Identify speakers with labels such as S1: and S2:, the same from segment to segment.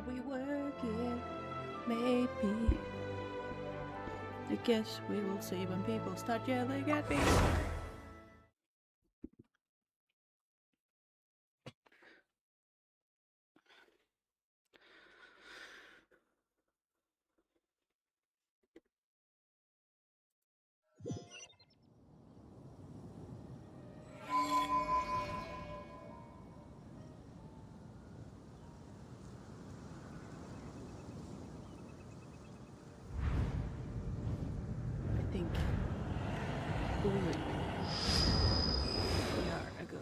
S1: while we work it. Maybe. I guess we will see when people start yelling at me. I think we are a go.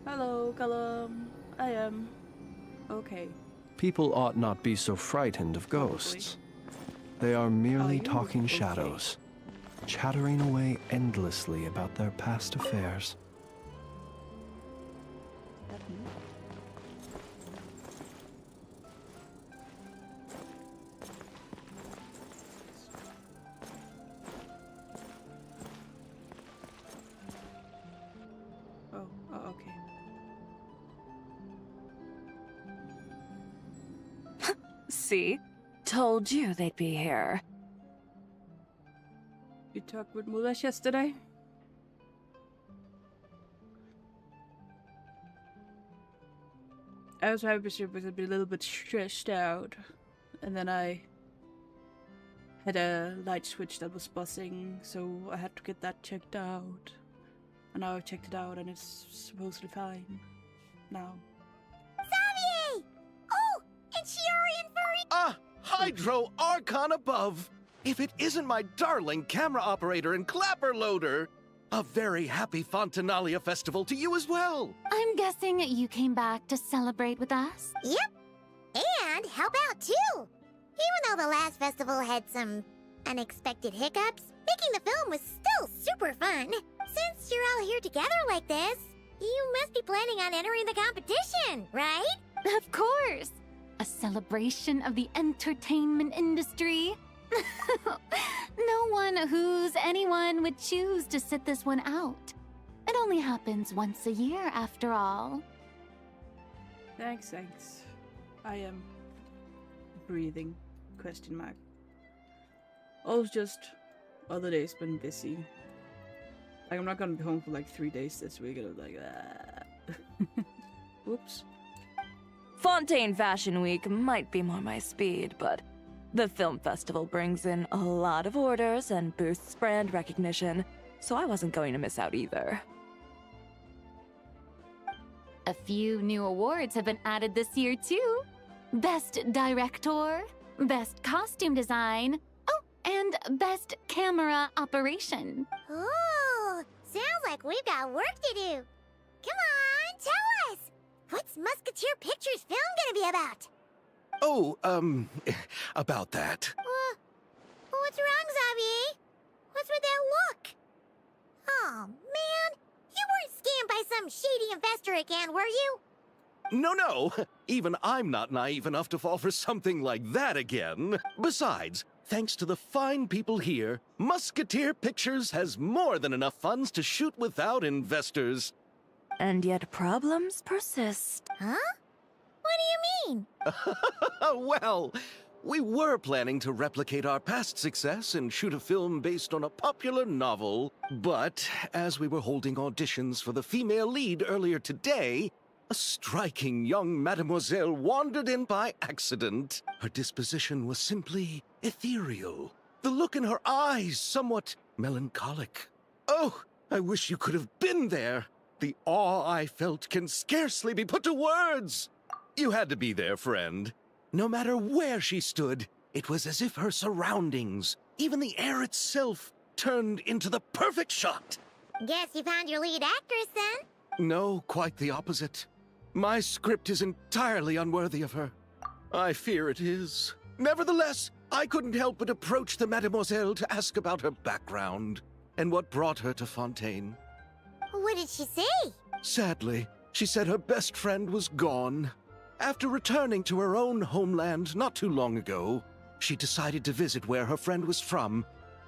S1: Hello, Callum. I am okay.
S2: People ought not be so frightened of ghosts. They are merely talking shadows, chattering away endlessly about their past affairs.
S1: Oh, okay.
S3: See? Told you they'd be here.
S1: You talked with Mulesh yesterday? I was a little bit stressed out, and then I had a light switch that was buzzing, so I had to get that checked out. And now I've checked it out, and it's supposedly fine now.
S4: Xavier! Oh, and Shiori and Furry!
S5: Ah! Hydro Archon above! If it isn't my darling camera operator and clapper loader! A very happy Fontanalia festival to you as well!
S6: I'm guessing you came back to celebrate with us?
S4: Yep. And help out too! Even though the last festival had some unexpected hiccups, making the film was still super fun. Since you're all here together like this, you must be planning on entering the competition, right?
S6: Of course! A celebration of the entertainment industry. No one who's anyone would choose to sit this one out. It only happens once a year, after all.
S1: Thanks. I am breathing, question mark. All's just other days been busy. Like, I'm not gonna be home for like 3 days this week, and I'm like, ah. Whoops.
S3: Fontaine Fashion Week might be more my speed, but the film festival brings in a lot of orders and boosts brand recognition, so I wasn't going to miss out either.
S6: A few new awards have been added this year, too. Best Director, Best Costume Design, oh, and Best Camera Operation.
S4: Ooh, sounds like we've got work to do. Come on, tell us! What's Musketeer Pictures film gonna be about?
S5: Oh, about that.
S4: What's wrong, Xavier? What's with that look? Oh, man. You weren't scammed by some shady investor again, were you?
S5: No. Even I'm not naive enough to fall for something like that again. Besides, thanks to the fine people here, Musketeer Pictures has more than enough funds to shoot without investors.
S3: And yet problems persist.
S4: Huh? What do you mean?
S5: Well, we were planning to replicate our past success and shoot a film based on a popular novel, but as we were holding auditions for the female lead earlier today, a striking young mademoiselle wandered in by accident. Her disposition was simply ethereal. The look in her eyes somewhat melancholic. Oh, I wish you could have been there. The awe I felt can scarcely be put to words. You had to be there, friend. No matter where she stood, it was as if her surroundings, even the air itself, turned into the perfect shot.
S4: Guess you found your lead actress, then?
S5: No, quite the opposite. My script is entirely unworthy of her. I fear it is. Nevertheless, I couldn't help but approach the mademoiselle to ask about her background and what brought her to Fontaine.
S4: What did she say?
S5: Sadly, she said her best friend was gone. After returning to her own homeland not too long ago, she decided to visit where her friend was from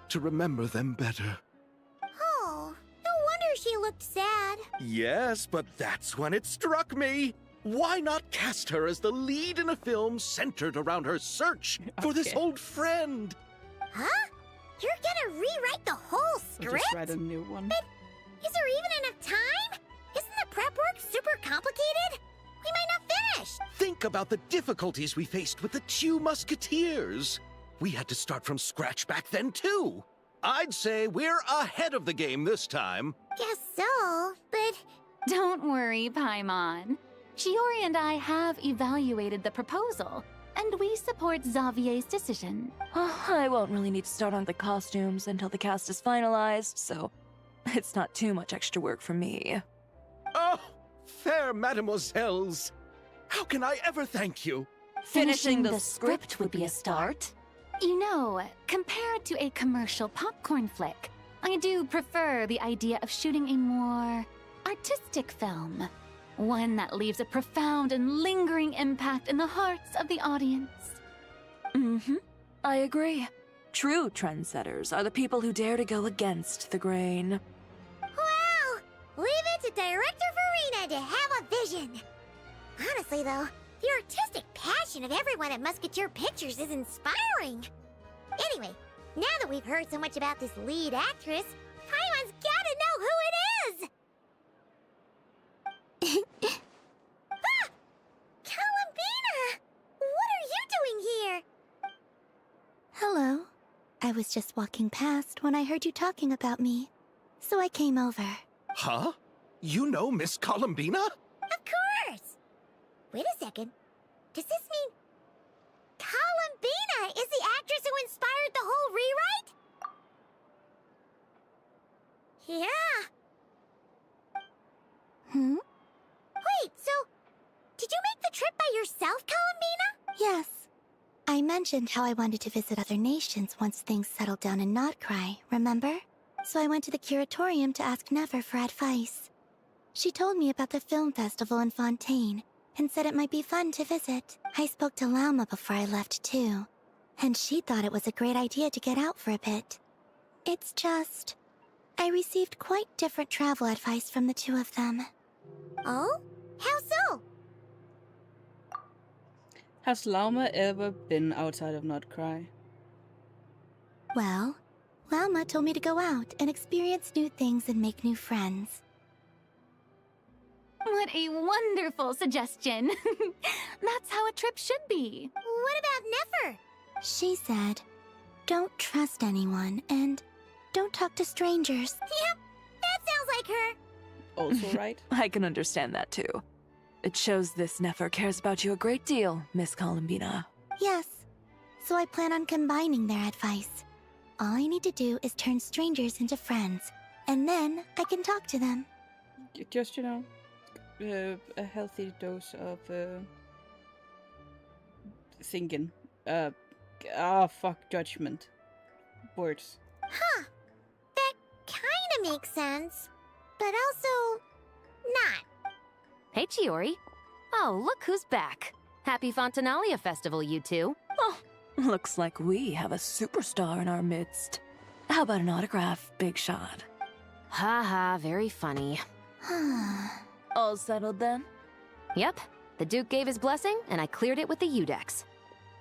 S5: to remember them better.
S4: Oh, no wonder she looked sad.
S5: Yes, but that's when it struck me. Why not cast her as the lead in a film centered around her search for this
S1: Okay.
S5: old friend?
S4: Huh? You're gonna rewrite the whole
S1: I'll
S4: script?
S1: just write a new one.
S4: Is there even enough time? Isn't the prep work super complicated? We might not finish.
S5: Think about the difficulties we faced with the Two Musketeers. We had to start from scratch back then, too. I'd say we're ahead of the game this time.
S4: Guess so, but
S6: Don't worry, Paimon. Shiori and I have evaluated the proposal, and we support Xavier's decision.
S3: I won't really need to start on the costumes until the cast is finalized, so it's not too much extra work for me.
S5: Oh, fair mademoiselles. How can I ever thank you?
S3: Finishing the
S6: the script would be a start. You know, compared to a commercial popcorn flick, I do prefer the idea of shooting a more artistic film. One that leaves a profound and lingering impact in the hearts of the audience.
S3: Mm-hmm. I agree. True trendsetters are the people who dare to go against the grain.
S4: wow! Leave it to Director Farina to have a vision. Honestly, though, the artistic passion of everyone at Musketeer Pictures is inspiring. Anyway, now that we've heard so much about this lead actress, Paimon's gotta know who it is! Ah! Columbina! What are you doing here?
S7: Hello. I was just walking past when I heard you talking about me, so I came over.
S5: Huh? You know Miss Columbina?
S4: Of course! Wait a second. Does this mean Columbina is the actress who inspired the whole rewrite? Yeah.
S7: Hmm?
S4: Wait, so did you make the trip by yourself, Columbina?
S7: Yes. I mentioned how I wanted to visit other nations once things settled down in Notcry, remember? So I went to the curatorium to ask Never for advice. She told me about the film festival in Fontaine and said it might be fun to visit. I spoke to Lauma before I left too, and she thought it was a great idea to get out for a bit. It's just, I received quite different travel advice from the two of them.
S4: Oh? How so?
S1: Has Lauma ever been outside of Notcry?
S7: Well, Lauma told me to go out and experience new things and make new friends.
S6: What a wonderful suggestion! That's how a trip should be.
S4: What about Nefer?
S7: She said, don't trust anyone and don't talk to strangers.
S4: Yep, that sounds like her.
S1: Also right?
S3: I can understand that too. It shows this Nefer cares about you a great deal, Miss Columbina.
S7: Yes, so I plan on combining their advice. All I need to do is turn strangers into friends, and then I can talk to them.
S1: Just, you know, a healthy dose of thinking. Judgment. Words.
S4: Huh. That kinda makes sense. But also, not.
S8: Hey, Chiori. Oh, look who's back. Happy Fontanalia Festival, you two.
S3: Oh, looks like we have a superstar in our midst. How about an autograph, Big Shot?
S8: Ha ha, very funny.
S3: All settled then?
S8: Yep, the Duke gave his blessing, and I cleared it with the Udex.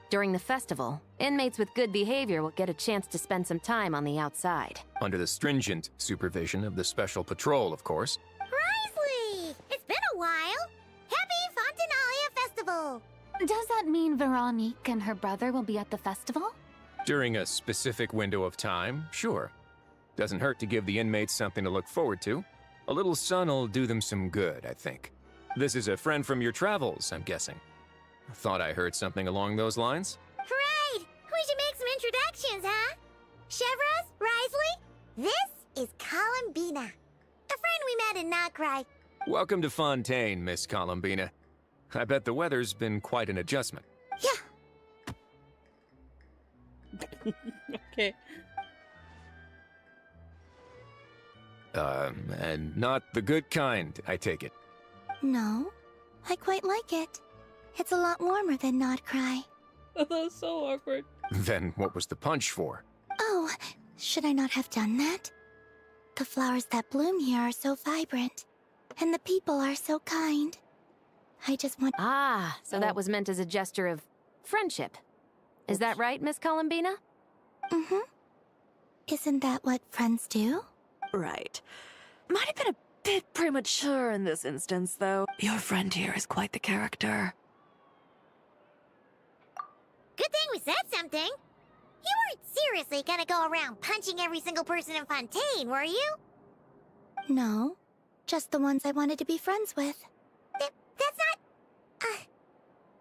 S8: During the festival, inmates with good behavior will get a chance to spend some time on the outside.
S9: Under the stringent supervision of the Special Patrol, of course.
S4: Risley! It's been a while. Happy Fontanalia Festival!
S6: Does that mean Veronique and her brother will be at the festival?
S9: During a specific window of time, sure. Doesn't hurt to give the inmates something to look forward to. A little sun'll do them some good, I think. This is a friend from your travels, I'm guessing. Thought I heard something along those lines.
S4: Right! We should make some introductions, huh? Chevros, Risley, this is Columbina. A friend we met in Notcry.
S9: Welcome to Fontaine, Miss Columbina. I bet the weather's been quite an adjustment.
S4: Yeah,
S1: Okay.
S9: And not the good kind, I take it.
S7: No, I quite like it. It's a lot warmer than Not Cry.
S1: That's so awkward.
S9: Then what was the punch for?
S7: Oh, should I not have done that? The flowers that bloom here are so vibrant, and the people are so kind. I just want...
S8: Ah, so that was meant as a gesture of friendship. Is that right, Miss Columbina?
S7: Mm-hmm. Isn't that what friends do?
S3: Right. Might have been a bit premature in this instance, though. Your friend here is quite the character.
S4: Good thing we said something. You weren't seriously gonna go around punching every single person in Fontaine, were you?
S7: No, just the ones I wanted to be friends with.
S4: That's not...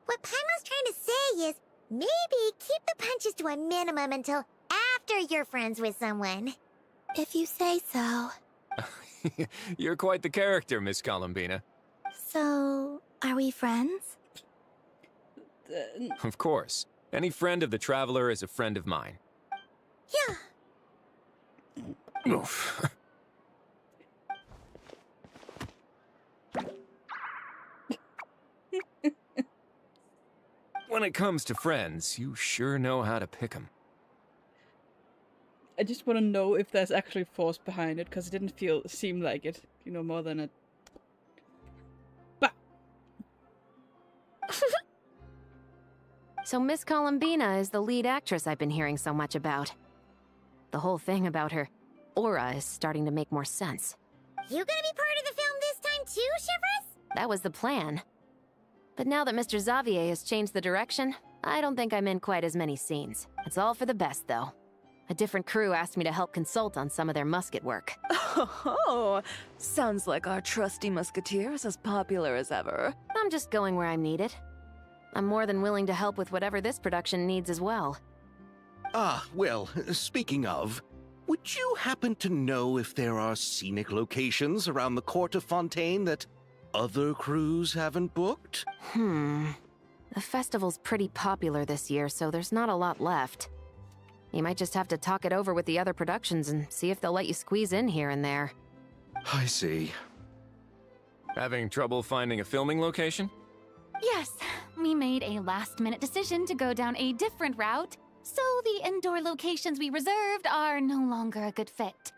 S4: What Paimon's trying to say is, maybe keep the punches to a minimum until after you're friends with someone.
S7: If you say so.
S9: You're quite the character, Miss Columbina.
S7: So, are we friends?
S9: Of course. Any friend of the Traveler is a friend of mine.
S4: Yeah.
S9: Oof. When it comes to friends, you sure know how to pick 'em.
S1: I just want to know if there's actually force behind it, because it didn't seem like it. You know, more than a... Bah!
S8: So Miss Columbina is the lead actress I've been hearing so much about. The whole thing about her aura is starting to make more sense.
S4: You gonna be part of the film this time too, Shivers?
S8: That was the plan. But now that Mr. Xavier has changed the direction, I don't think I'm in quite as many scenes. It's all for the best, though. A different crew asked me to help consult on some of their musket work.
S3: Oh, sounds like our trusty musketeer is as popular as ever.
S8: I'm just going where I'm needed. I'm more than willing to help with whatever this production needs as well.
S5: Ah, well, speaking of, would you happen to know if there are scenic locations around the court of Fontaine that other crews haven't booked?
S8: The festival's pretty popular this year, so there's not a lot left. You might just have to talk it over with the other productions and see if they'll let you squeeze in here and there.
S5: I see.
S9: Having trouble finding a filming location?
S6: Yes, we made a last-minute decision to go down a different route, so the indoor locations we reserved are no longer a good fit.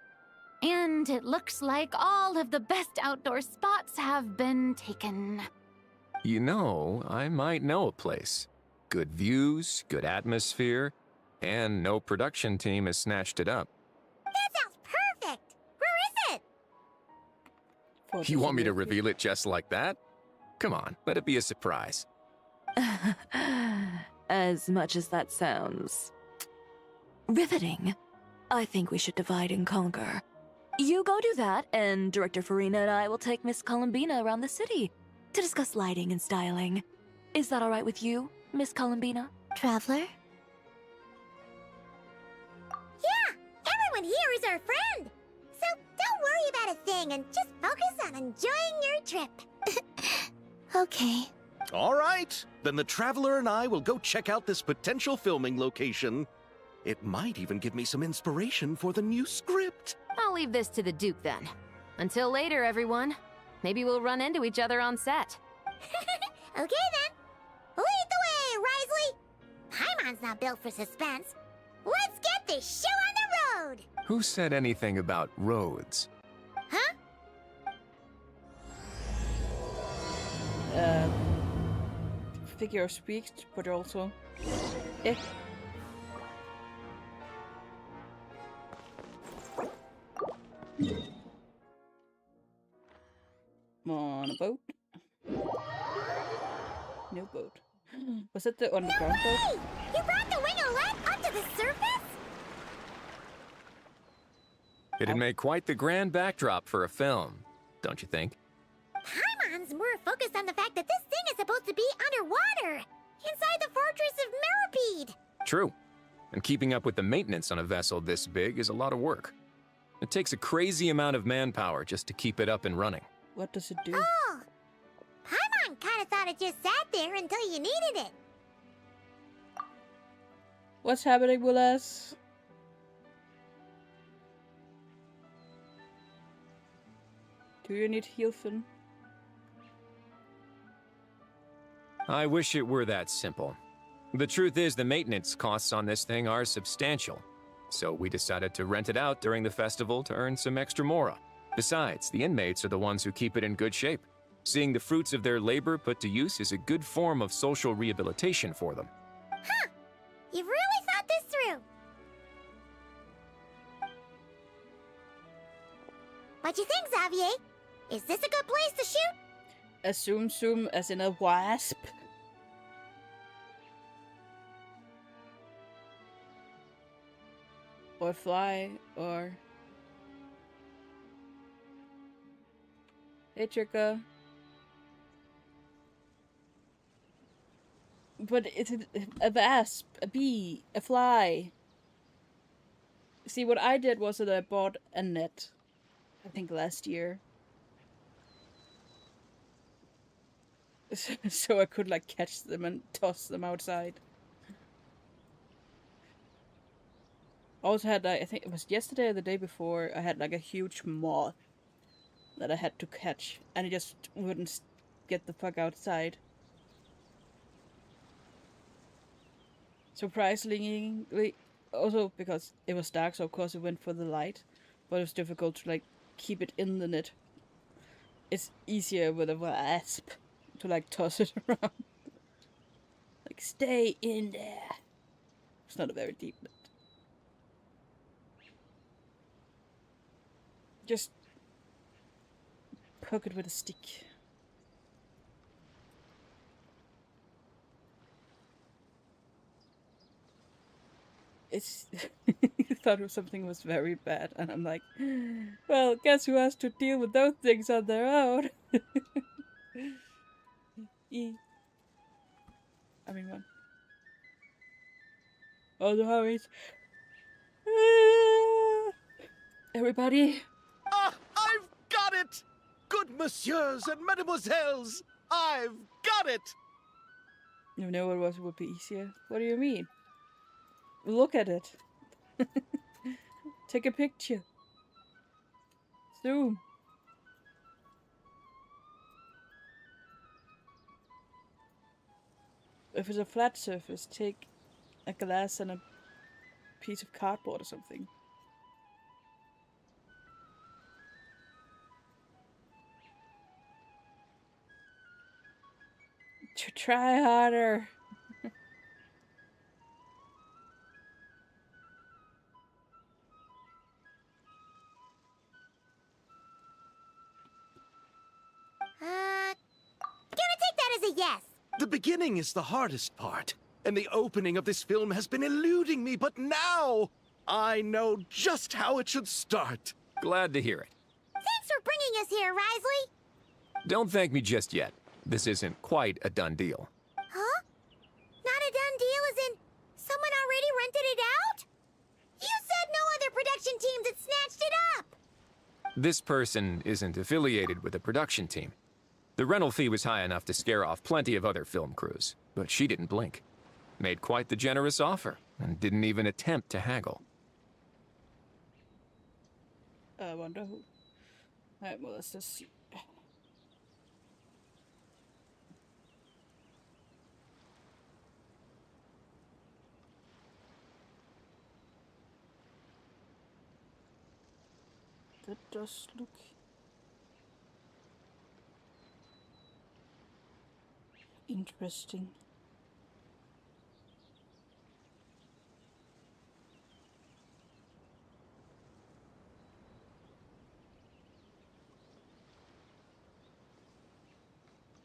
S6: And it looks like all of the best outdoor spots have been taken.
S9: You know, I might know a place. Good views, good atmosphere, and no production team has snatched it up.
S4: That sounds perfect! Where is it?
S9: You want me to reveal it just like that? Come on, let it be a surprise.
S3: As much as that sounds riveting, I think we should divide and conquer. You go do that, and Director Farina and I will take Miss Columbina around the city to discuss lighting and styling. Is that all right with you, Miss Columbina?
S7: Traveler?
S4: Yeah! Everyone here is our friend! So don't worry about a thing and just focus on enjoying your trip.
S7: Okay.
S5: All right, then the Traveler and I will go check out this potential filming location. It might even give me some inspiration for the new script.
S8: I'll leave this to the Duke then. Until later, everyone. Maybe we'll run into each other on set.
S4: Okay then. Lead the way, Risley! Paimon's not built for suspense. Let's get this show on the road!
S9: Who said anything about roads?
S4: Huh?
S1: Figure of speech, but also... Eh. On a boat. No boat. Was it the underground boat?
S4: Hey! You brought the wingolette up to the surface?
S9: It'd make quite the grand backdrop for a film, don't you think?
S4: Paimon's more focused on the fact that this thing is supposed to be underwater, inside the fortress of Mirapede.
S9: True. And keeping up with the maintenance on a vessel this big is a lot of work. It takes a crazy amount of manpower just to keep it up and running.
S1: What does it do?
S4: Oh! Paimon kinda thought it just sat there until you needed it.
S1: What's happening with us? Do you need Hilfen?
S9: I wish it were that simple. The truth is, the maintenance costs on this thing are substantial. So we decided to rent it out during the festival to earn some extra mora. Besides, the inmates are the ones who keep it in good shape. Seeing the fruits of their labor put to use is a good form of social rehabilitation for them.
S4: Huh! You've really thought this through. What you think, Xavier? Is this a good place to shoot?
S1: A zoom as in a wasp. Or fly, or... Hey, Tricka. But it's a wasp, a bee, a fly. See, what I did was that I bought a net, I think last year. So I could, like, catch them and toss them outside. Also had, I think it was yesterday or the day before, I had, like, a huge moth that I had to catch. And it just wouldn't get the fuck outside. Surprisingly, also because it was dark, so of course it went for the light. But it was difficult to, like, keep it in the net. It's easier with a wasp to, like, toss it around. Like, stay in there. It's not a very deep net. Just poke it with a stick. It's thought of something was very bad, and I'm like, well, guess who has to deal with those things on their own? I mean, one. Oh, the Harrys. Everybody.
S5: Ah, I've got it! Good messieurs and mesdemoiselles, I've got it!
S1: You know what was would be easier? What do you mean? Look at it. Take a picture. Zoom. If it's a flat surface, take a glass and a piece of cardboard or something. Try harder.
S4: Gonna take that as a yes.
S5: The beginning is the hardest part, and the opening of this film has been eluding me, but now I know just how it should start.
S9: Glad to hear it.
S4: Thanks for bringing us here, Risley.
S9: Don't thank me just yet. This isn't quite a done deal.
S4: Huh? Not a done deal as in someone already rented it out? You said no other production teams had snatched it up.
S9: This person isn't affiliated with a production team. The rental fee was high enough to scare off plenty of other film crews, but she didn't blink. Made quite the generous offer, and didn't even attempt to haggle.
S1: I wonder who. Alright, well, let's just see. That does look interesting.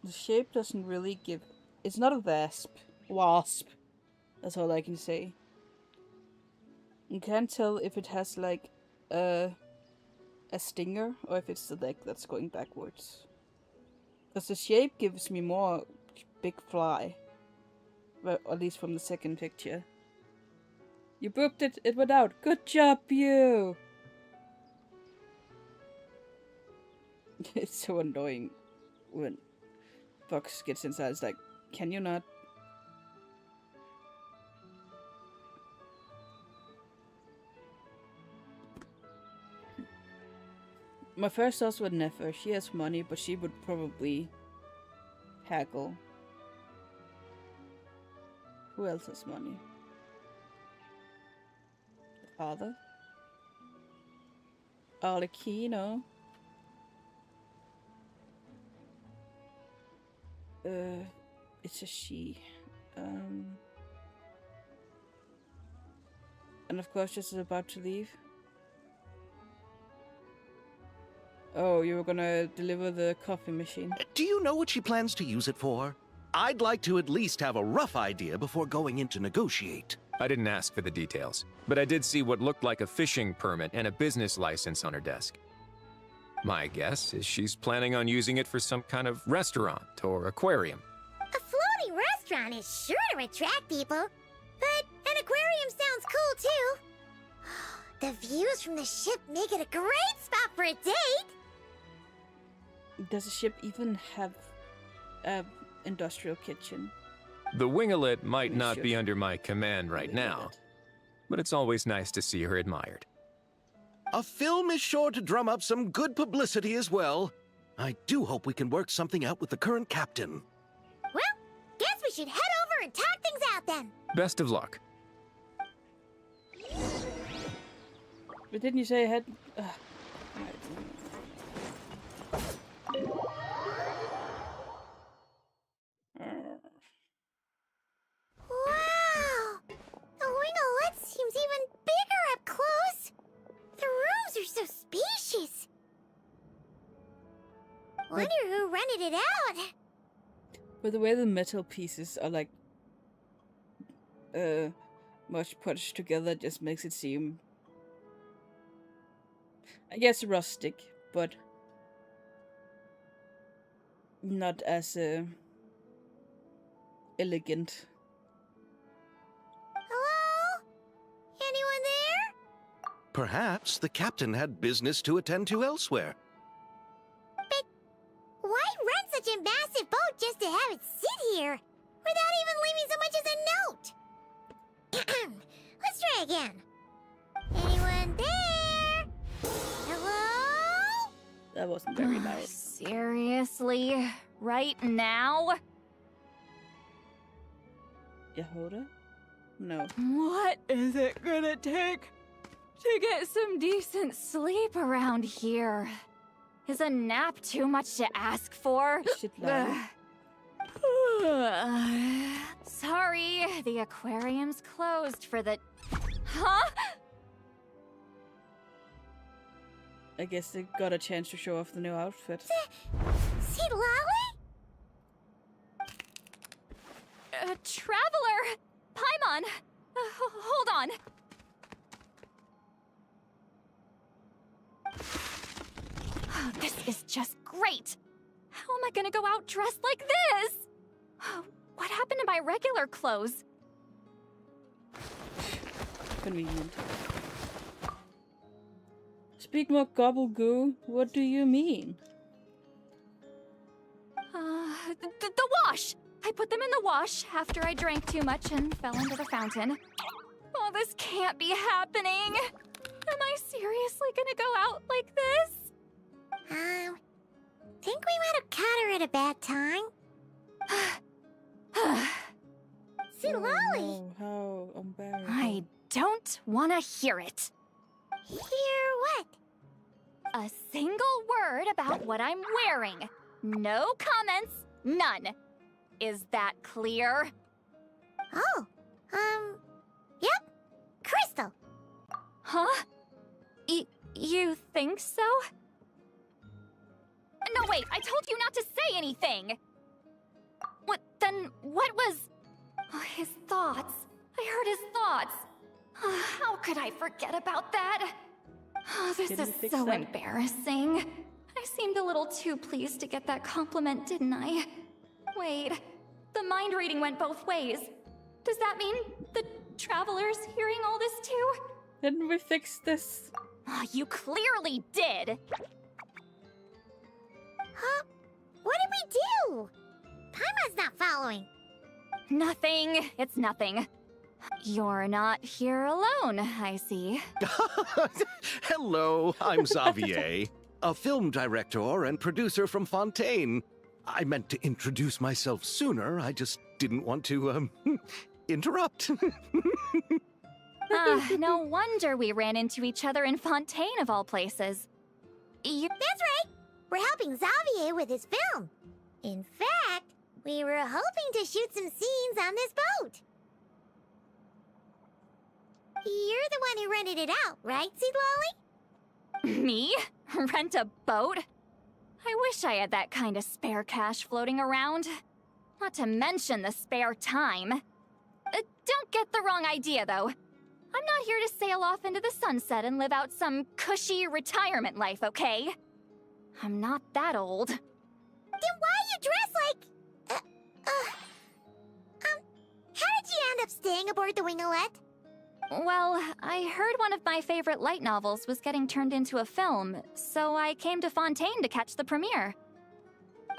S1: The shape doesn't really give... It's not a wasp. Wasp. That's all I can say. You can't tell if it has like a stinger or if it's the leg that's going backwards. Because the shape gives me more big fly. Well, at least from the second picture. You booped it, it went out. Good job, you! It's so annoying when Fox gets inside. It's like, can you not? My first thoughts were Nefer. She has money, but she would probably haggle. Who else has money? The father? Arlecchino? It's a she. And of course, just about to leave. Oh, you were gonna deliver the coffee machine.
S5: Do you know what she plans to use it for? I'd like to at least have a rough idea before going in to negotiate.
S9: I didn't ask for the details, but I did see what looked like a fishing permit and a business license on her desk. My guess is she's planning on using it for some kind of restaurant or aquarium.
S4: A floating restaurant is sure to attract people, but an aquarium sounds cool too. The views from the ship make it a great spot for a date.
S1: Does the ship even have an industrial kitchen?
S9: The winglet might
S1: We
S9: not
S1: should
S9: be under my command right now,
S1: Winglet.
S9: but it's always nice to see her admired.
S5: A film is sure to drum up some good publicity as well. I do hope we can work something out with the current captain.
S4: Well, guess we should head over and talk things out then.
S9: Best of luck.
S1: But didn't you say I had...
S4: Wow! The winglet seems even bigger up close. The rooms are so spacious. Wonder who rented it out.
S1: But the way the metal pieces are like... much punched together just makes it seem... I guess rustic, but... not as, elegant.
S4: Hello? Anyone there?
S5: Perhaps the captain had business to attend to elsewhere.
S4: But why rent such a massive boat just to have it sit here? Without even leaving so much as a note? Let's try again. Anyone there? Hello?
S1: That wasn't very nice.
S6: Seriously? Right now?
S1: Yehoda? No.
S3: What is it gonna take to get some decent sleep around here?
S6: Is a nap too much to ask for?
S1: Shit, Lila.
S6: Sorry, the aquarium's closed for the... Huh?
S1: I guess they got a chance to show off the new outfit.
S4: See Lolly?
S6: Traveler! Paimon! Hold on. Oh, this is just great! How am I gonna go out dressed like this? What happened to my regular clothes?
S1: Convenient. Speak more gobblegoo. What do you mean?
S6: The wash! I put them in the wash after I drank too much and fell into the fountain. Oh, this can't be happening! Am I seriously gonna go out like this?
S4: Think we might have caught her at a bad time. See Lolly?
S1: Oh, how embarrassing.
S6: I don't want to hear it.
S4: Hear what?
S6: A single word about what I'm wearing. No comments, none. Is that clear?
S4: Oh, yep. Crystal.
S6: Huh? You think so? No, wait, I told you not to say anything! What was... Oh, his thoughts. I heard his thoughts. How could I forget about that? Oh, this
S1: Did you
S6: is
S1: fix
S6: so
S1: that?
S6: embarrassing. I seemed a little too pleased to get that compliment, didn't I? Wait, the mind reading went both ways. Does that mean the Traveler's hearing all this too?
S1: Didn't we fix this?
S6: Oh, you clearly did!
S4: Huh? What did we do? Paimon's not following.
S6: Nothing. It's nothing. You're not here alone, I see.
S5: Hello, I'm Xavier. a film director and producer from Fontaine. I meant to introduce myself sooner, I just didn't want to, interrupt.
S10: No wonder we ran into each other in Fontaine of all places.
S4: That's right! We're helping Xavier with his film. In fact, we were hoping to shoot some scenes on this boat. You're the one who rented it out, right, Seed Lolly?
S10: Me? Rent a boat? I wish I had that kind of spare cash floating around. Not to mention the spare time. Don't get the wrong idea, though. I'm not here to sail off into the sunset and live out some cushy retirement life, okay? I'm not that old.
S4: Then why you dress like... how did you end up staying aboard the Winglet?
S10: Well, I heard one of my favorite light novels was getting turned into a film, so I came to Fontaine to catch the premiere.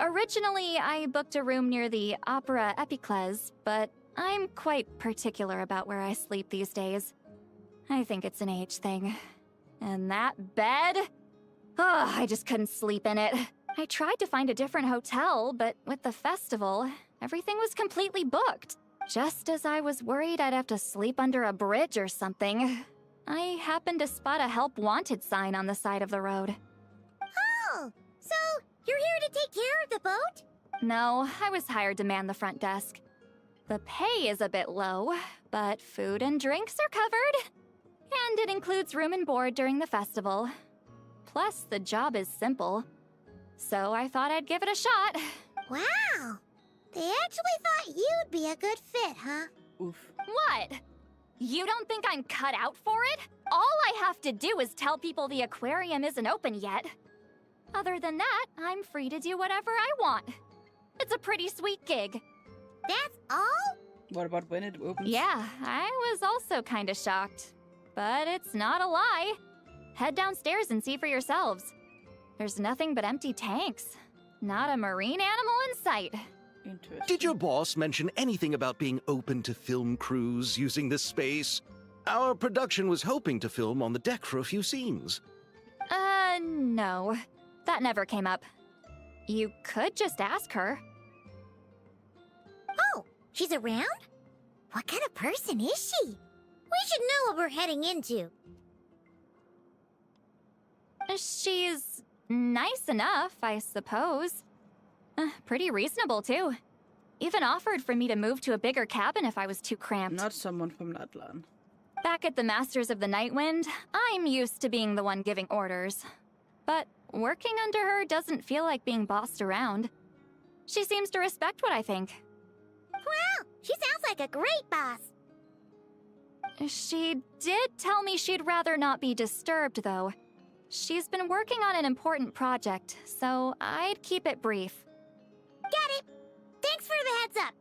S10: Originally, I booked a room near the Opera Epicles, but I'm quite particular about where I sleep these days. I think it's an age thing. And that bed? Oh, I just couldn't sleep in it. I tried to find a different hotel, but with the festival, everything was completely booked. Just as I was worried I'd have to sleep under a bridge or something, I happened to spot a help wanted sign on the side of the road.
S4: Oh, so you're here to take care of the boat?
S10: No, I was hired to man the front desk. The pay is a bit low, but food and drinks are covered. And it includes room and board during the festival. Plus, the job is simple. So I thought I'd give it a shot.
S4: Wow! They actually thought you'd be a good fit, huh?
S1: Oof.
S10: What? You don't think I'm cut out for it? All I have to do is tell people the aquarium isn't open yet. Other than that, I'm free to do whatever I want. It's a pretty sweet gig.
S4: That's all?
S1: What about when it opens?
S10: Yeah, I was also kinda shocked. But it's not a lie. Head downstairs and see for yourselves. There's nothing but empty tanks. Not a marine animal in sight.
S1: Interesting.
S5: Did your boss mention anything about being open to film crews using this space? Our production was hoping to film on the deck for a few scenes.
S10: No. That never came up. You could just ask her.
S4: Oh, she's around? What kind of person is she? We should know what we're heading into.
S10: She's nice enough, I suppose. Pretty reasonable, too. Even offered for me to move to a bigger cabin if I was too cramped.
S1: Not someone from Natlan.
S10: Back at the Masters of the Nightwind, I'm used to being the one giving orders. But working under her doesn't feel like being bossed around. She seems to respect what I think.
S4: Wow, she sounds like a great boss.
S10: She did tell me she'd rather not be disturbed, though. She's been working on an important project, so I'd keep it brief.
S4: Got it. Thanks for the heads up.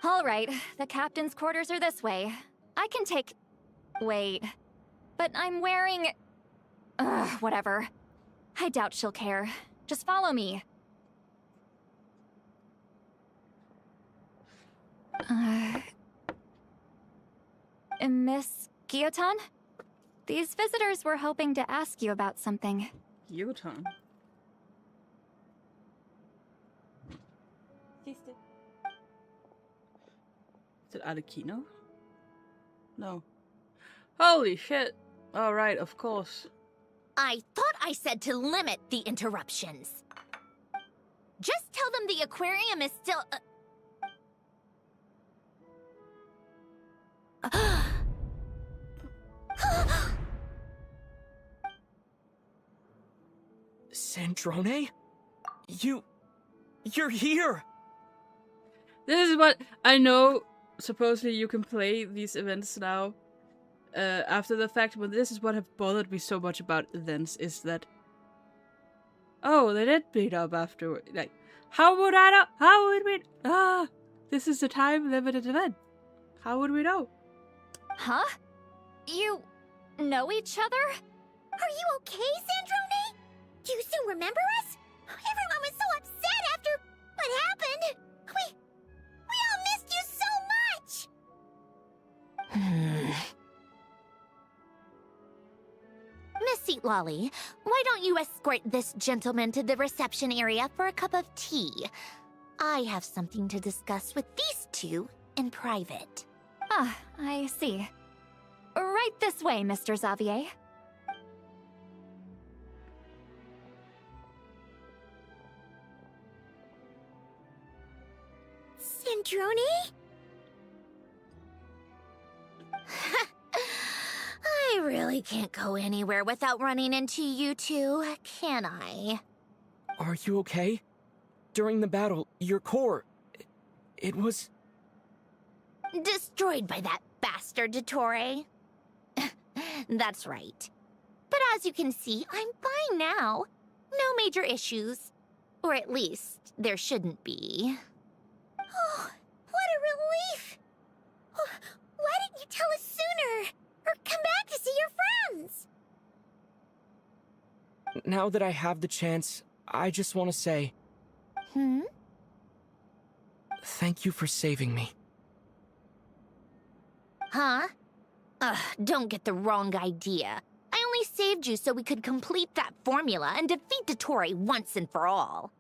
S10: All right, the captain's quarters are this way. I can take... Wait. But I'm wearing... whatever. I doubt she'll care. Just follow me. Miss Guillotin? These visitors were hoping to ask you about something.
S1: Yotan. Is it Adekino? No. Holy shit! Alright, of course.
S11: I thought I said to limit the interruptions. Just tell them the aquarium is still...
S12: Sandrone? You're here!
S1: This is what I know. Supposedly you can play these events now after the fact, but this is what have bothered me so much about events is that they did meet up afterward. Like, how would I know? How would we? This is a time limited event. How would we know?
S10: Huh? You know each other?
S4: Are you okay, Sandrone? Do you still remember us? Everyone was so upset after what happened. We all missed you so much.
S11: Miss seat, Lolly. Why don't you escort this gentleman to the reception area for a cup of tea? I have something to discuss with these two in private.
S10: Ah, I see. Right this way, Mr. Xavier.
S4: Centrone?
S11: I really can't go anywhere without running into you two, can I?
S12: Are you okay? During the battle, your core... it was...
S11: Destroyed by that bastard Dottore. That's right. But as you can see, I'm fine now. No major issues. Or at least, there shouldn't be.
S4: Oh, what a relief! Oh, why didn't you tell us sooner? Or come back to see your friends?
S12: Now that I have the chance, I just want to say... Thank you for saving me.
S11: Huh? Ugh, don't get the wrong idea. I only saved you so we could complete that formula and defeat Dottore once and for all.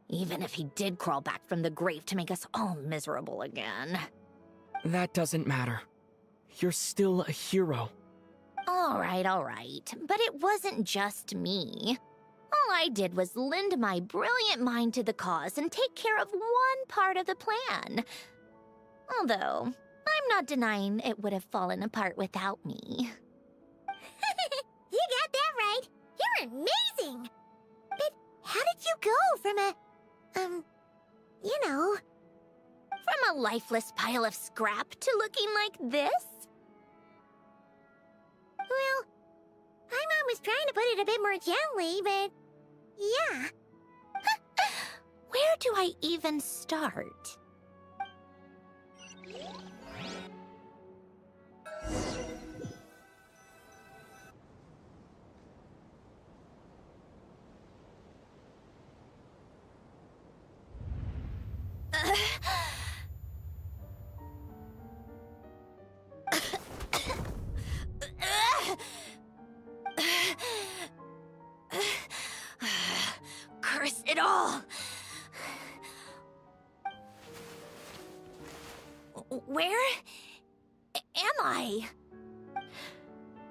S11: Even if he did crawl back from the grave to make us all miserable again.
S12: That doesn't matter. You're still a hero.
S11: All right. But it wasn't just me. All I did was lend my brilliant mind to the cause and take care of one part of the plan. Although, I'm not denying it would have fallen apart without me.
S4: You got that right. You're amazing. But how did you go from a...
S11: From a lifeless pile of scrap to looking like this?
S4: Well, my mom was trying to put it a bit more gently, but... yeah.
S11: Where do I even start? Curse it all! Where am I?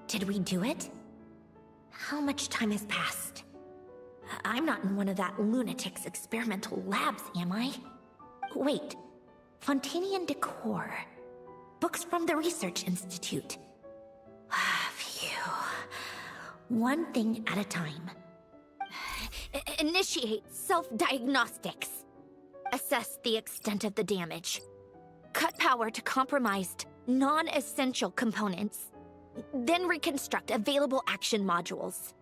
S11: Did we do it? How much time has passed? I'm not in one of that lunatic's experimental labs, am I? Wait, Fontanian decor. Books from the Research Institute. Phew. One thing at a time. Initiate self-diagnostics. Assess the extent of the damage. Cut power to compromised, non-essential components. Then reconstruct available action modules.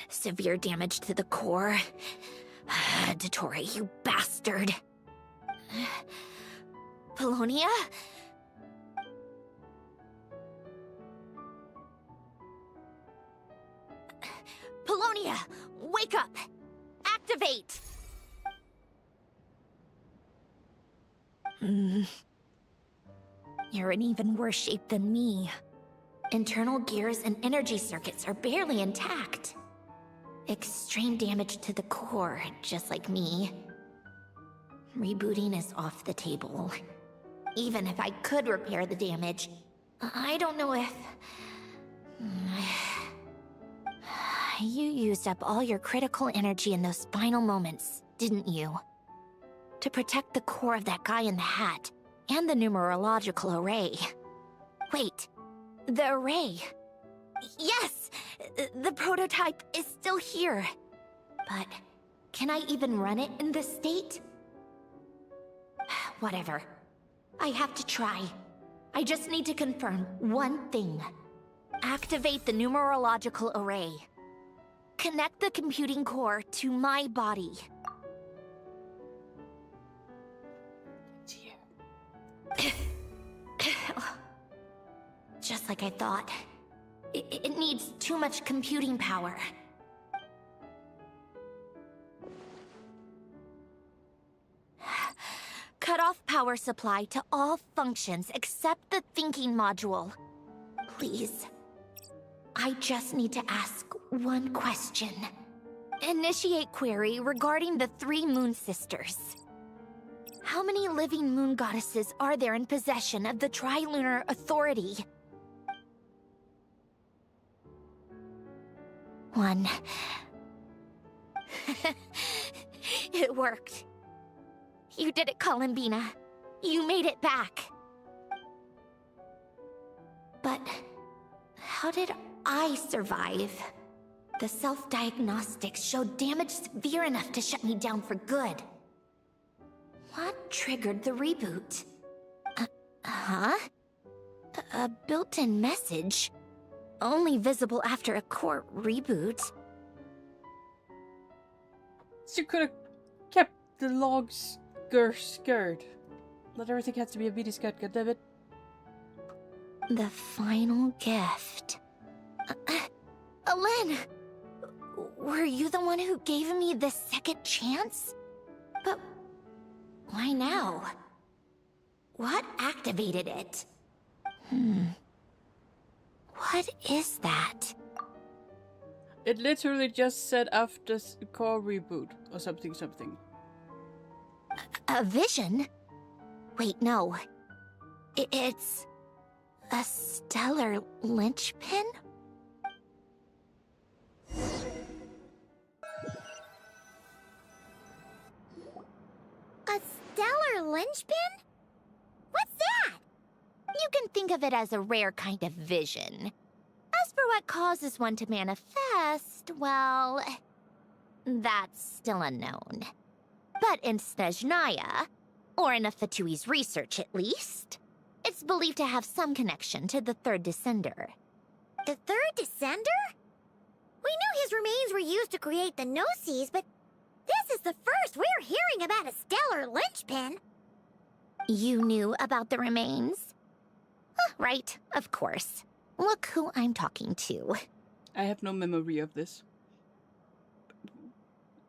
S11: Severe damage to the core. Dottore, you bastard. Polonia? Polonia, wake up! Activate! You're in even worse shape than me. Internal gears and energy circuits are barely intact. Extreme damage to the core, just like me. Rebooting is off the table. Even if I could repair the damage, I don't know if... You used up all your critical energy in those final moments, didn't you? To protect the core of that guy in the hat, and the numerological array. Wait, the array. Yes! The prototype is still here. But can I even run it in this state? Whatever. I have to try. I just need to confirm one thing. Activate the numerological array. Connect the computing core to my body. Just like I thought. It needs too much computing power. Cut off power supply to all functions except the thinking module. Please. I just need to ask one question. Initiate query regarding the 3 moon sisters. How many living moon goddesses are there in possession of the Trilunar Authority? 1. It worked. You did it, Columbina. You made it back. But how did I survive? The self-diagnostics showed damage severe enough to shut me down for good. What triggered the reboot? Huh? A built-in message? Only visible after a core reboot?
S1: So you could have kept the logs scared. Not everything has to be a BD scat, goddammit.
S11: The final gift. Alen! Were you the one who gave me the second chance? But why now? What activated it? What is that?
S1: It literally just said after core reboot or something.
S11: A vision? Wait, no. It's a stellar linchpin?
S4: A stellar linchpin? What's that?
S11: You can think of it as a rare kind of vision. As for what causes one to manifest, well, that's still unknown. But in Snezhnaya, or in Afatui's research at least, it's believed to have some connection to the third descender.
S4: The third descender? We knew his remains were used to create the Gnosis, but this is the first we're hearing about a stellar linchpin.
S11: You knew about the remains? Right, of course. Look who I'm talking to.
S1: I have no memory of this.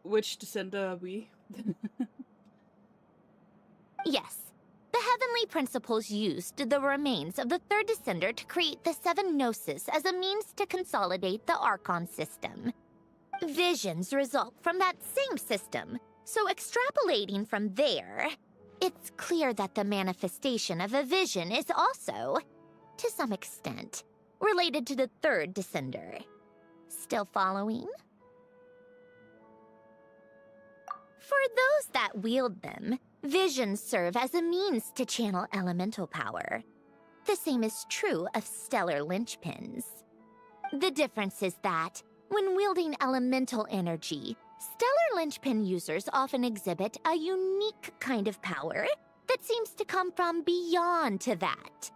S1: Which descender are we?
S11: Yes. The Heavenly Principles used the remains of the third descender to create the 7 Gnosis as a means to consolidate the Archon system. Visions result from that same system, so extrapolating from there, it's clear that the manifestation of a vision is also, to some extent, related to the third descender. Still following? For those that wield them, visions serve as a means to channel elemental power. The same is true of stellar linchpins. The difference is that, when wielding elemental energy, stellar linchpin users often exhibit a unique kind of power that seems to come from beyond to that.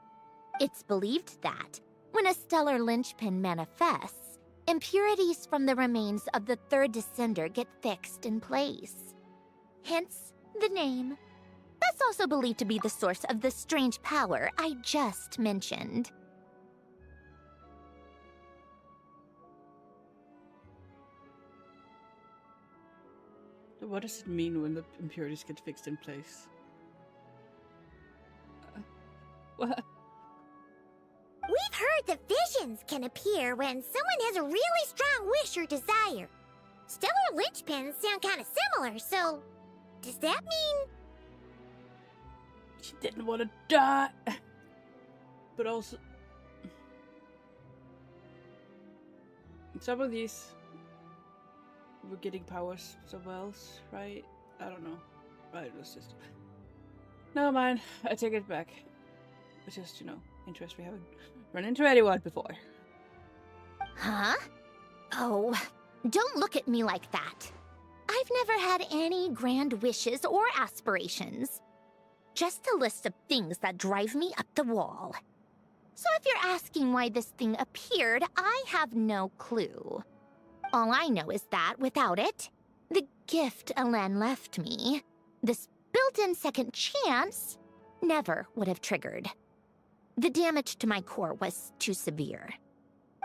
S11: It's believed that, when a stellar linchpin manifests, impurities from the remains of the third descender get fixed in place. Hence, the name. That's also believed to be the source of the strange power I just mentioned.
S1: What does it mean when the impurities get fixed in place? What?
S4: We've heard that visions can appear when someone has a really strong wish or desire. Stellar linchpins sound kind of similar, so does that mean...
S1: She didn't want to die. But also... some of these... we're getting powers somewhere else, right? I don't know. Right, it was just... never mind. I take it back. It's just, interest we haven't run into anyone before.
S11: Huh? Oh, don't look at me like that. I've never had any grand wishes or aspirations. Just a list of things that drive me up the wall. So if you're asking why this thing appeared, I have no clue. All I know is that, without it, the gift Alen left me, this built-in second chance, never would have triggered. The damage to my core was too severe.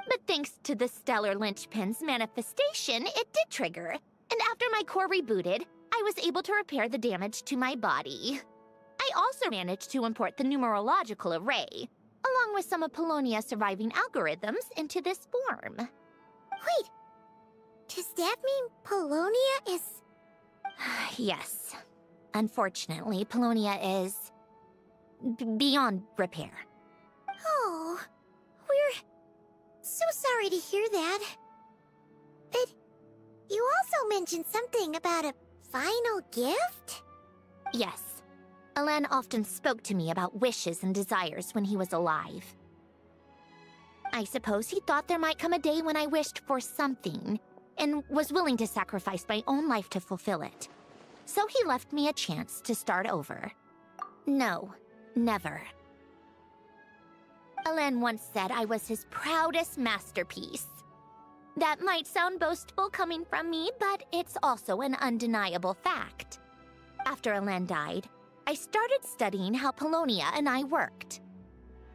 S11: But thanks to the stellar linchpin's manifestation, it did trigger. And after my core rebooted, I was able to repair the damage to my body. I also managed to import the numerological array, along with some of Polonia's surviving algorithms into this form.
S4: Wait, does that mean Polonia is...
S11: Yes. Unfortunately, Polonia is... beyond repair.
S4: Oh, we're so sorry to hear that. But you also mentioned something about a final gift?
S11: Yes. Alen often spoke to me about wishes and desires when he was alive. I suppose he thought there might come a day when I wished for something, and was willing to sacrifice my own life to fulfill it. So he left me a chance to start over. No, never. Alen once said I was his proudest masterpiece. That might sound boastful coming from me, but it's also an undeniable fact. After Alen died, I started studying how Polonia and I worked.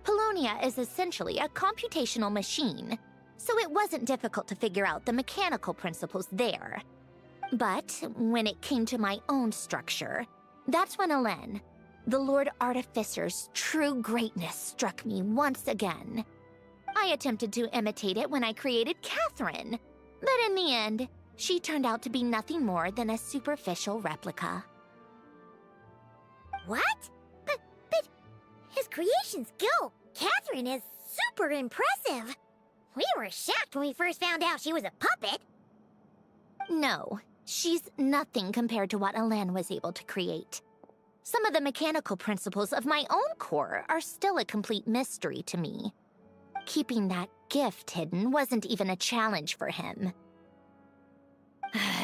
S11: Polonia is essentially a computational machine, so it wasn't difficult to figure out the mechanical principles there. But when it came to my own structure, that's when Alen, the Lord Artificer's true greatness, struck me once again. I attempted to imitate it when I created Catherine, but in the end, she turned out to be nothing more than a superficial replica.
S4: What? But his creation skill, Catherine, is super impressive. We were shocked when we first found out she was a puppet.
S11: No, she's nothing compared to what Alen was able to create. Some of the mechanical principles of my own core are still a complete mystery to me. Keeping that gift hidden wasn't even a challenge for him.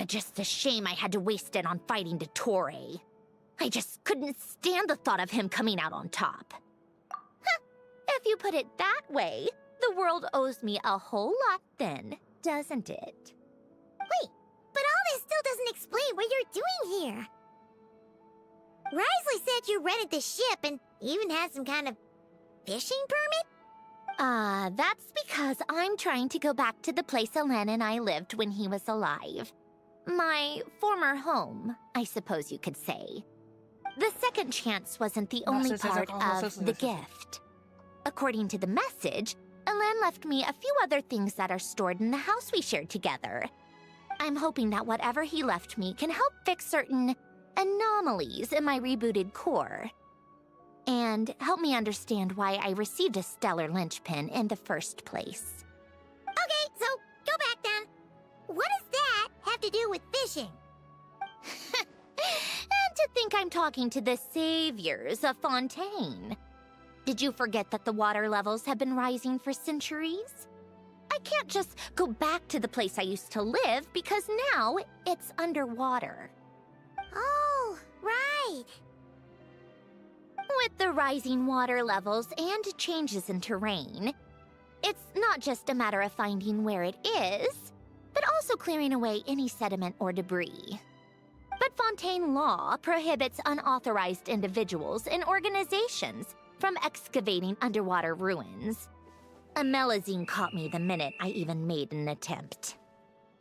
S11: Just a shame I had to waste it on fighting Dottore. I just couldn't stand the thought of him coming out on top. Huh, if you put it that way, the world owes me a whole lot then, doesn't it?
S4: Wait, but all this still doesn't explain what you're doing here. Risley said you rented the ship and even had some kind of fishing permit?
S11: That's because I'm trying to go back to the place Alen and I lived when he was alive. My former home, I suppose you could say. The second chance wasn't the only part of the gift. According to the message, Alen left me a few other things that are stored in the house we shared together. I'm hoping that whatever he left me can help fix certain anomalies in my rebooted core. And help me understand why I received a stellar linchpin in the first place.
S4: Okay, so go back then. What does that have to do with fishing?
S11: And to think I'm talking to the saviors of Fontaine. Did you forget that the water levels have been rising for centuries? I can't just go back to the place I used to live because now it's underwater.
S4: Oh, right.
S11: With the rising water levels and changes in terrain, it's not just a matter of finding where it is, but also clearing away any sediment or debris. But Fontaine law prohibits unauthorized individuals and organizations from excavating underwater ruins. Amelazine caught me the minute I even made an attempt.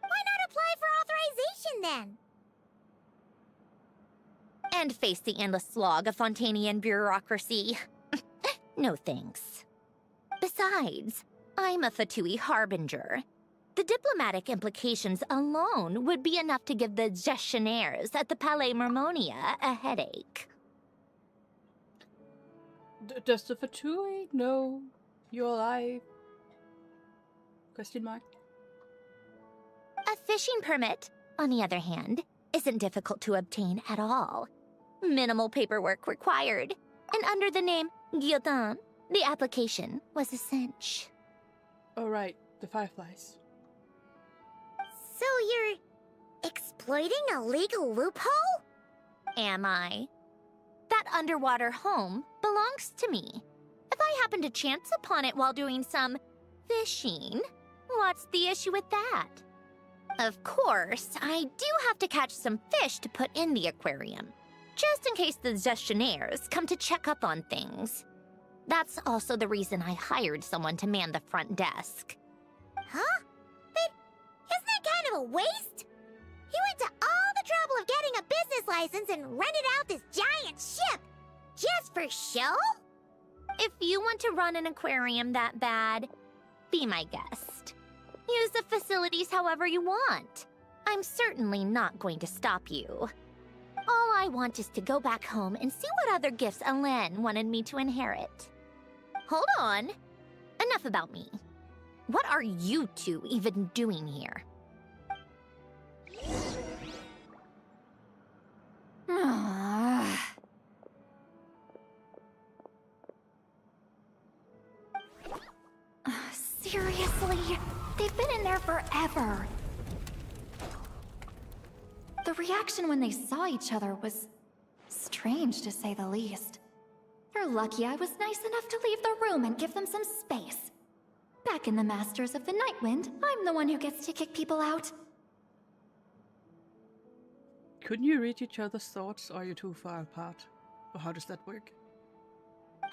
S4: Why not apply for authorization then?
S11: And face the endless slog of Fontainian bureaucracy. No thanks. Besides, I'm a Fatui harbinger. The diplomatic implications alone would be enough to give the gestionnaires at the Palais Mermonia a headache.
S1: Does the Fatui know you're alive? Question mark.
S11: A fishing permit, on the other hand, isn't difficult to obtain at all. Minimal paperwork required, and under the name Guillotin, the application was a cinch.
S1: Oh right, the fireflies.
S4: So you're exploiting a legal loophole?
S11: Am I? That underwater home belongs to me. If I happen to chance upon it while doing some fishing, what's the issue with that? Of course, I do have to catch some fish to put in the aquarium, just in case the gestionnaires come to check up on things. That's also the reason I hired someone to man the front desk.
S4: Huh? But isn't that kind of a waste? He went to all the trouble of getting a business license and rented out this giant ship. Just for show? If you want to run an aquarium that bad, be my guest. Use the facilities however you want. I'm certainly not going to stop you. All I want is to go back home and see what other gifts Alain wanted me to inherit. Hold on. Enough about me. What are you two even doing here?
S10: Seriously? They've been in there forever. The reaction when they saw each other was strange, to say the least. They're lucky I was nice enough to leave the room and give them some space. Back in the Masters of the Nightwind, I'm the one who gets to kick people out.
S1: Couldn't you read each other's thoughts, or are you too far apart? Or how does that work?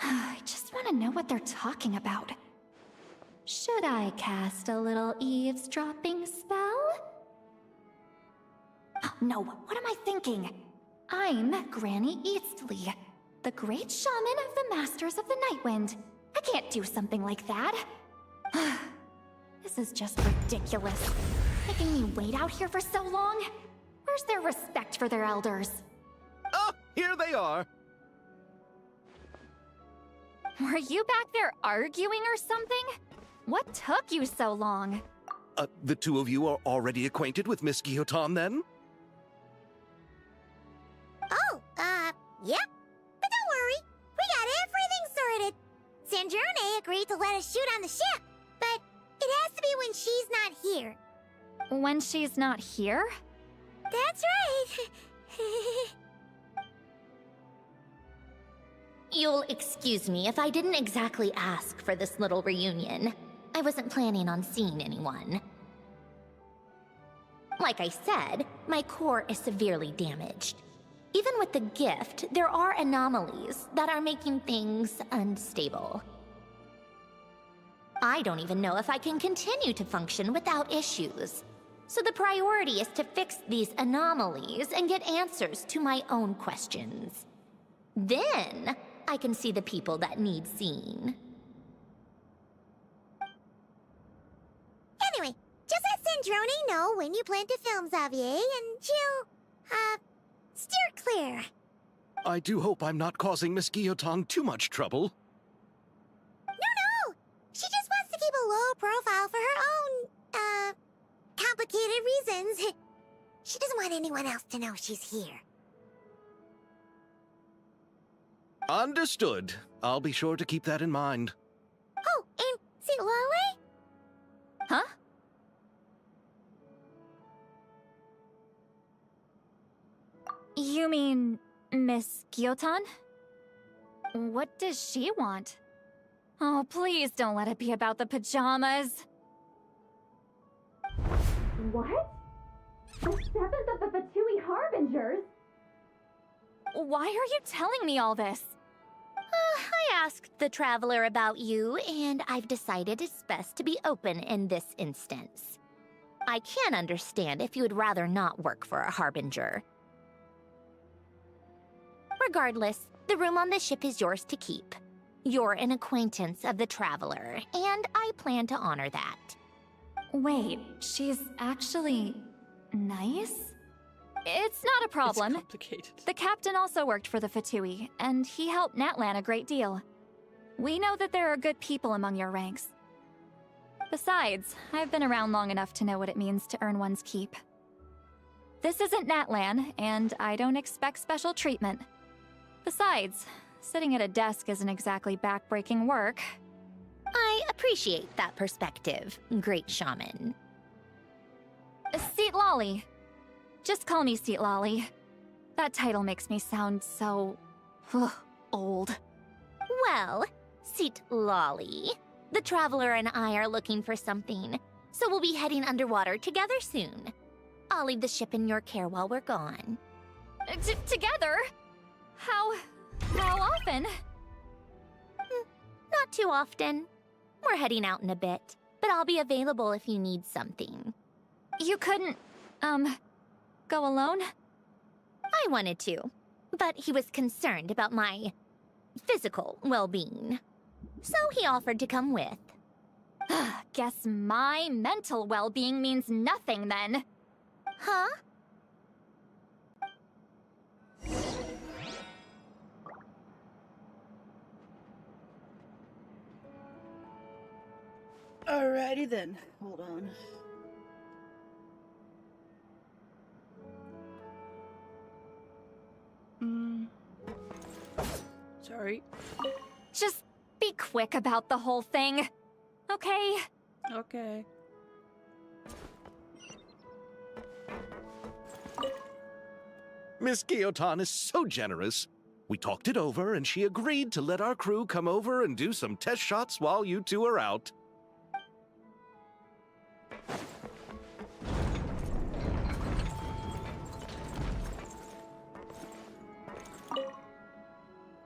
S10: I just want to know what they're talking about. Should I cast a little eavesdropping spell? Oh, no, what am I thinking? I'm Granny Eastley, the great shaman of the Masters of the Nightwind. I can't do something like that. This is just ridiculous. Making me wait out here for so long? Where's their respect for their elders?
S5: Oh, here they are.
S10: Were you back there arguing or something? What took you so long?
S5: The two of you are already acquainted with Miss Guillotin, then?
S4: Oh, yep. But don't worry. We got everything sorted. Sandrone agreed to let us shoot on the ship, but it has to be when she's not here.
S10: When she's not here?
S4: That's right. You'll excuse me if I didn't exactly ask for this little reunion. I wasn't planning on seeing anyone. Like I said, my core is severely damaged. Even with the gift, there are anomalies that are making things unstable. I don't even know if I can continue to function without issues. So the priority is to fix these anomalies and get answers to my own questions. Then, I can see the people that need seeing. Anyway, just let Sandrone know when you plan to film Xavier, and she'll, steer clear.
S5: I do hope I'm not causing Miss Guillotin too much trouble.
S4: No! She just wants to keep a low profile for her own, complicated reasons. She doesn't want anyone else to know she's here.
S5: Understood. I'll be sure to keep that in mind.
S4: Oh, and see Lale?
S10: Huh? You mean Miss Guillotin? What does she want? Oh, please don't let it be about the pajamas. What? The 7th of the Fatui Harbingers? Why are you telling me all this?
S4: I asked the Traveler about you, and I've decided it's best to be open in this instance. I can understand if you would rather not work for a Harbinger. Regardless, the room on the ship is yours to keep. You're an acquaintance of the Traveler, and I plan to honor that.
S10: Wait, she's actually nice? It's not a problem.
S1: It's complicated.
S10: The captain also worked for the Fatui, and he helped Natlan a great deal. We know that there are good people among your ranks. Besides, I've been around long enough to know what it means to earn one's keep. This isn't Natlan, and I don't expect special treatment. Besides, sitting at a desk isn't exactly back-breaking work.
S4: I appreciate that perspective, great shaman.
S10: Seat Lolly. Just call me Seat Lolly. That title makes me sound so... old.
S4: Well, Seat Lolly, the Traveler and I are looking for something, so we'll be heading underwater together soon. I'll leave the ship in your care while we're gone.
S10: Together? How often?
S4: Not too often. We're heading out in a bit, but I'll be available if you need something.
S10: You couldn't, go alone?
S4: I wanted to, but he was concerned about my physical well-being.
S11: so he offered to come with.
S10: Guess my mental well-being means nothing then.
S11: Huh?
S1: Alrighty then. Hold on. Sorry.
S10: Just be quick about the whole thing, okay?
S1: Okay.
S5: Miss Guillotin is so generous. We talked it over, and she agreed to let our crew come over and do some test shots while you two are out.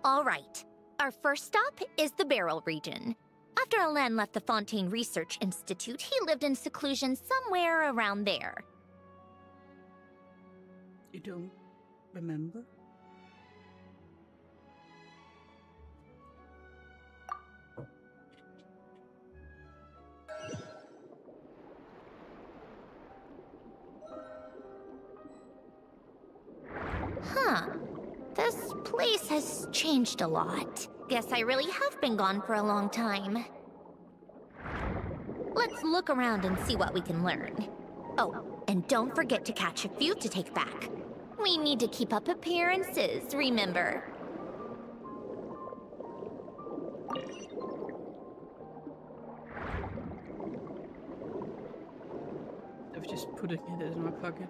S11: All right. Our first stop is the Barrel region. After Alain left the Fontaine Research Institute, he lived in seclusion somewhere around there.
S1: You don't remember?
S11: Huh. This place has changed a lot. Guess I really have been gone for a long time. Let's look around and see what we can learn. Oh, and don't forget to catch a few to take back. We need to keep up appearances, remember?
S1: I was just putting it in my pocket.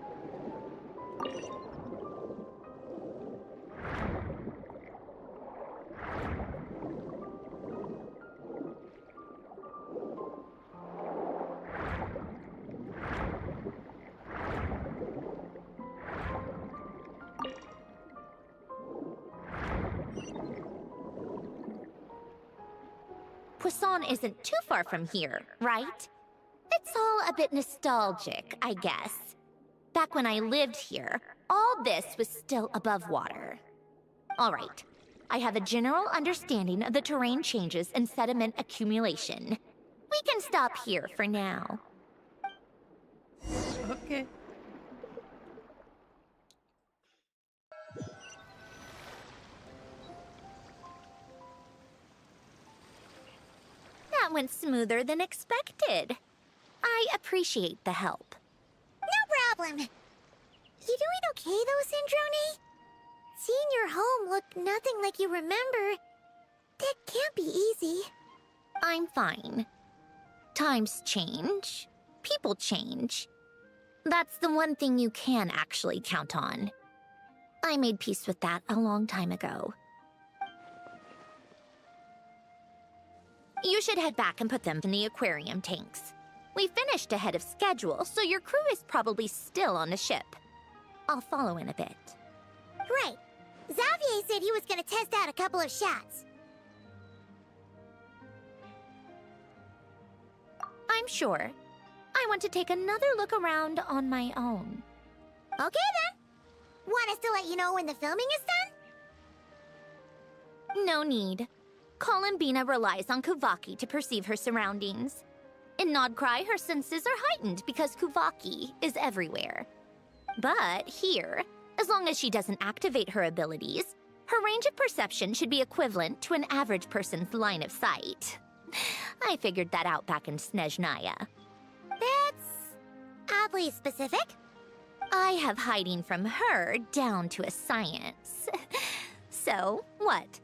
S11: Poisson isn't too far from here, right? It's all a bit nostalgic, I guess. Back when I lived here, all this was still above water. All right, I have a general understanding of the terrain changes and sediment accumulation. We can stop here for now.
S1: Okay.
S11: That went smoother than expected. I appreciate the help.
S4: No problem. You doing okay though, Syndrome? Seeing your home look nothing like you remember, that can't be easy.
S11: I'm fine. Times change. People change. That's the one thing you can actually count on. I made peace with that a long time ago. You should head back and put them in the aquarium tanks. We finished ahead of schedule, so your crew is probably still on the ship. I'll follow in a bit.
S4: Right. Xavier said he was gonna test out a couple of shots.
S11: I'm sure. I want to take another look around on my own.
S4: Okay then. Want us to let you know when the filming is done?
S11: No need. Columbina relies on Kuvaki to perceive her surroundings. In Nodcry, her senses are heightened because Kuvaki is everywhere. But here, as long as she doesn't activate her abilities, her range of perception should be equivalent to an average person's line of sight. I figured that out back in Snezhnaya.
S4: That's oddly specific.
S11: I have hiding from her down to a science. So, what?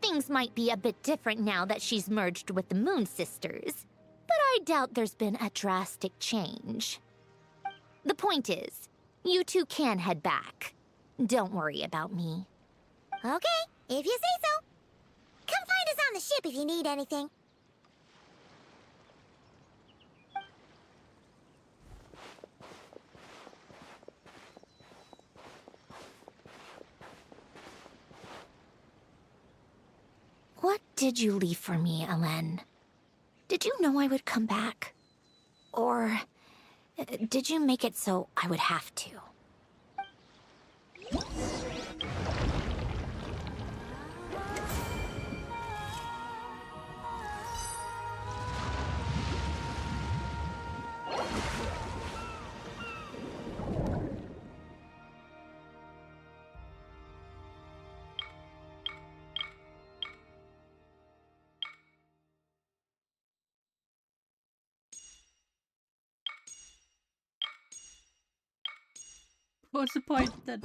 S11: Things might be a bit different now that she's merged with the Moon Sisters, but I doubt there's been a drastic change. The point is, you two can head back. Don't worry about me.
S4: Okay, if you say so. Come find us on the ship if you need anything.
S11: What did you leave for me, Alain? Did you know I would come back? Or did you make it so I would have to?
S1: What's the point then?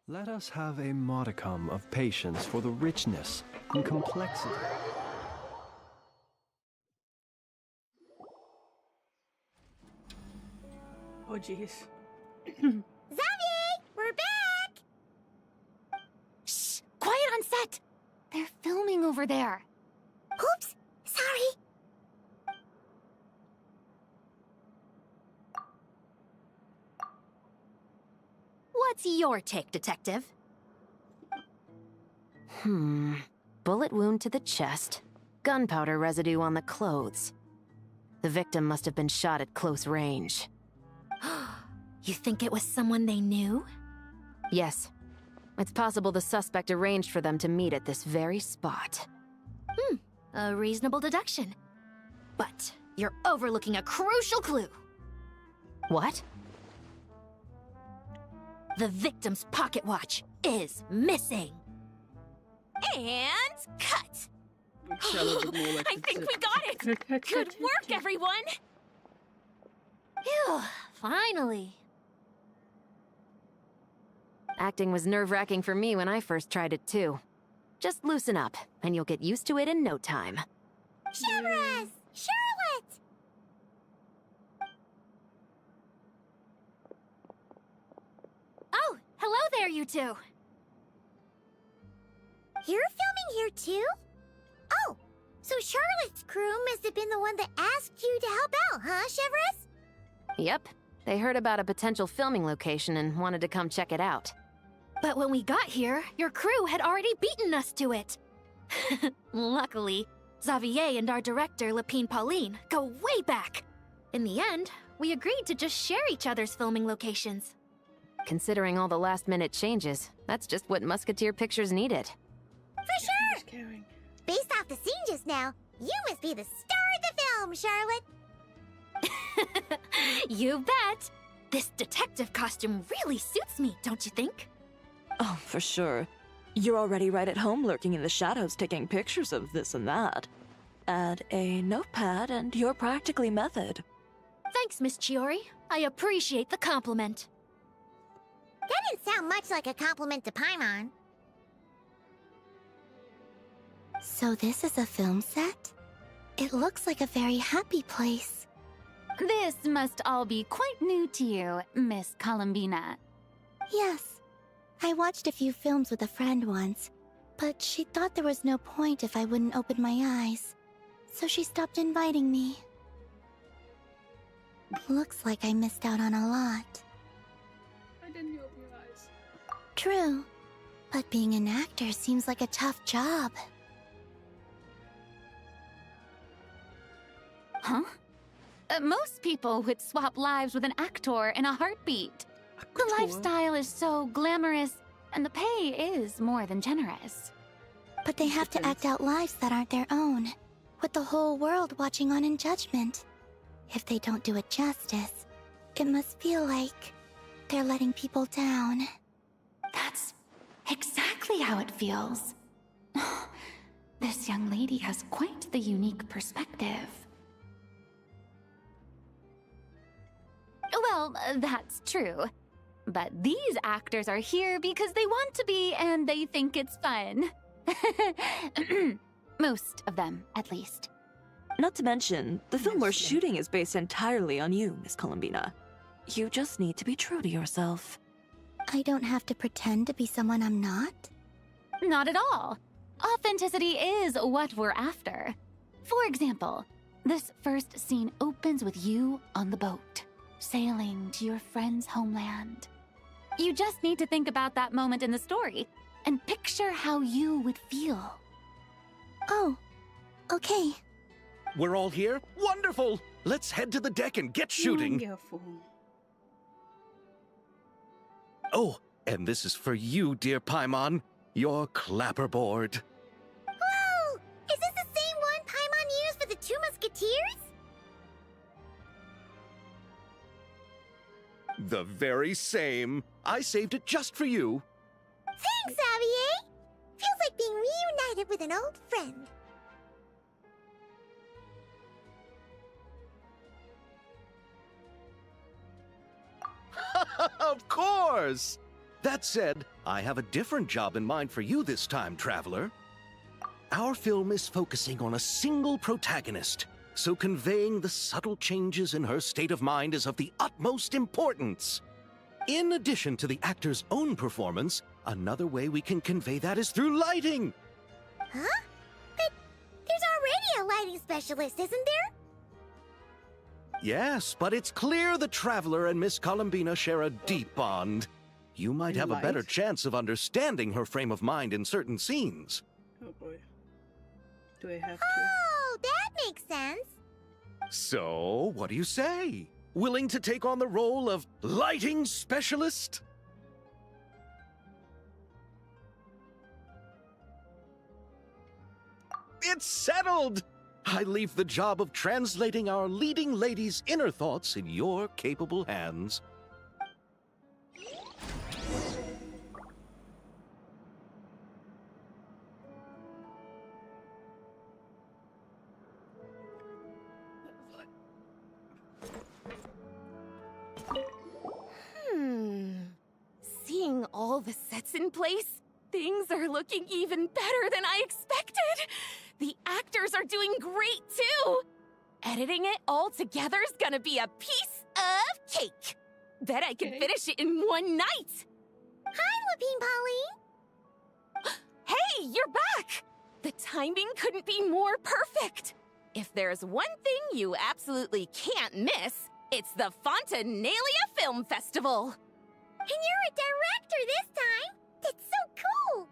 S2: Let us have a modicum of patience for the richness and complexity.
S1: Oh jeez.
S4: Xavier, we're back!
S6: Shh! Quiet on set! They're filming over there.
S4: Oops, sorry.
S8: What's your take, Detective? Bullet wound to the chest. Gunpowder residue on the clothes. The victim must have been shot at close range.
S11: You think it was someone they knew?
S8: Yes. It's possible the suspect arranged for them to meet at this very spot.
S11: A reasonable deduction. But you're overlooking a crucial clue.
S8: What?
S11: The victim's pocket watch is missing. And cut! I think we got it! Good work, everyone! Phew, finally.
S8: Acting was nerve-wracking for me when I first tried it too. Just loosen up, and you'll get used to it in no time.
S4: Severus! Charlotte!
S11: Oh, hello there, you two.
S4: You're filming here too? Oh, so Charlotte's crew must have been the one that asked you to help out, huh, Severus?
S8: Yep. They heard about a potential filming location and wanted to come check it out.
S11: But when we got here, your crew had already beaten us to it. Luckily, Xavier and our director, Lapine Pauline, go way back. In the end, we agreed to just share each other's filming locations.
S8: Considering all the last-minute changes, that's just what Musketeer Pictures needed.
S4: For sure! Based off the scene just now, you must be the star of the film, Charlotte!
S11: You bet! This detective costume really suits me, don't you think?
S3: Oh, for sure. You're already right at home lurking in the shadows taking pictures of this and that. Add a notepad and you're practically method.
S11: Thanks, Miss Chiori. I appreciate the compliment.
S4: That didn't sound much like a compliment to Paimon.
S7: So this is a film set? It looks like a very happy place.
S6: This must all be quite new to you, Miss Columbina.
S7: Yes. I watched a few films with a friend once, but she thought there was no point if I wouldn't open my eyes. So she stopped inviting me. Looks like I missed out on a lot.
S1: I didn't open your eyes.
S7: True. But being an actor seems like a tough job.
S6: Huh? Most people would swap lives with an actor in a heartbeat. The lifestyle is so glamorous, and the pay is more than generous.
S7: But they have to act out lives that aren't their own, with the whole world watching on in judgment. If they don't do it justice, it must feel like they're letting people down.
S6: That's exactly how it feels. This young lady has quite the unique perspective. Well, that's true. But these actors are here because they want to be and they think it's fun. Most of them, at least.
S3: Not to mention, the film we're shooting is based entirely on you, Miss Columbina. You just need to be true to yourself.
S7: I don't have to pretend to be someone I'm not?
S6: Not at all. Authenticity is what we're after. For example, this first scene opens with you on the boat, sailing to your friend's homeland. You just need to think about that moment in the story and picture how you would feel.
S7: Oh, okay.
S5: We're all here? Wonderful! Let's head to the deck and get shooting.
S1: Wonderful.
S5: Oh, and this is for you, dear Paimon. Your clapperboard.
S4: Whoa! Is this the same one Paimon used for the Two Musketeers?
S5: The very same. I saved it just for you.
S4: Thanks, Xavier! Feels like being reunited with an old friend.
S5: Of course! That said, I have a different job in mind for you this time, Traveler. Our film is focusing on a single protagonist, so conveying the subtle changes in her state of mind is of the utmost importance. In addition to the actor's own performance, another way we can convey that is through lighting.
S4: Huh? But there's already a lighting specialist, isn't there?
S5: Yes, but it's clear the Traveler and Miss Columbina share a deep bond. You might have a better
S1: Light?
S5: chance of understanding her frame of mind in certain scenes.
S1: Oh boy. Do I have to?
S4: Oh, that makes sense.
S5: So, what do you say? Willing to take on the role of lighting specialist? It's settled! I leave the job of translating our leading lady's inner thoughts in your capable hands.
S8: Seeing all the sets in place, things are looking even better than I expected. The actors are doing great too. Editing it all together is gonna be a piece of cake. Bet I can finish it in one night.
S4: Hi, Lapine Pauline.
S8: Hey, you're back! The timing couldn't be more perfect. If there's one thing you absolutely can't miss, it's the Fontanalia Film Festival.
S4: And you're a director this time. That's so cool.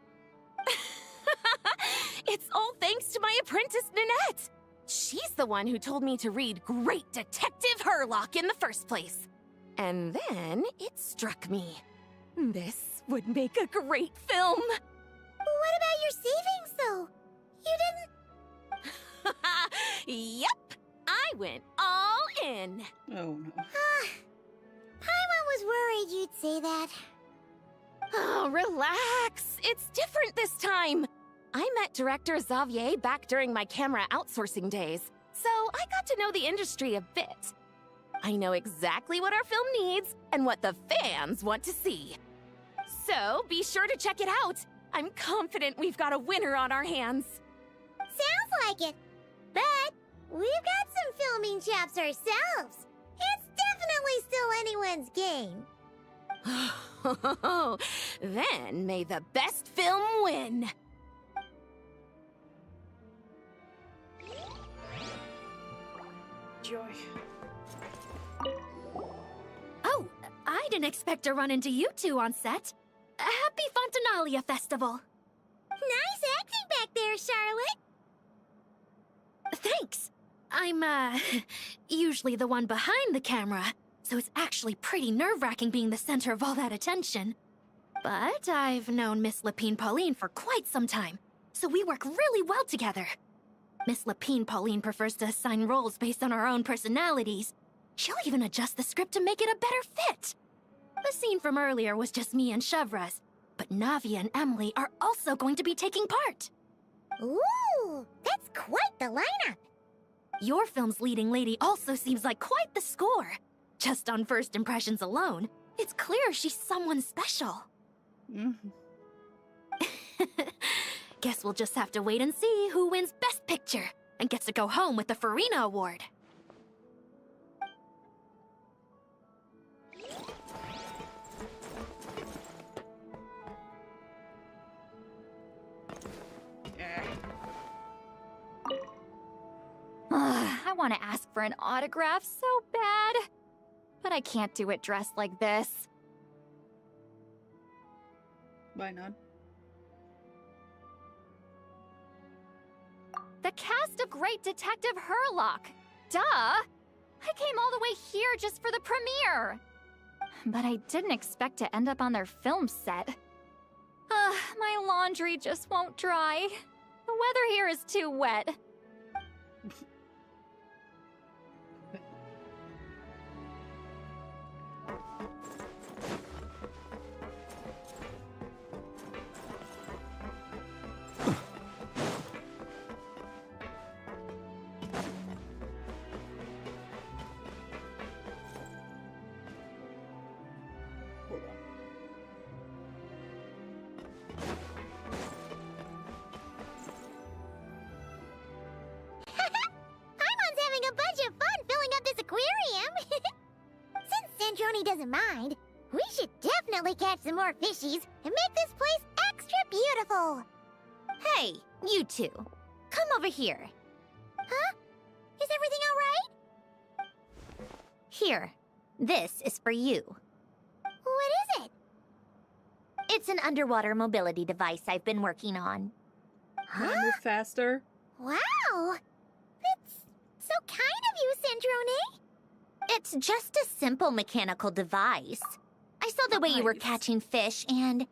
S8: It's all thanks to my apprentice, Nanette. She's the one who told me to read Great Detective Herlock in the first place. And then it struck me. This would make a great film.
S4: What about your savings, though? You didn't...
S8: Yep, I went all in.
S1: Oh no.
S4: Paimon was worried you'd say that.
S8: Oh, relax. It's different this time. I met director Xavier back during my camera outsourcing days, so I got to know the industry a bit. I know exactly what our film needs and what the fans want to see. So be sure to check it out. I'm confident we've got a winner on our hands.
S4: Sounds like it. But we've got some filming chops ourselves. It's definitely still anyone's game.
S8: Then may the best film win.
S1: Joy.
S11: Oh, I didn't expect to run into you two on set. Happy Fontanalia Festival.
S4: Nice acting back there, Charlotte.
S11: Thanks. I'm, usually the one behind the camera, so it's actually pretty nerve-wracking being the center of all that attention. But I've known Miss Lapine Pauline for quite some time, so we work really well together. Miss Lapine Pauline prefers to assign roles based on our own personalities. She'll even adjust the script to make it a better fit. The scene from earlier was just me and Chevres, but Navia and Emily are also going to be taking part.
S4: Ooh, that's quite the lineup.
S11: Your film's leading lady also seems like quite the score. Just on first impressions alone, it's clear she's someone special. Guess we'll just have to wait and see who wins Best Picture and gets to go home with the Farina Award.
S10: I want to ask for an autograph so bad, but I can't do it dressed like this.
S1: Why not?
S10: The cast of Great Detective Herlock. Duh! I came all the way here just for the premiere. But I didn't expect to end up on their film set. My laundry just won't dry. The weather here is too wet.
S4: Jeremy doesn't mind, we should definitely catch some more fishies and make this place extra beautiful.
S11: Hey, you two. Come over here.
S4: Huh? Is everything all right?
S11: Here. This is for you.
S4: What is it?
S11: It's an underwater mobility device I've been working on.
S1: Can I move faster?
S4: Wow! That's so kind of you, Centrone.
S11: It's just a simple mechanical device. I saw the way you were
S1: Nice.
S11: catching fish and...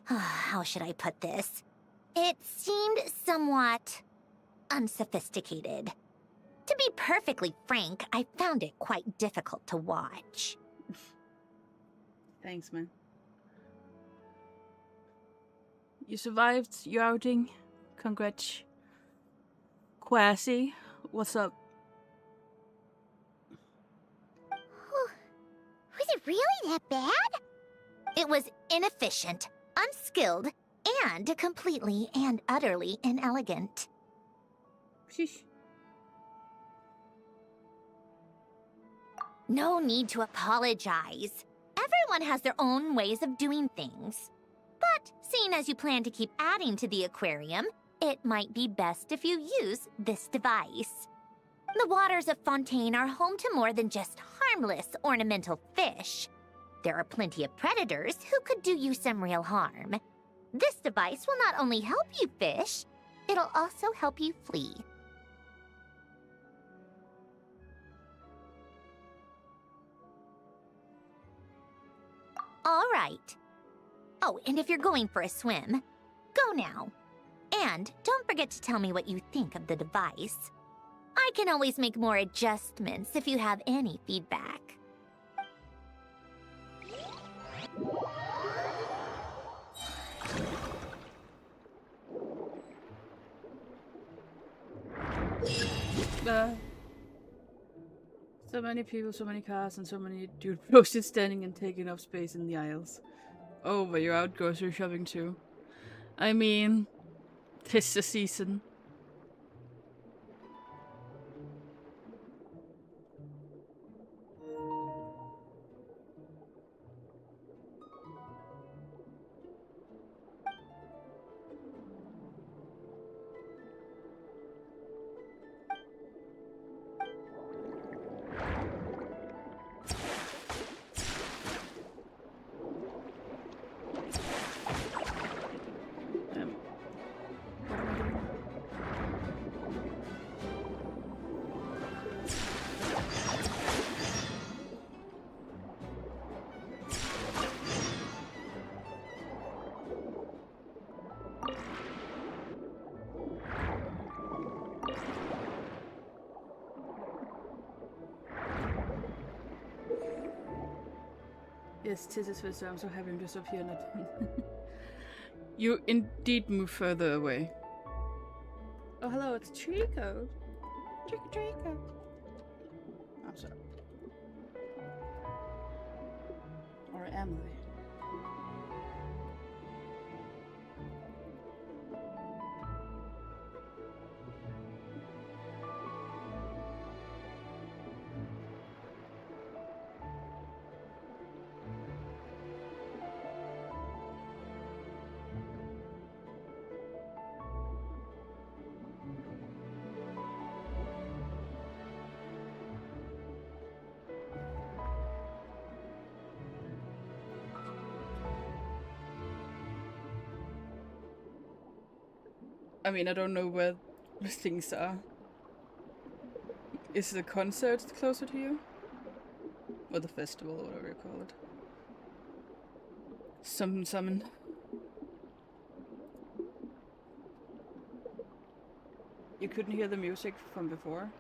S11: how should I put this? It seemed somewhat... unsophisticated. To be perfectly frank, I found it quite difficult to watch.
S1: Thanks, man. You survived your outing. Congrats. Quasi, what's up?
S4: Was it really that bad?
S11: It was inefficient, unskilled, and completely and utterly inelegant.
S1: Sheesh.
S11: No need to apologize. Everyone has their own ways of doing things. But seeing as you plan to keep adding to the aquarium, it might be best if you use this device. The waters of Fontaine are home to more than just harmless ornamental fish. There are plenty of predators who could do you some real harm. This device will not only help you fish, it'll also help you flee. All right. Oh, and if you're going for a swim, go now. And don't forget to tell me what you think of the device. I can always make more adjustments if you have any feedback.
S1: So many people, so many cars, and so many dude bros just standing and taking up space in the aisles. Oh, but you're out grocery shopping too. I mean, 'tis the season. What am I doing? Yes, tis his first, I'm so happy I'm just up here. Not you indeed move further away. Oh, hello, it's Trico. Trico. I'm sorry. Or Emily. I mean, I don't know where the things are. Is the concert closer to you? Or the festival, or whatever you call it. Summon. You couldn't hear the music from before?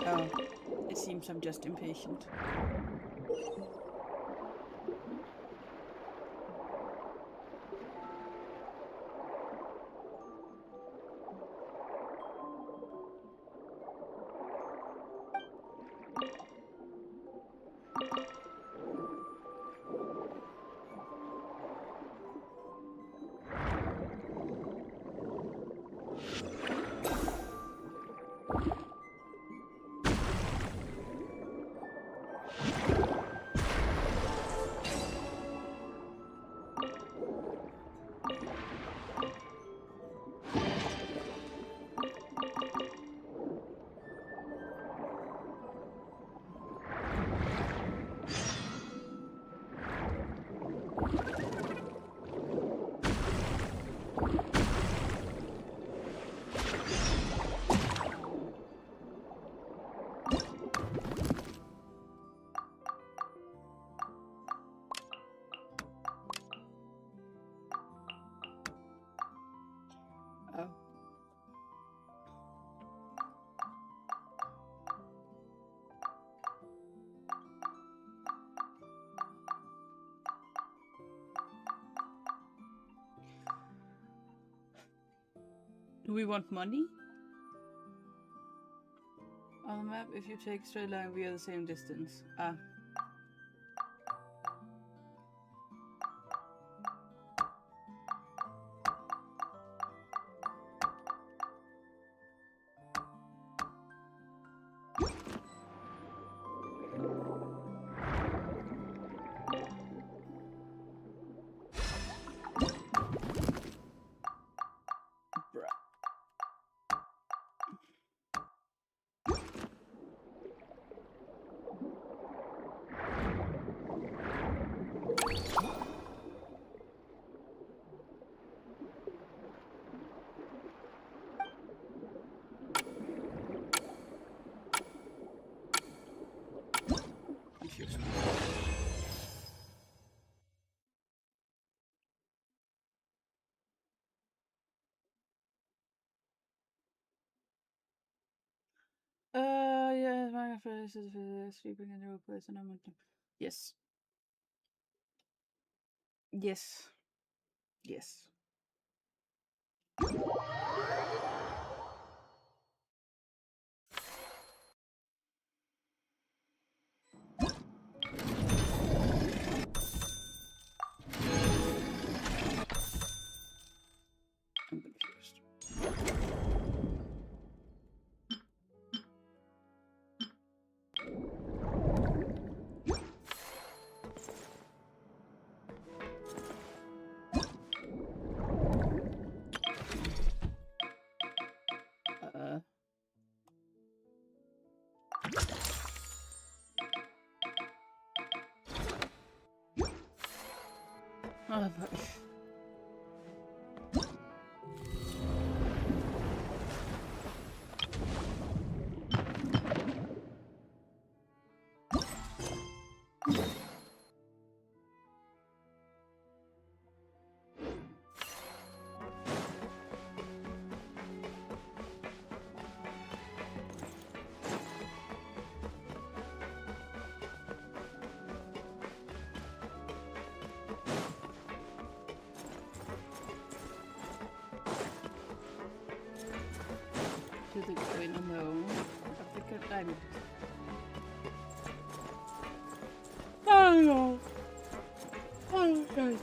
S1: Oh, it seems I'm just impatient. Do we want money? On the map, if you take straight line, we are the same distance. Ah. Yeah, my first is sleeping in your place and I'm yes. Yes. Yes. I'm confused. Oh, fuck. To the point, no. I think I'm. Oh no! Oh no!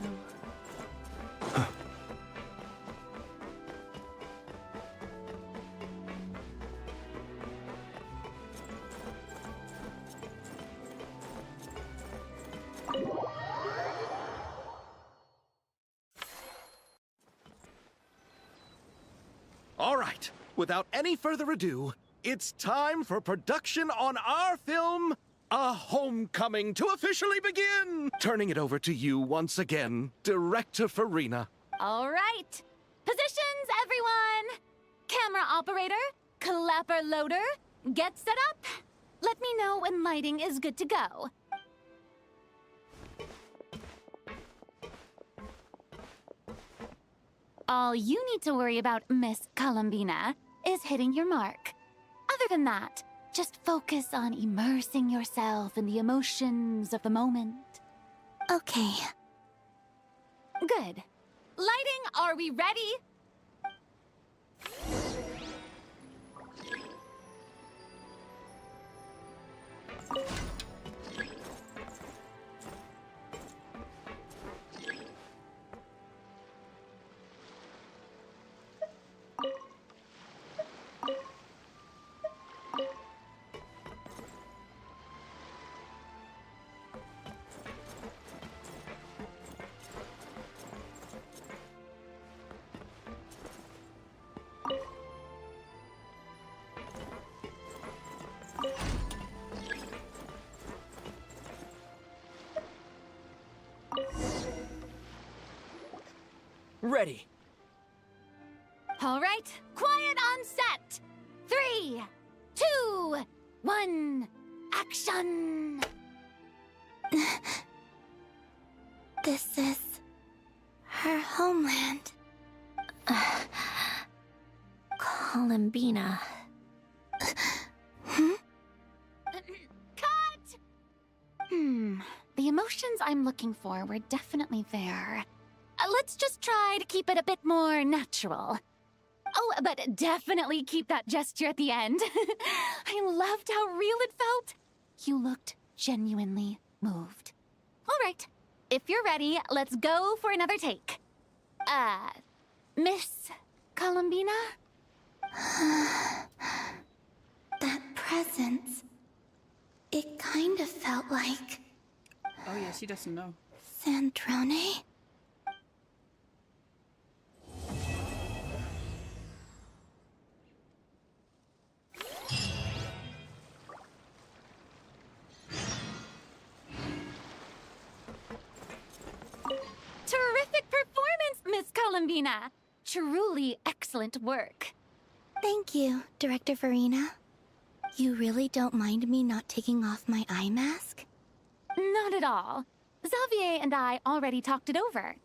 S5: All right, without any further ado, it's time for production on our film, A Homecoming, to officially begin! Turning it over to you once again, Director Farina.
S6: All right. Positions, everyone! Camera operator, clapper loader, get set up. Let me know when lighting is good to go. All you need to worry about, Miss Columbina, is hitting your mark. Other than that, just focus on immersing yourself in the emotions of the moment.
S7: Okay.
S6: Good. Lighting, are we ready?
S12: Ready.
S6: All right, quiet on set. 3, 2, 1, action!
S7: This is her homeland.
S11: Columbina.
S6: Cut! The emotions I'm looking for were definitely there. Let's just try to keep it a bit more natural. Oh, but definitely keep that gesture at the end. I loved how real it felt. You looked genuinely moved. All right, if you're ready, let's go for another take. Miss Columbina?
S7: That presence. It kind of felt like
S1: Oh yeah, she doesn't know.
S7: Sandrone?
S6: Terrific performance, Miss Columbina. Truly excellent work.
S7: Thank you, Director Farina. You really don't mind me not taking off my eye mask?
S6: Not at all. Xavier and I already talked it over.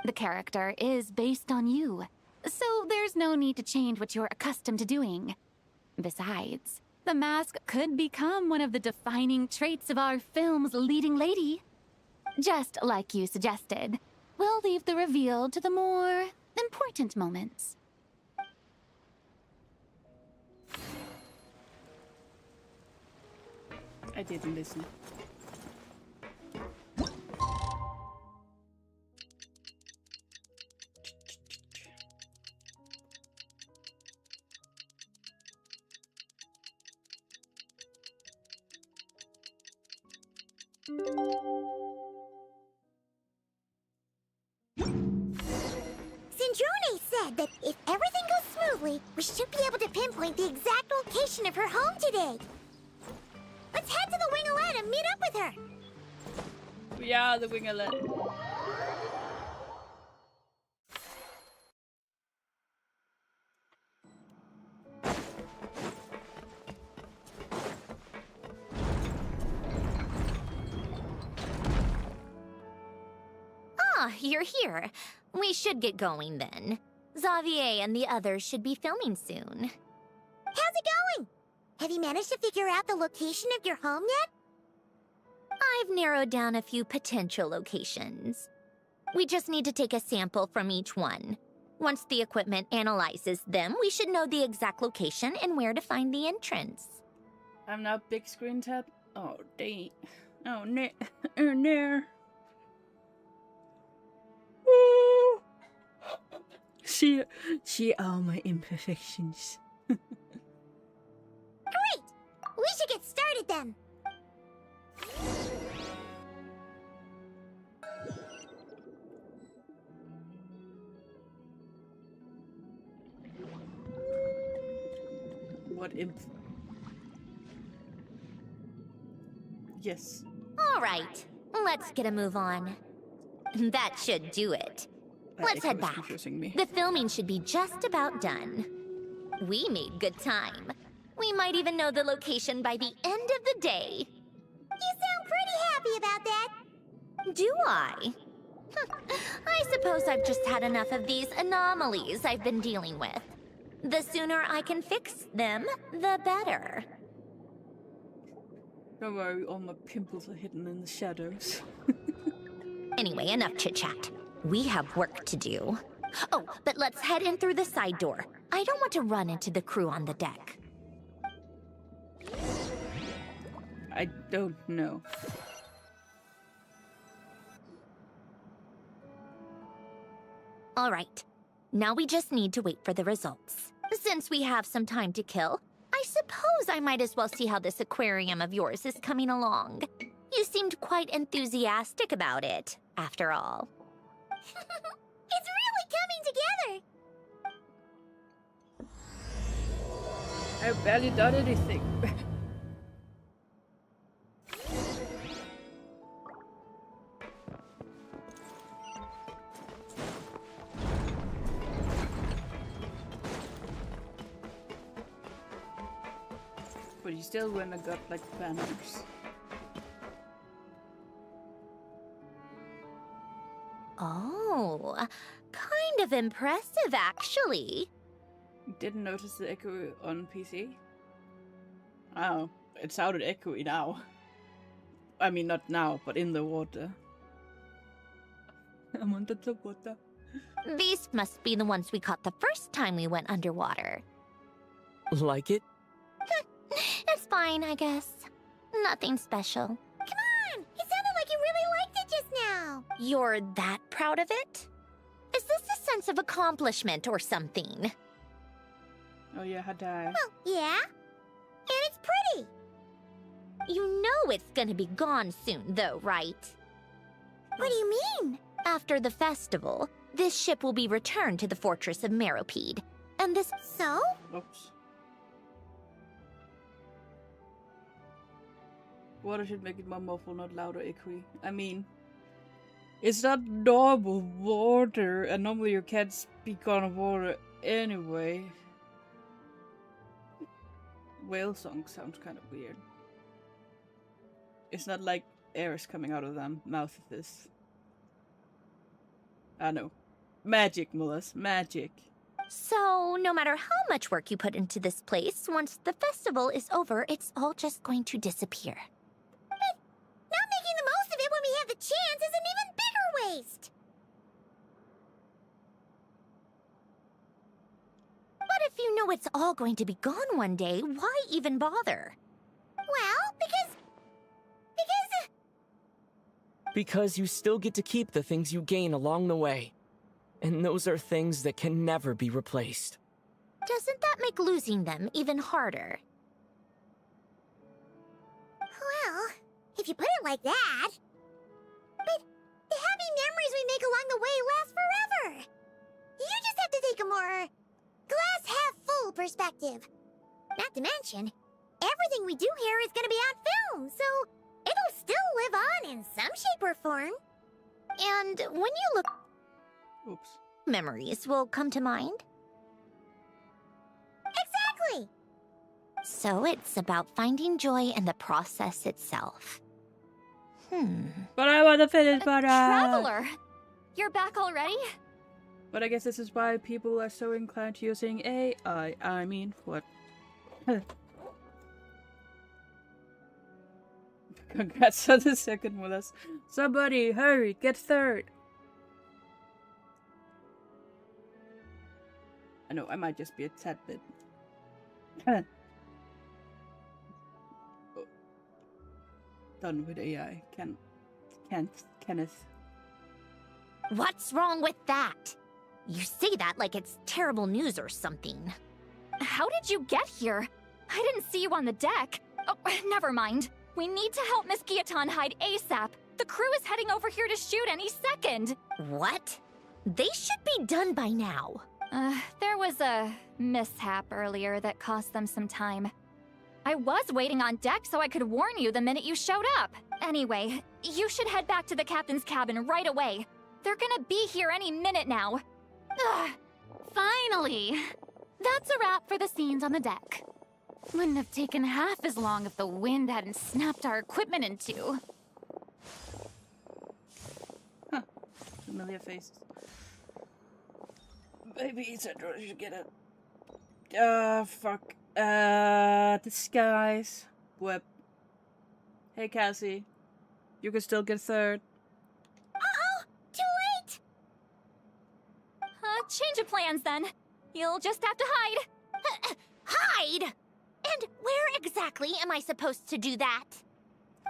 S6: The character is based on you, so there's no need to change what you're accustomed to doing. Besides, the mask could become one of the defining traits of our film's leading lady. Just like you suggested, we'll leave the reveal to the more important moments.
S1: I didn't listen.
S4: Sandrone said that if everything goes smoothly, we should be able to pinpoint the exact location of her home today. Let's head to the Winglet and meet up with her.
S1: We are the Winglet.
S11: Ah, you're here. We should get going then. Xavier and the others should be filming soon.
S4: How's it going? Have you managed to figure out the location of your home yet?
S11: I've narrowed down a few potential locations. We just need to take a sample from each one. Once the equipment analyzes them, we should know the exact location and where to find the entrance.
S1: I'm now big screen tab. Oh, dang. Oh, no. Oh, no. Ooh. See all my imperfections.
S4: Great! We should get started then.
S1: What imp? Yes.
S11: All right, let's get a move on. That should do it. Let's head back. The filming should be just about done. We made good time. We might even know the location by the end of the day.
S4: You sound pretty happy about that.
S11: Do I? I suppose I've just had enough of these anomalies I've been dealing with. The sooner I can fix them, the better.
S1: Don't worry, all my pimples are hidden in the shadows.
S11: Anyway, enough chit-chat. We have work to do. Oh, but let's head in through the side door. I don't want to run into the crew on the deck.
S1: I don't know.
S11: All right. Now we just need to wait for the results. Since we have some time to kill, I suppose I might as well see how this aquarium of yours is coming along. You seemed quite enthusiastic about it, after all.
S4: It's really coming together!
S1: I barely done anything. But you still wouldn't have got like banners.
S11: Oh, kind of impressive, actually.
S1: Didn't notice the echo on PC? Oh, it sounded echoey now. I mean, not now, but in the water. I'm under the water.
S11: These must be the ones we caught the first time we went underwater.
S12: Like it?
S11: It's fine, I guess. Nothing special.
S4: Come on! It sounded like you really liked it just now.
S11: You're that proud of it? Is this a sense of accomplishment or something?
S1: Oh yeah, had I.
S4: Well, yeah. And it's pretty.
S11: You know it's gonna be gone soon, though, right?
S4: What do you mean?
S11: After the festival, this ship will be returned to the fortress of Meropide. And this...
S4: So?
S1: Oops. Water should make it more muffled, not loud or echoey. I mean, it's not normal water, and normally you can't speak on water anyway. Whale song sounds kind of weird. It's not like air is coming out of them mouth of this. I know. Magic, Mullis. Magic.
S11: So, no matter how much work you put into this place, once the festival is over, it's all just going to disappear.
S4: But not making the most of it when we have the chance is an even bigger waste.
S11: But if you know it's all going to be gone one day, why even bother?
S4: Well, because
S12: Because you still get to keep the things you gain along the way. And those are things that can never be replaced.
S11: Doesn't that make losing them even harder?
S4: well, if you put it like that. But the happy memories we make along the way last forever. You just have to take a more glass half full perspective. Not to mention, everything we do here is going to be on film, so it'll still live on in some shape or form.
S11: And when you look,
S1: Oops.
S11: memories will come to mind.
S4: Exactly.
S11: So it's about finding joy in the process itself.
S1: But I want to finish, but
S10: Traveler! You're back already?
S1: But I guess this is why people are so inclined to using AI. I mean, what? Congrats on the second, Willis. Somebody, hurry, get third. I know, I might just be a tad bit. Oh. Done with AI. Kenneth.
S11: What's wrong with that? You say that like it's terrible news or something.
S10: How did you get here? I didn't see you on the deck. Oh, never mind. We need to help Miss Guillotin hide ASAP. The crew is heading over here to shoot any second.
S11: What? They should be done by now.
S10: There was a mishap earlier that cost them some time. I was waiting on deck so I could warn you the minute you showed up. Anyway, you should head back to the captain's cabin right away. They're gonna be here any minute now.
S6: Ugh, finally! That's a wrap for the scenes on the deck. Wouldn't have taken half as long if the wind hadn't snapped our equipment in two.
S1: Huh. Familiar faces. Maybe Sandra should get it. Fuck. Disguise. Whip. Hey, Cassie. You can still get third.
S4: Uh-oh! Too late!
S10: Change of plans then. You'll just have to hide.
S11: Hide? And where exactly am I supposed to do that?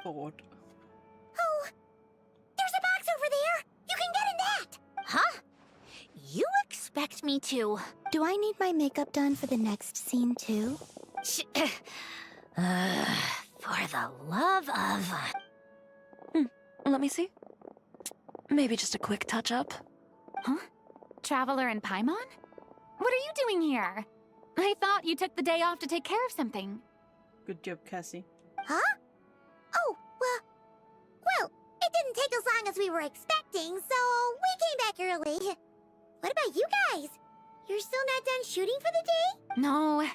S1: Forward.
S4: Oh, there's a box over there! You can get in that!
S11: Huh? You expect me to...
S7: Do I need my makeup done for the next scene too?
S11: For the love of...
S3: Let me see. Maybe just a quick touch-up.
S6: Huh? Traveler and Paimon? What are you doing here? I thought you took the day off to take care of something.
S1: Good job, Cassie.
S4: Huh? Oh, well, it didn't take as long as we were expecting, so we came back early. What about you guys? You're still not done shooting for the day?
S6: No.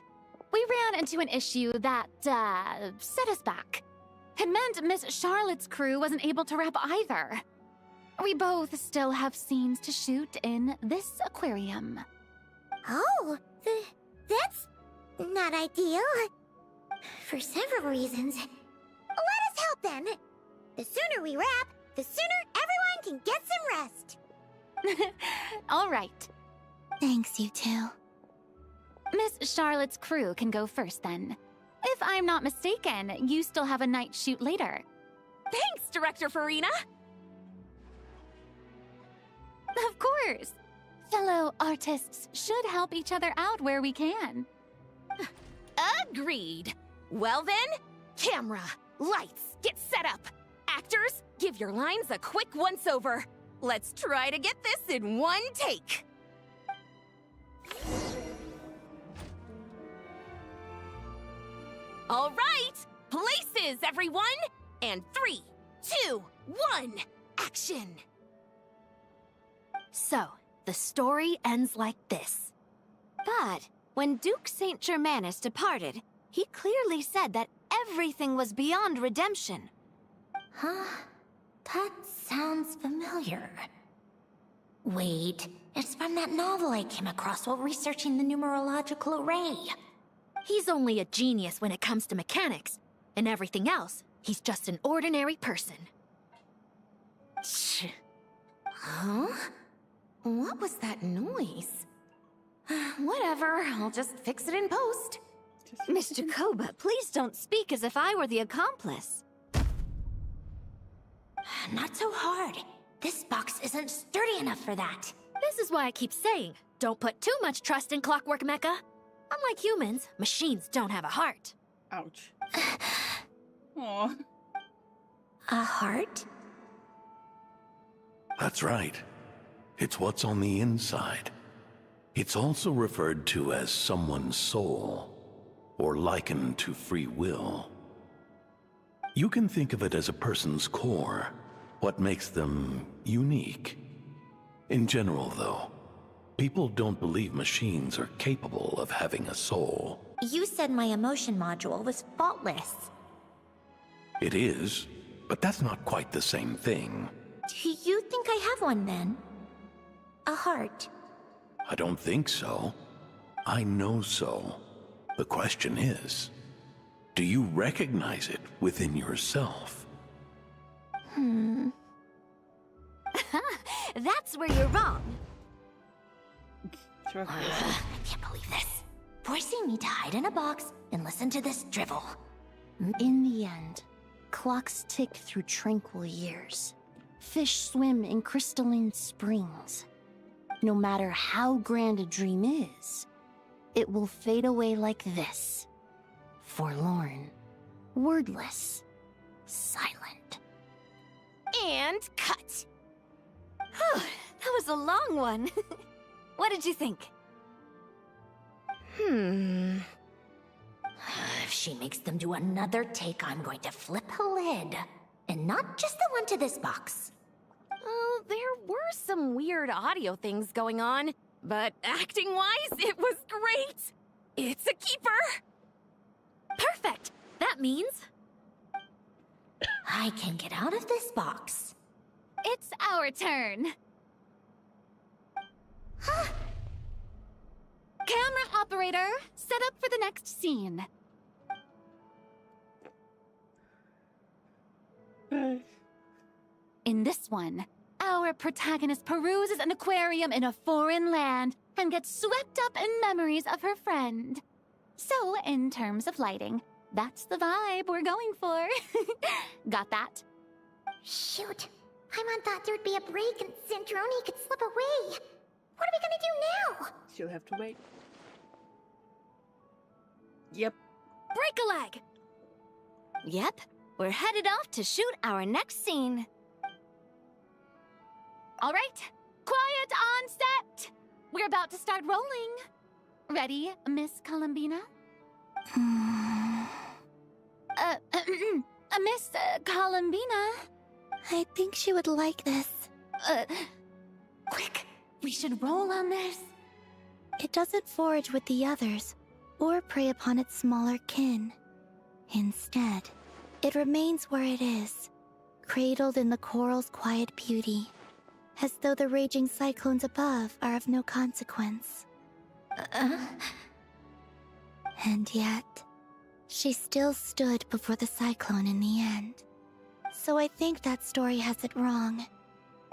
S6: We ran into an issue that, set us back. It meant Miss Charlotte's crew wasn't able to wrap either. We both still have scenes to shoot in this aquarium.
S4: Oh, that's not ideal. For several reasons. Let us help then. The sooner we wrap, the sooner everyone can get some rest.
S6: All right.
S7: Thanks, you two.
S6: Miss Charlotte's crew can go first then. If I'm not mistaken, you still have a night shoot later.
S8: Thanks, Director Farina!
S6: Of course. Fellow artists should help each other out where we can.
S8: Agreed. Well then, camera, lights, get set up. Actors, give your lines a quick once-over. Let's try to get this in one take. All right, places, everyone! And 3, 2, 1, action! So, the story ends like this. But when Duke St. Germanus departed, he clearly said that everything was beyond redemption.
S11: Huh? That sounds familiar. Wait, it's from that novel I came across while researching the numerological array.
S8: He's only a genius when it comes to mechanics, and everything else, he's just an ordinary person.
S11: Huh? What was that noise? Whatever, I'll just fix it in post.
S8: Mr. Koba, please don't speak as if I were the accomplice.
S11: Not so hard. This box isn't sturdy enough for that.
S8: This is why I keep saying, don't put too much trust in Clockwork Mecha. Unlike humans, machines don't have a heart.
S1: Ouch. Aw.
S11: A heart?
S13: That's right. It's what's on the inside. It's also referred to as someone's soul, or likened to free will. You can think of it as a person's core, what makes them unique. In general, though, people don't believe machines are capable of having a soul.
S11: You said my emotion module was faultless.
S13: It is, but that's not quite the same thing.
S11: Do you think I have one then? A heart?
S13: I don't think so. I know so. The question is, do you recognize it within yourself?
S8: That's where you're wrong.
S1: Sure.
S11: I can't believe this. Forcing me to hide in a box and listen to this drivel.
S14: In the end, clocks tick through tranquil years. Fish swim in crystalline springs. No matter how grand a dream is, it will fade away like this. Forlorn, wordless, silent.
S8: And cut. That was a long one. What did you think?
S11: If she makes them do another take, I'm going to flip a lid. And not just the one to this box.
S8: Oh, there were some weird audio things going on, but acting-wise, it was great. It's a keeper. Perfect. That means
S11: I can get out of this box.
S6: It's our turn. Camera operator, set up for the next scene. In this one, our protagonist peruses an aquarium in a foreign land and gets swept up in memories of her friend. So, in terms of lighting, that's the vibe we're going for. Got that?
S4: Shoot. Paimon thought there'd be a break and Zandroni could slip away. What are we gonna do now?
S1: She'll have to wait. Yep.
S8: break a leg. Yep, we're headed off to shoot our next scene.
S6: All right, quiet on set. We're about to start rolling. Ready, Miss Columbina? Miss Columbina?
S7: I think she would like this.
S6: Quick, we should roll on this.
S7: It doesn't forage with the others, or prey upon its smaller kin. Instead, it remains where it is, cradled in the coral's quiet beauty, as though the raging cyclones above are of no consequence. And yet, she still stood before the cyclone in the end. So I think that story has it wrong.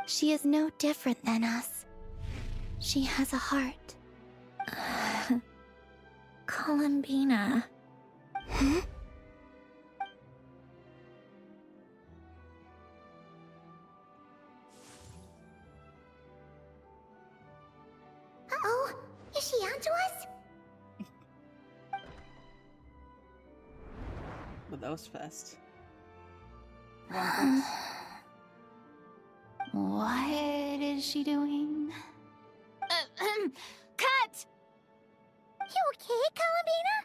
S7: She is no different than us. She has a heart.
S11: Columbina.
S7: Hmm?
S4: Uh-oh. Is she onto us?
S1: But that was fast.
S14: What is she doing?
S6: Cut!
S4: You okay, Columbina?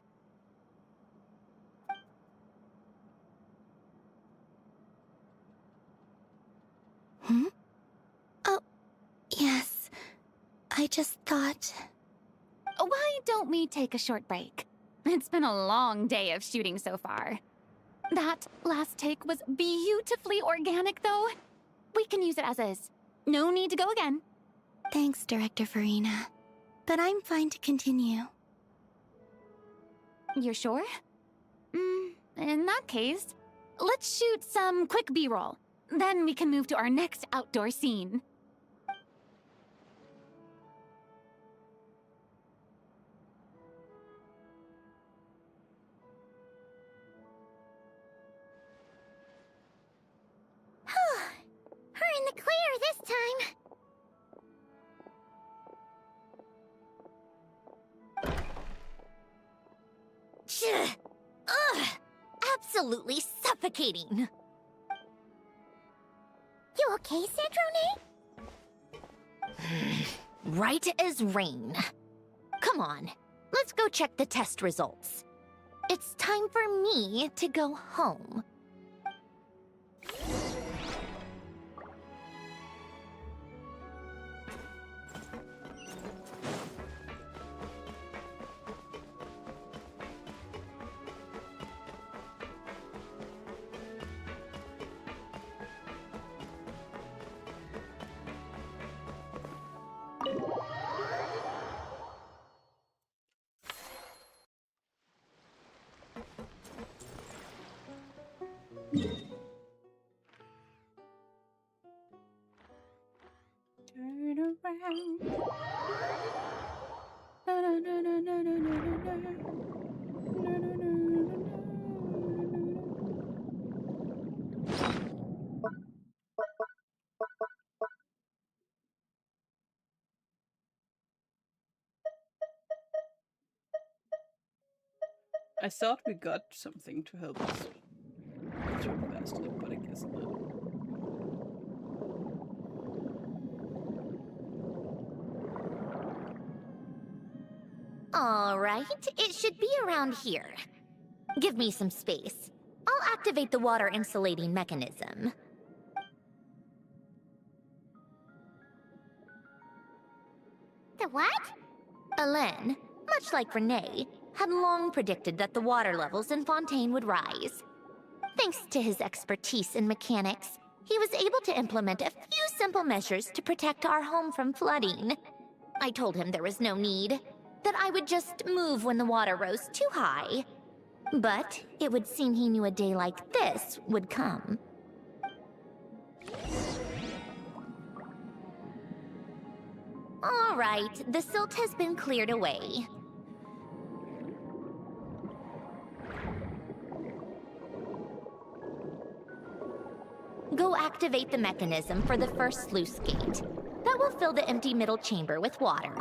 S7: Hmm? Oh, yes. I just thought...
S6: Why don't we take a short break? It's been a long day of shooting so far. That last take was beautifully organic, though. We can use it as is. No need to go again.
S7: Thanks, Director Farina. But I'm fine to continue.
S6: You're sure? In that case, let's shoot some quick B-roll. Then we can move to our next outdoor scene.
S4: We're in the clear this time.
S11: Ugh! Absolutely suffocating.
S4: You okay, Sandrone?
S11: Right as rain. Come on, let's go check the test results. It's time for me to go home.
S1: Turn around. Na, na, na, na, na, na, na, na, na. Na, na, na, na, na. I thought we got something to help us jump faster, but I guess not.
S11: All right, it should be around here. Give me some space. I'll activate the water insulating mechanism.
S4: The what?
S11: Alain, much like Renee, had long predicted that the water levels in Fontaine would rise. Thanks to his expertise in mechanics, he was able to implement a few simple measures to protect our home from flooding. I told him there was no need, that I would just move when the water rose too high. But it would seem he knew a day like this would come. All right, the silt has been cleared away. Go activate the mechanism for the first sluice gate. That will fill the empty middle chamber with water.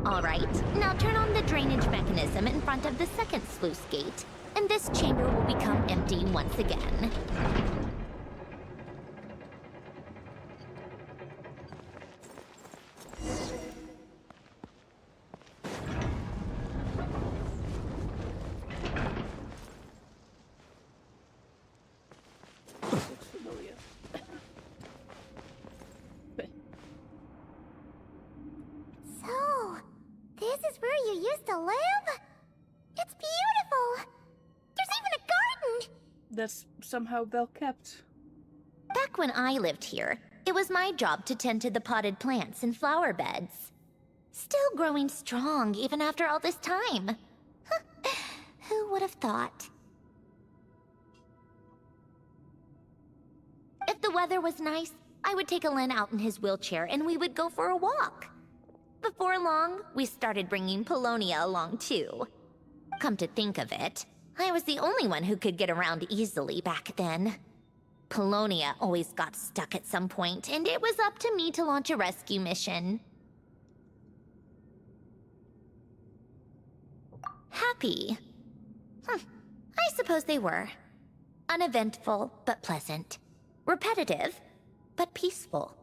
S11: All right, now turn on the drainage mechanism in front of the second sluice gate, and this chamber will become empty once again.
S4: So, this is where you used to live? It's beautiful! There's even a garden!
S1: That's somehow well kept.
S11: Back when I lived here, it was my job to tend to the potted plants and flower beds. Still growing strong even after all this time. Who would have thought? If the weather was nice, I would take Alen out in his wheelchair and we would go for a walk. Before long, we started bringing Polonia along too. Come to think of it, I was the only one who could get around easily back then. Polonia always got stuck at some point, and it was up to me to launch a rescue mission. Happy. I suppose they were. Uneventful, but pleasant. Repetitive, but peaceful.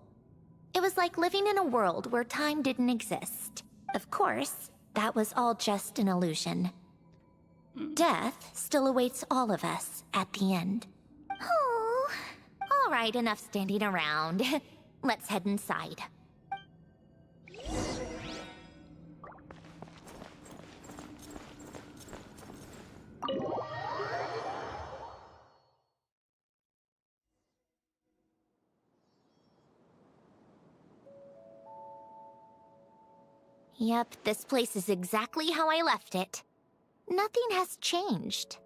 S11: It was like living in a world where time didn't exist. Of course, that was all just an illusion. Death still awaits all of us at the end. Oh, all right, enough standing around. Let's head inside. Yep, this place is exactly how I left it. Nothing has changed.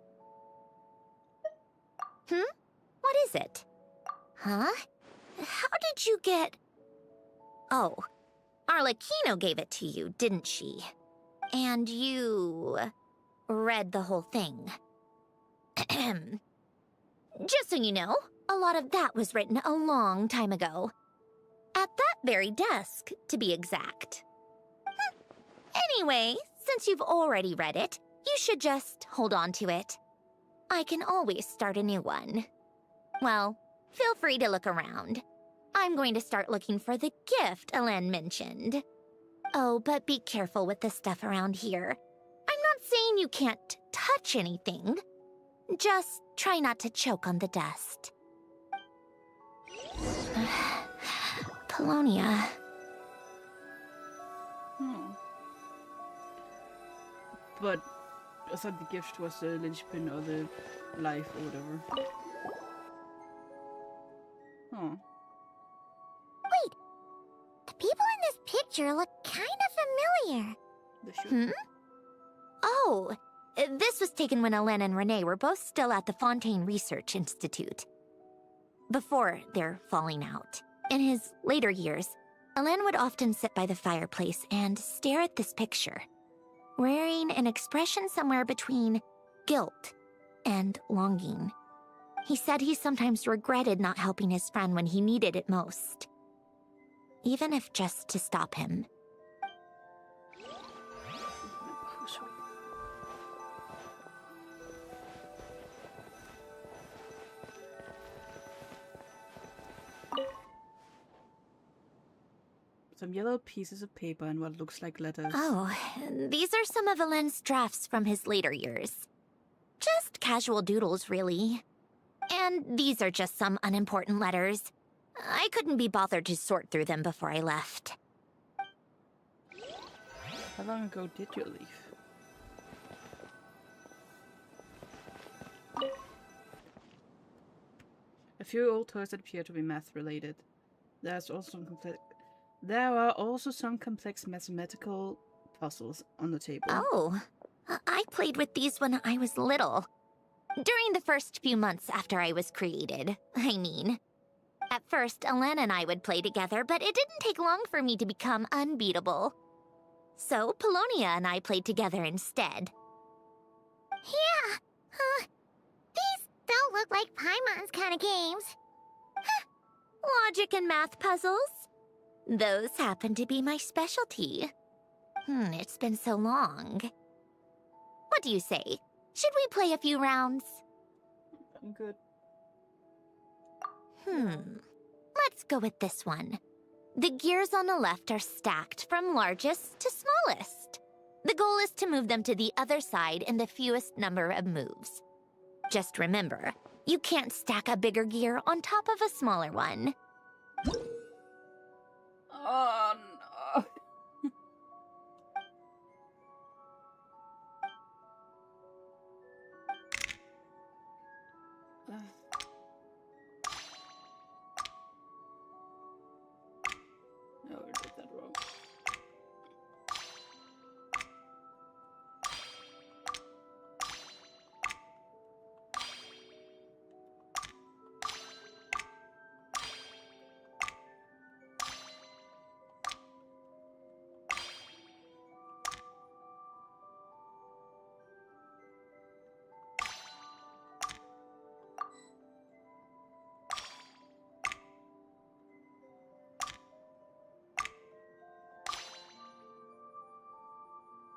S11: What is it? Huh? How did you get... Oh, Arlecchino gave it to you, didn't she? And you... read the whole thing. Just so you know, a lot of that was written a long time ago. At that very desk, to be exact. Anyway, since you've already read it, you should just hold on to it. I can always start a new one. Well, feel free to look around. I'm going to start looking for the gift Alen mentioned. Oh, but be careful with the stuff around here. I'm not saying you can't touch anything. Just try not to choke on the dust. Polonia.
S1: But I thought the gift was the linchpin or the life or whatever.
S4: Wait! The people in this picture look kind of familiar.
S1: They should.
S11: Oh, this was taken when Alen and Renee were both still at the Fontaine Research Institute. Before their falling out. In his later years, Alen would often sit by the fireplace and stare at this picture, wearing an expression somewhere between guilt and longing. He said he sometimes regretted not helping his friend when he needed it most, even if just to stop him.
S1: Some yellow pieces of paper and what looks like letters.
S11: Oh, these are some of Alen's drafts from his later years. Just casual doodles, really. And these are just some unimportant letters. I couldn't be bothered to sort through them before I left.
S1: How long ago did you leave? A few old toys that appear to be math-related. There are also some complex mathematical puzzles on the table.
S11: Oh, I played with these when I was little. During the first few months after I was created, I mean. At first, Alen and I would play together, but it didn't take long for me to become unbeatable. So, Polonia and I played together instead.
S4: Yeah, these don't look like Paimon's kind of games.
S11: Logic and math puzzles? Those happen to be my specialty. It's been so long. What do you say? Should we play a few rounds?
S1: I'm good.
S11: Let's go with this one. The gears on the left are stacked from largest to smallest. The goal is to move them to the other side in the fewest number of moves. Just remember, you can't stack a bigger gear on top of a smaller one.
S1: Oh no.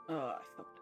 S1: Oh, I fucked up.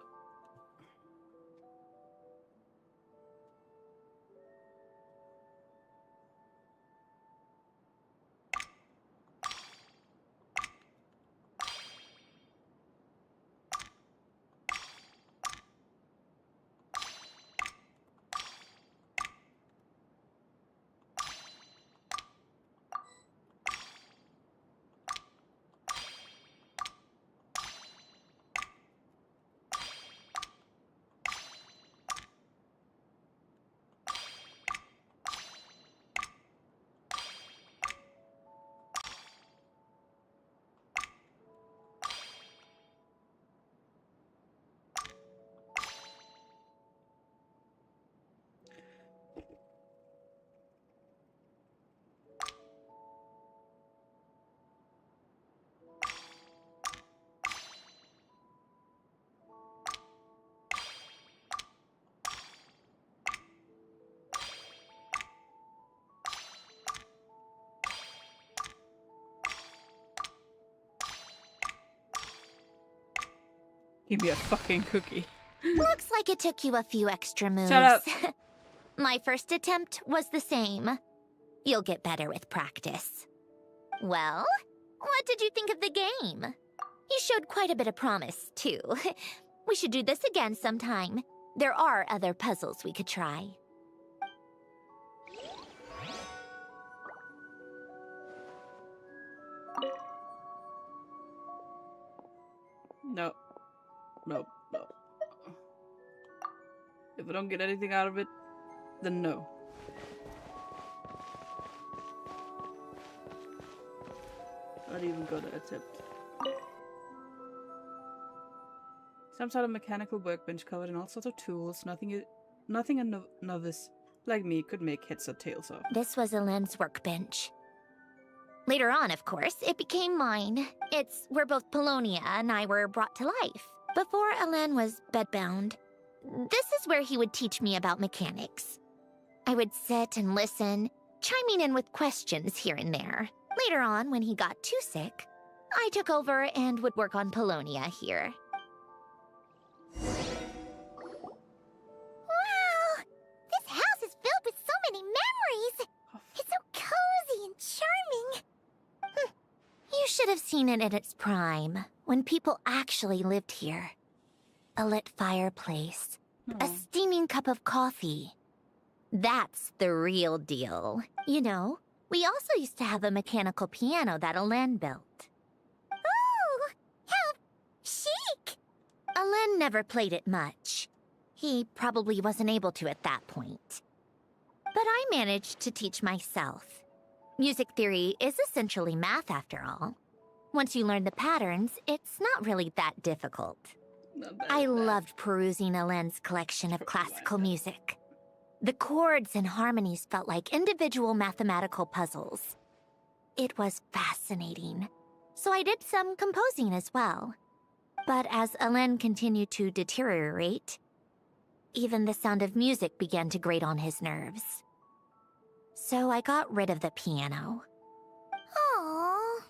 S1: Give me a fucking cookie.
S4: Looks like it took you a few extra moves.
S1: Shut up.
S4: My first attempt was the same. You'll get better with practice. Well, what did you think of the game? You showed quite a bit of promise, too. We should do this again sometime. There are other puzzles we could try.
S1: No. No. No. If I don't get anything out of it, then no. Not even gonna attempt. Some sort of mechanical workbench covered in all sorts of tools. Nothing a novice like me could make heads or tails of.
S4: This was Elend's workbench. Later on, of course, it became mine. It's where both Polonia and I were brought to life. Before Elend was bedbound, this is where he would teach me about mechanics. I would sit and listen, chiming in with questions here and there. Later on, when he got too sick, I took over and would work on Polonia here. Wow! This house is filled with so many memories! It's so cozy and charming! You should have seen it in its prime, when people actually lived here. A lit fireplace, a steaming cup of coffee. That's the real deal. You know, we also used to have a mechanical piano that Elend built. Oh, how chic! Elend never played it much. He probably wasn't able to at that point. But I managed to teach myself. Music theory is essentially math after all. Once you learn the patterns, it's not really that difficult. I loved perusing Elend's collection of classical music. The chords and harmonies felt like individual mathematical puzzles. It was fascinating, so I did some composing as well. But as Elend continued to deteriorate, even the sound of music began to grate on his nerves. So I got rid of the piano. Aww.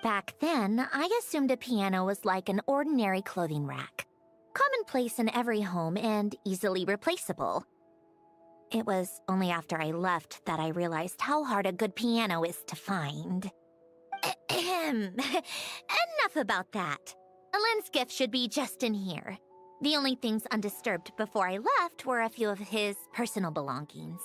S4: Back then, I assumed a piano was like an ordinary clothing rack, commonplace in every home and easily replaceable. It was only after I left that I realized how hard a good piano is to find. Enough about that. Elend's gift should be just in here. The only things undisturbed before I left were a few of his personal belongings.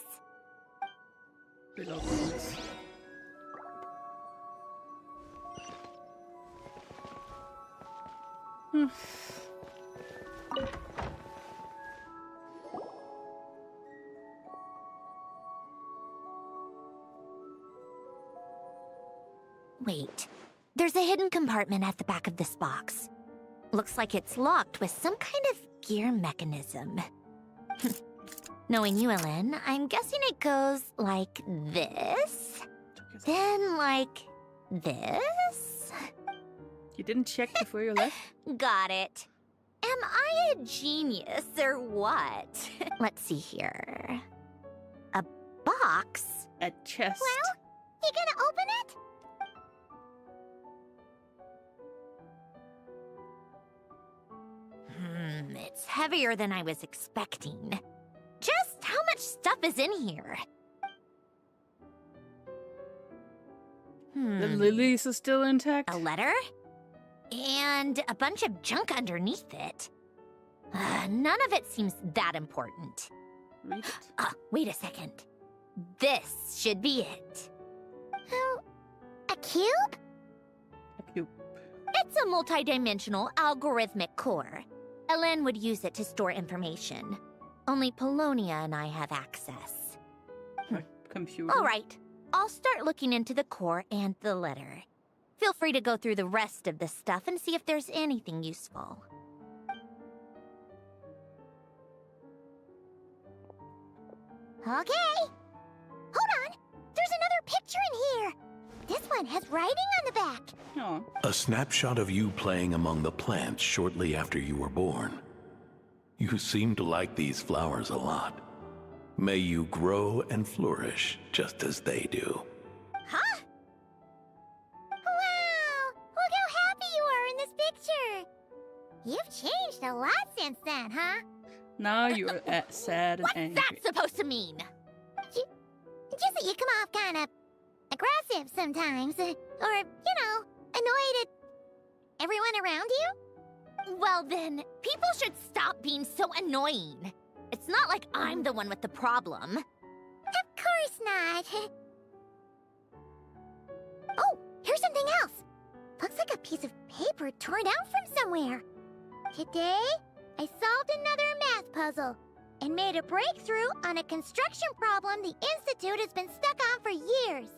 S4: Wait, there's a hidden compartment at the back of this box. Looks like it's locked with some kind of gear mechanism. Knowing you, Elend, I'm guessing it goes like this, then like this.
S1: You didn't check before you left?
S4: Got it. Am I a genius or what? Let's see here. A box?
S1: A chest.
S4: Well, you gonna open it?
S11: It's heavier than I was expecting. Just how much stuff is in here?
S1: The lilies are still intact.
S11: A letter? And a bunch of junk underneath it. None of it seems that important.
S1: Read it.
S11: Wait a second. This should be it.
S4: Oh, a cube?
S1: A cube.
S11: It's a multidimensional algorithmic core. Ellen would use it to store information. Only Polonia and I have access.
S1: Computer.
S11: All right. I'll start looking into the core and the letter. Feel free to go through the rest of the stuff and see if there's anything useful.
S4: Okay. Hold on. There's another picture in here. This one has writing on the back.
S1: Oh.
S13: A snapshot of you playing among the plants shortly after you were born. You seem to like these flowers a lot. May you grow and flourish just as they do.
S4: Huh? Wow! Look how happy you are in this picture. You've changed a lot since then, huh?
S1: Now you're sad and
S11: What's
S1: angry.
S11: that supposed to mean?
S4: Just that you come off kind of aggressive sometimes. Or, annoyed at everyone around you.
S11: Well then, people should stop being so annoying. It's not like I'm the one with the problem.
S4: Of course not. Oh, here's something else. Looks like a piece of paper torn out from somewhere. Today, I solved another math puzzle and made a breakthrough on a construction problem the Institute has been stuck on for years.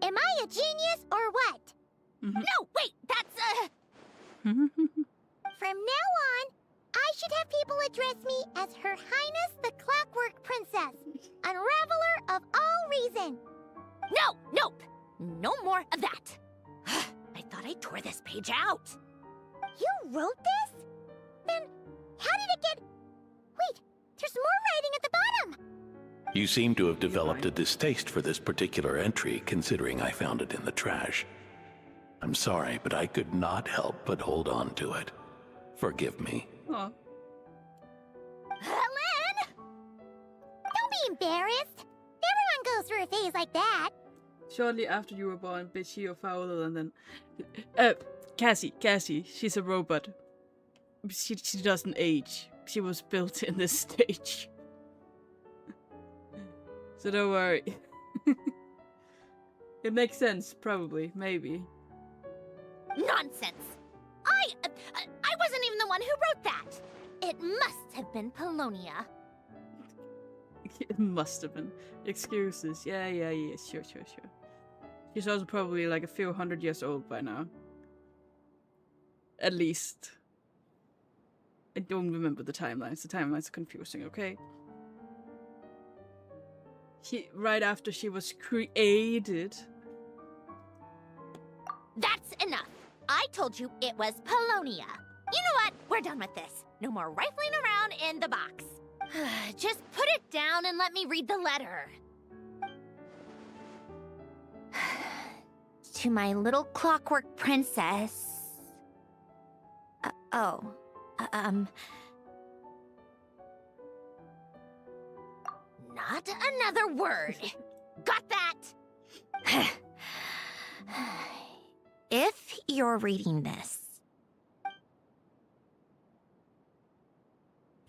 S4: Am I a genius or what?
S11: No, wait, that's
S4: From now on, I should have people address me as Her Highness the Clockwork Princess, unraveler of all reason.
S11: Nope. No more of that. I thought I tore this page out.
S4: You wrote this? Then how did it get... Wait, there's more writing at the bottom.
S13: You seem to have developed a distaste for this particular entry, considering I found it in the trash. I'm sorry, but I could not help but hold on to it. Forgive me.
S1: Oh.
S4: Helen! Don't be embarrassed. Everyone goes through a phase like that.
S1: Shortly after you were born, bitchy or fouler, and then... Cassie, she's a robot. She doesn't age. She was built in this stage. So don't worry. It makes sense, probably, maybe.
S11: Nonsense. I wasn't even the one who wrote that. It must have been Polonia.
S1: It must have been. Excuses. Yeah, sure. She's also probably like a few hundred years old by now. At least. I don't remember the timelines. The timelines are confusing, okay? Right after she was created.
S11: That's enough. I told you it was Polonia. You know what? We're done with this. No more rifling around in the box. Just put it down and let me read the letter. To my little clockwork princess. Not another word. Got that? If you're reading this,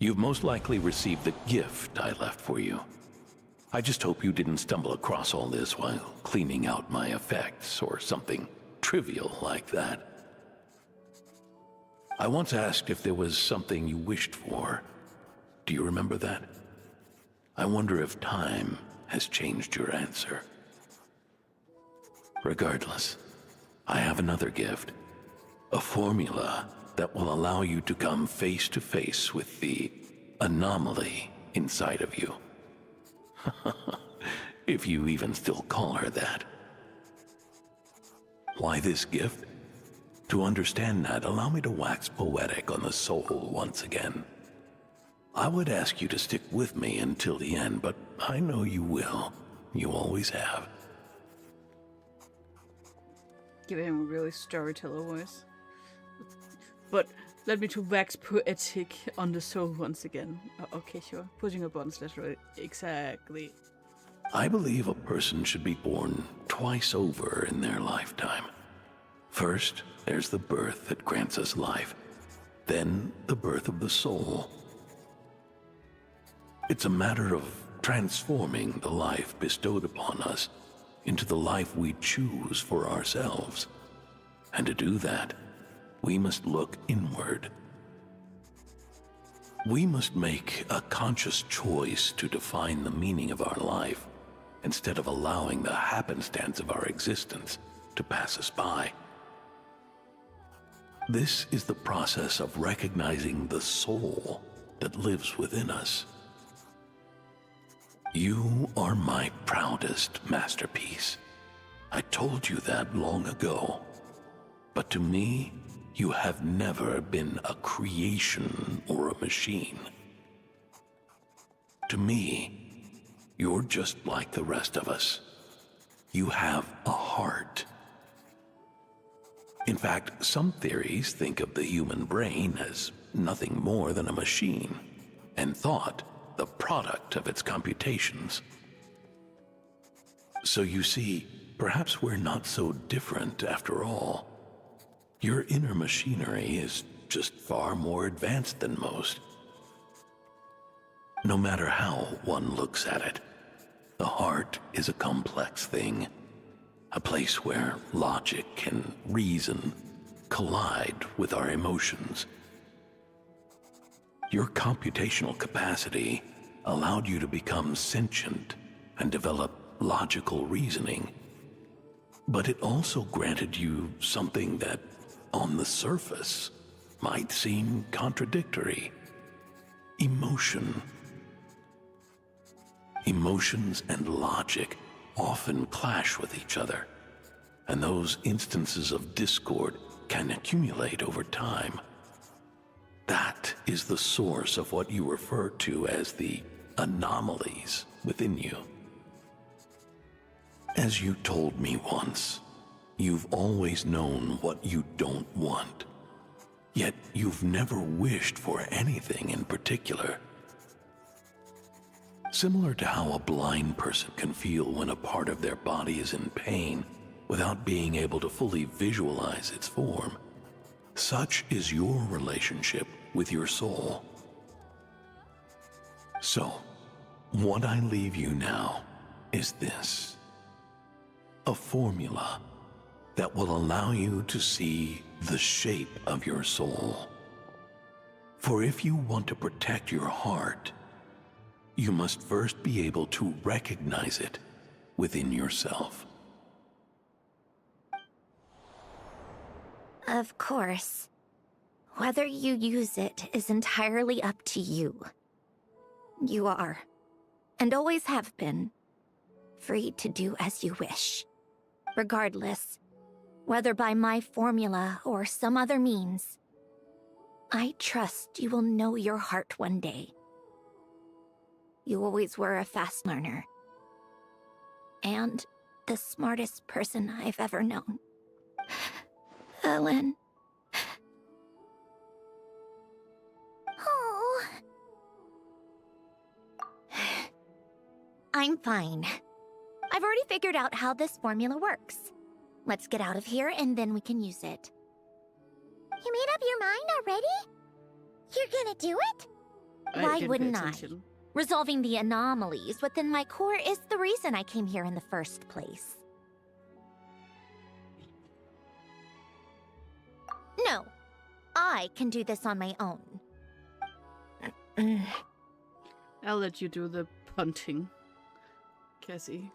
S13: You've most likely received the gift I left for you. I just hope you didn't stumble across all this while cleaning out my effects or something trivial like that. I once asked if there was something you wished for. Do you remember that? I wonder if time has changed your answer. Regardless, I have another gift. A formula that will allow you to come face to face with the anomaly inside of you. If you even still call her that. Why this gift? To understand that, allow me to wax poetic on the soul once again. I would ask you to stick with me until the end, but I know you will. You always have.
S1: Give him a really storyteller voice. But Let me to wax poetic on the soul once again. Okay, sure. Putting a bond letter. Exactly.
S13: I believe a person should be born twice over in their lifetime. First, there's the birth that grants us life. Then, the birth of the soul. It's a matter of transforming the life bestowed upon us into the life we choose for ourselves. And to do that, we must look inward. We must make a conscious choice to define the meaning of our life instead of allowing the happenstance of our existence to pass us by. This is the process of recognizing the soul that lives within us. You are my proudest masterpiece. I told you that long ago. But to me, you have never been a creation or a machine. To me, you're just like the rest of us. You have a heart. In fact, some theories think of the human brain as nothing more than a machine, and thought the product of its computations. So you see, perhaps we're not so different after all. Your inner machinery is just far more advanced than most. No matter how one looks at it, the heart is a complex thing, a place where logic and reason collide with our emotions. Your computational capacity allowed you to become sentient and develop logical reasoning. But it also granted you something that, on the surface, might seem contradictory: emotion. Emotions and logic often clash with each other, and those instances of discord can accumulate over time. That is the source of what you refer to as the anomalies within you. As you told me once, you've always known what you don't want, yet you've never wished for anything in particular. Similar to how a blind person can feel when a part of their body is in pain without being able to fully visualize its form, such is your relationship with your soul. So, what I leave you now is this: a formula that will allow you to see the shape of your soul. For if you want to protect your heart, you must first be able to recognize it within yourself.
S11: Of course. Whether you use it is entirely up to you. You are, and always have been, free to do as you wish. Regardless, whether by my formula or some other means, I trust you will know your heart one day. You always were a fast learner. And the smartest person I've ever known. Ellen. Oh. I'm fine. I've already figured out how this formula works. Let's get out of here and then we can use it.
S4: You made up your mind already? You're gonna do it?
S11: Why wouldn't I? Resolving the anomalies within my core is the reason I came here in the first place. No, I can do this on my own.
S1: I'll let you do the punting, Cassie.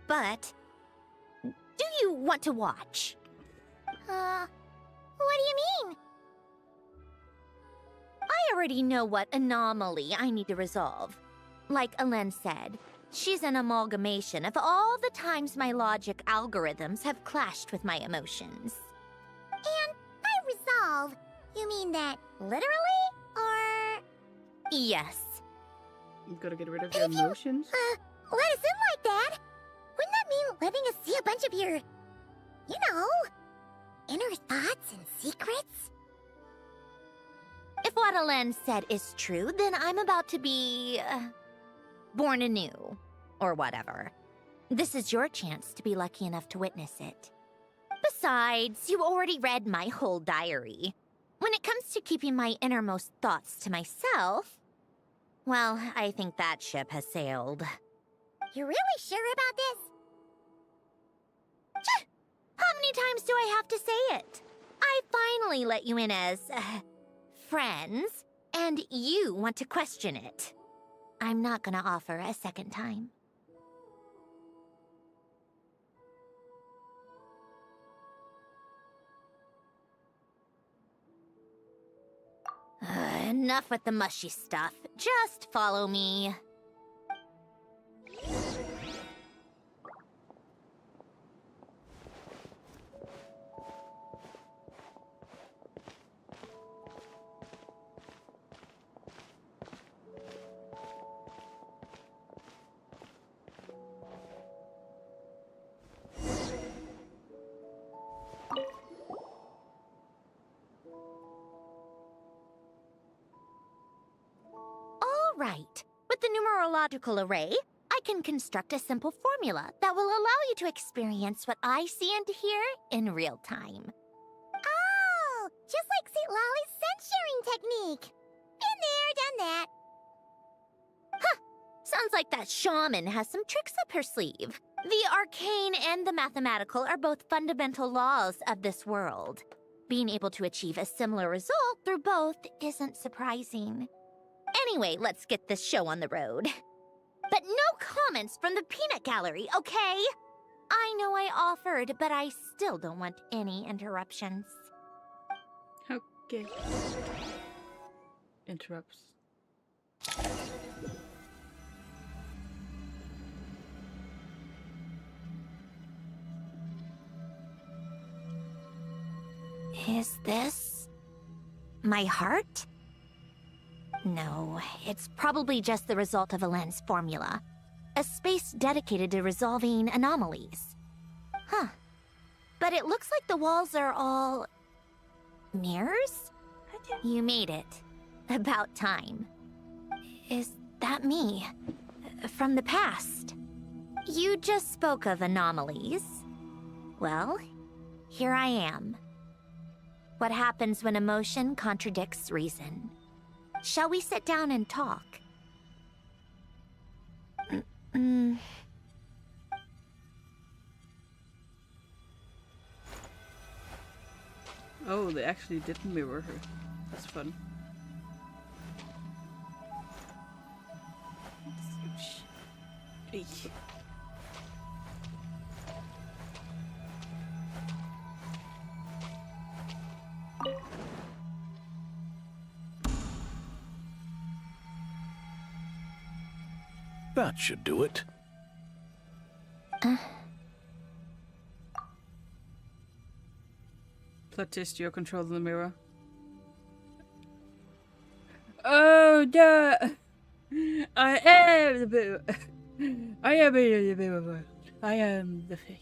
S11: But, do you want to watch?
S4: What do you mean?
S11: I already know what anomaly I need to resolve. Like Alen said, she's an amalgamation of all the times my logic algorithms have clashed with my emotions.
S4: And by resolve, you mean that literally, or...?
S11: Yes.
S1: You've got to get rid of your emotions?
S4: Let us in like that, wouldn't that mean letting us see a bunch of your, you know, inner thoughts and secrets? what Alen said is true, then I'm about to be... born anew. Or whatever. This is your chance to be lucky enough to witness it. Besides, you already read my whole diary. When it comes to keeping my innermost thoughts to myself, well, I think that ship has sailed. You're really sure about this? How many times do I have to say it? I finally let you in as, friends, and you want to question it. I'm not gonna offer a second time. Enough with the mushy stuff. Just follow me. Right. With the numerological array, I can construct a simple formula that will allow you to experience what I see and hear in real time. Oh, just like St. Lolly's scent-sharing technique. Been there, done that. Huh. Sounds like that shaman has some tricks up her sleeve. The arcane and the mathematical are both fundamental laws of this world. Being able to achieve a similar result through both isn't surprising. Anyway, let's get this show on the road. But no comments from the peanut gallery, okay? I know I offered, but I still don't want any interruptions.
S1: Okay. Interrupts.
S4: Is this my heart? No, it's probably just the result of Alen's formula. A space dedicated to resolving anomalies. Huh. But it looks like the walls are all... mirrors? You made it. About time. Is that me? From the past? You just spoke of anomalies. Well, here I am. What happens when emotion contradicts reason? Shall we sit down and talk?
S1: Oh, they actually did mirror her. That's fun. Eek.
S13: That should do it.
S1: Plot twist, you're controlling the mirror. Oh, no! I am the mirror. I am the mirror. I am the fake.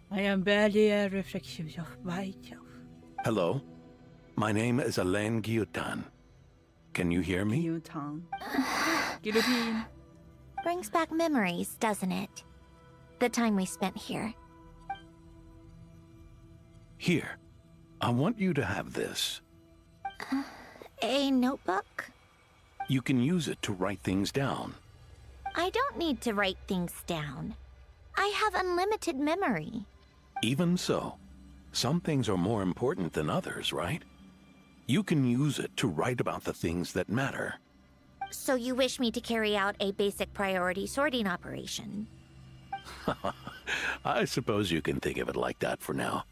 S1: I am barely a reflection of myself.
S13: Hello. My name is Alain Guillotin. Can you hear me?
S1: Guillotin. Guillotine.
S4: Brings back memories, doesn't it? The time we spent here.
S13: Here. I want you to have this.
S4: A notebook?
S13: You can use it to write things down.
S4: I don't need to write things down. I have unlimited memory.
S13: Even so, some things are more important than others, right? You can use it to write about the things that matter.
S4: So you wish me to carry out a basic priority sorting operation?
S13: I suppose you can think of it like that for now.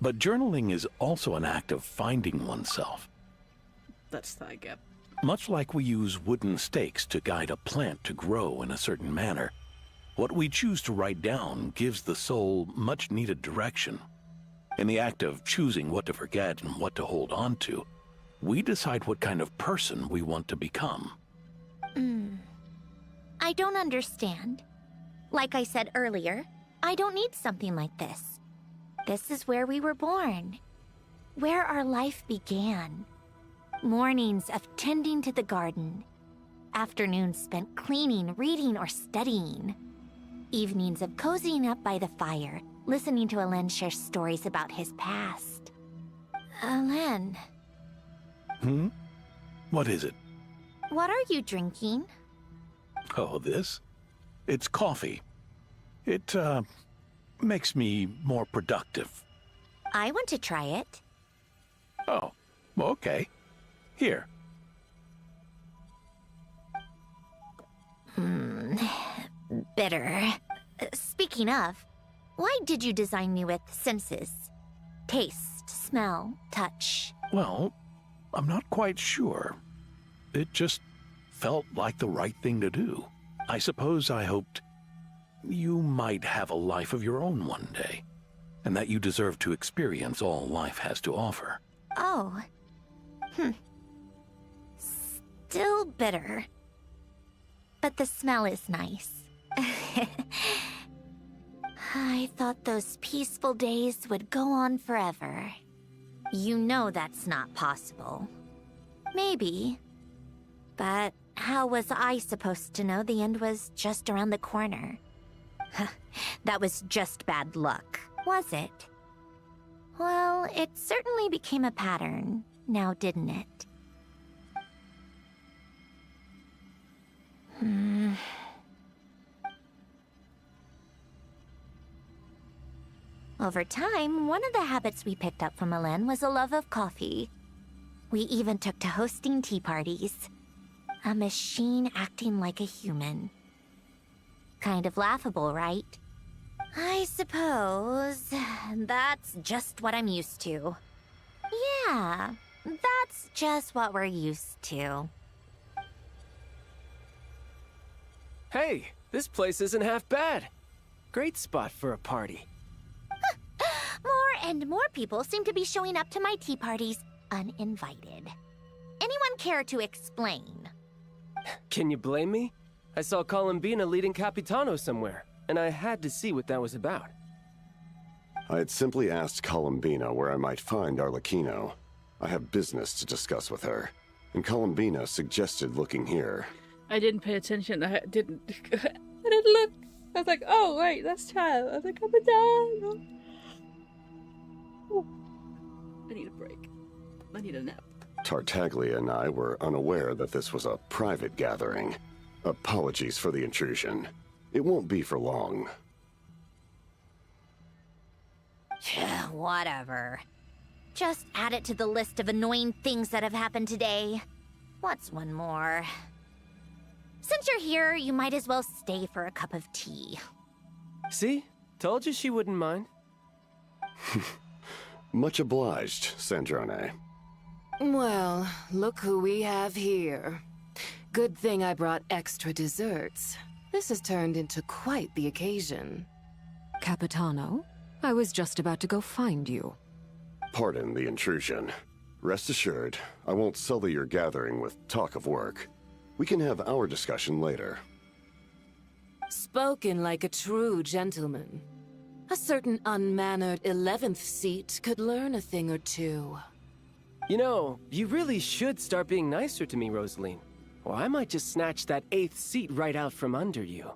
S13: But journaling is also an act of finding oneself.
S1: That's the gap.
S13: Much like we use wooden stakes to guide a plant to grow in a certain manner, what we choose to write down gives the soul much-needed direction. In the act of choosing what to forget and what to hold on to, we decide what kind of person we want to become.
S4: I don't understand. Like I said earlier, I don't need something like this. This is where we were born. Where our life began. Mornings of tending to the garden. Afternoons spent cleaning, reading, or studying. Evenings of cozying up by the fire, listening to Alen share stories about his past. Alen.
S13: What is it?
S4: What are you drinking?
S13: Oh, this? It's coffee. It, makes me more productive.
S4: I want to try it.
S13: Oh, okay. Here.
S4: Bitter. Speaking of, why did you design me with senses? Taste, smell, touch.
S13: Well, I'm not quite sure. It just felt like the right thing to do. I suppose I hoped you might have a life of your own one day, and that you deserve to experience all life has to offer.
S4: Oh. Still bitter. But the smell is nice. I thought those peaceful days would go on forever. You know that's not possible. Maybe. But how was I supposed to know the end was just around the corner? That was just bad luck, was it? Well, it certainly became a pattern, now didn't it? Over time, one of the habits we picked up from Alen was a love of coffee. We even took to hosting tea parties. A machine acting like a human. Kind of laughable, right? I suppose that's just what I'm used to. Yeah, that's just what we're used to.
S12: Hey, this place isn't half bad. Great spot for a party.
S4: More and more people seem to be showing up to my tea parties uninvited. Anyone care to explain?
S12: Can you blame me? I saw Columbina leading Capitano somewhere, and I had to see what that was about.
S15: I had simply asked Columbina where I might find Arlecchino. I have business to discuss with her, and Columbina suggested looking here.
S1: I didn't pay attention. I didn't look. I was like, oh, wait, that's Child. I was like, Capitano. Oh. I need a break. I need a nap.
S15: Tartaglia and I were unaware that this was a private gathering. Apologies for the intrusion. It won't be for long.
S4: Whatever. Just add it to the list of annoying things that have happened today. What's one more? Since you're here, you might as well stay for a cup of tea.
S12: See? Told you she wouldn't mind.
S15: Much obliged, Sandrone.
S16: Well, look who we have here. Good thing I brought extra desserts. This has turned into quite the occasion.
S17: Capitano, I was just about to go find you.
S15: Pardon the intrusion. Rest assured, I won't sully your gathering with talk of work. We can have our discussion later.
S16: Spoken like a true gentleman. A certain unmannered 11th seat could learn a thing or two.
S12: You know, you really should start being nicer to me, Rosaline. Or I might just snatch that 8th seat right out from under you.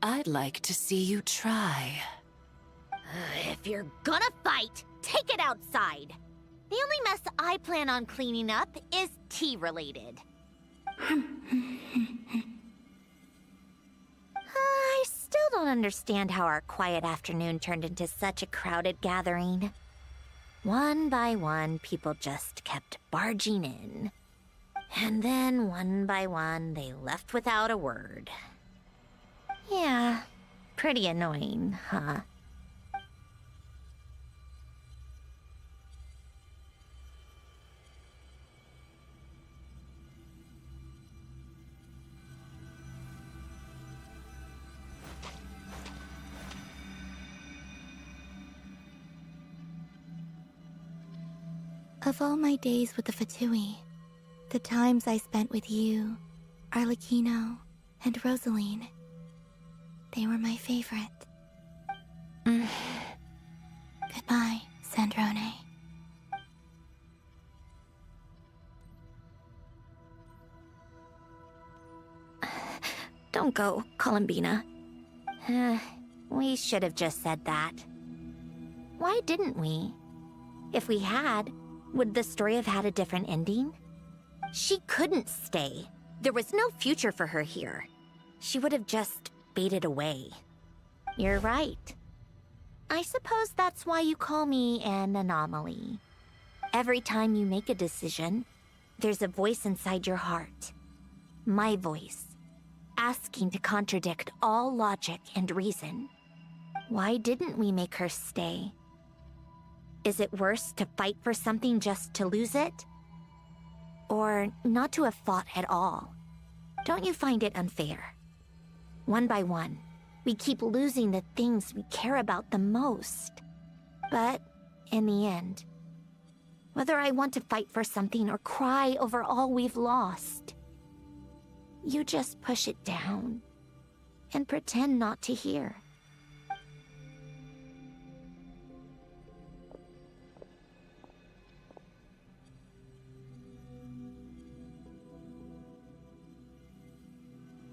S16: I'd like to see you try.
S4: If you're gonna fight, take it outside. The only mess I plan on cleaning up is tea-related. I still don't understand how our quiet afternoon turned into such a crowded gathering. One by one, people just kept barging in. And then, one by one, they left without a word. Yeah, pretty annoying, huh?
S7: Of all my days with the Fatui, the times I spent with you, Arlecchino, and Rosaline, they were my favorite. Goodbye, Sandrone.
S11: Don't go, Columbina. We should have just said that. Why didn't we? If we had, would the story have had a different ending? She couldn't stay. There was no future for her here. She would have just faded away. You're right. I suppose that's why you call me an anomaly. Every time you make a decision, there's a voice inside your heart. My voice, asking to contradict all logic and reason. Why didn't we make her stay? Is it worse to fight for something just to lose it? Or not to have fought at all? Don't you find it unfair? One by one, we keep losing the things we care about the most. But in the end, whether I want to fight for something or cry over all we've lost, you just push it down and pretend not to hear.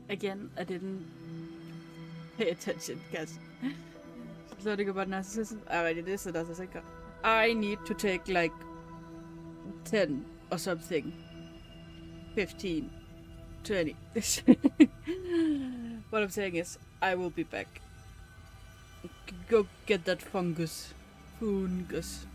S1: Again, I didn't pay attention because learning about narcissism. Alright, it is a narcissism. I need to take like 10 or something. 15, 20. What I'm saying is, I will be back. Go get that fungus. Fungus.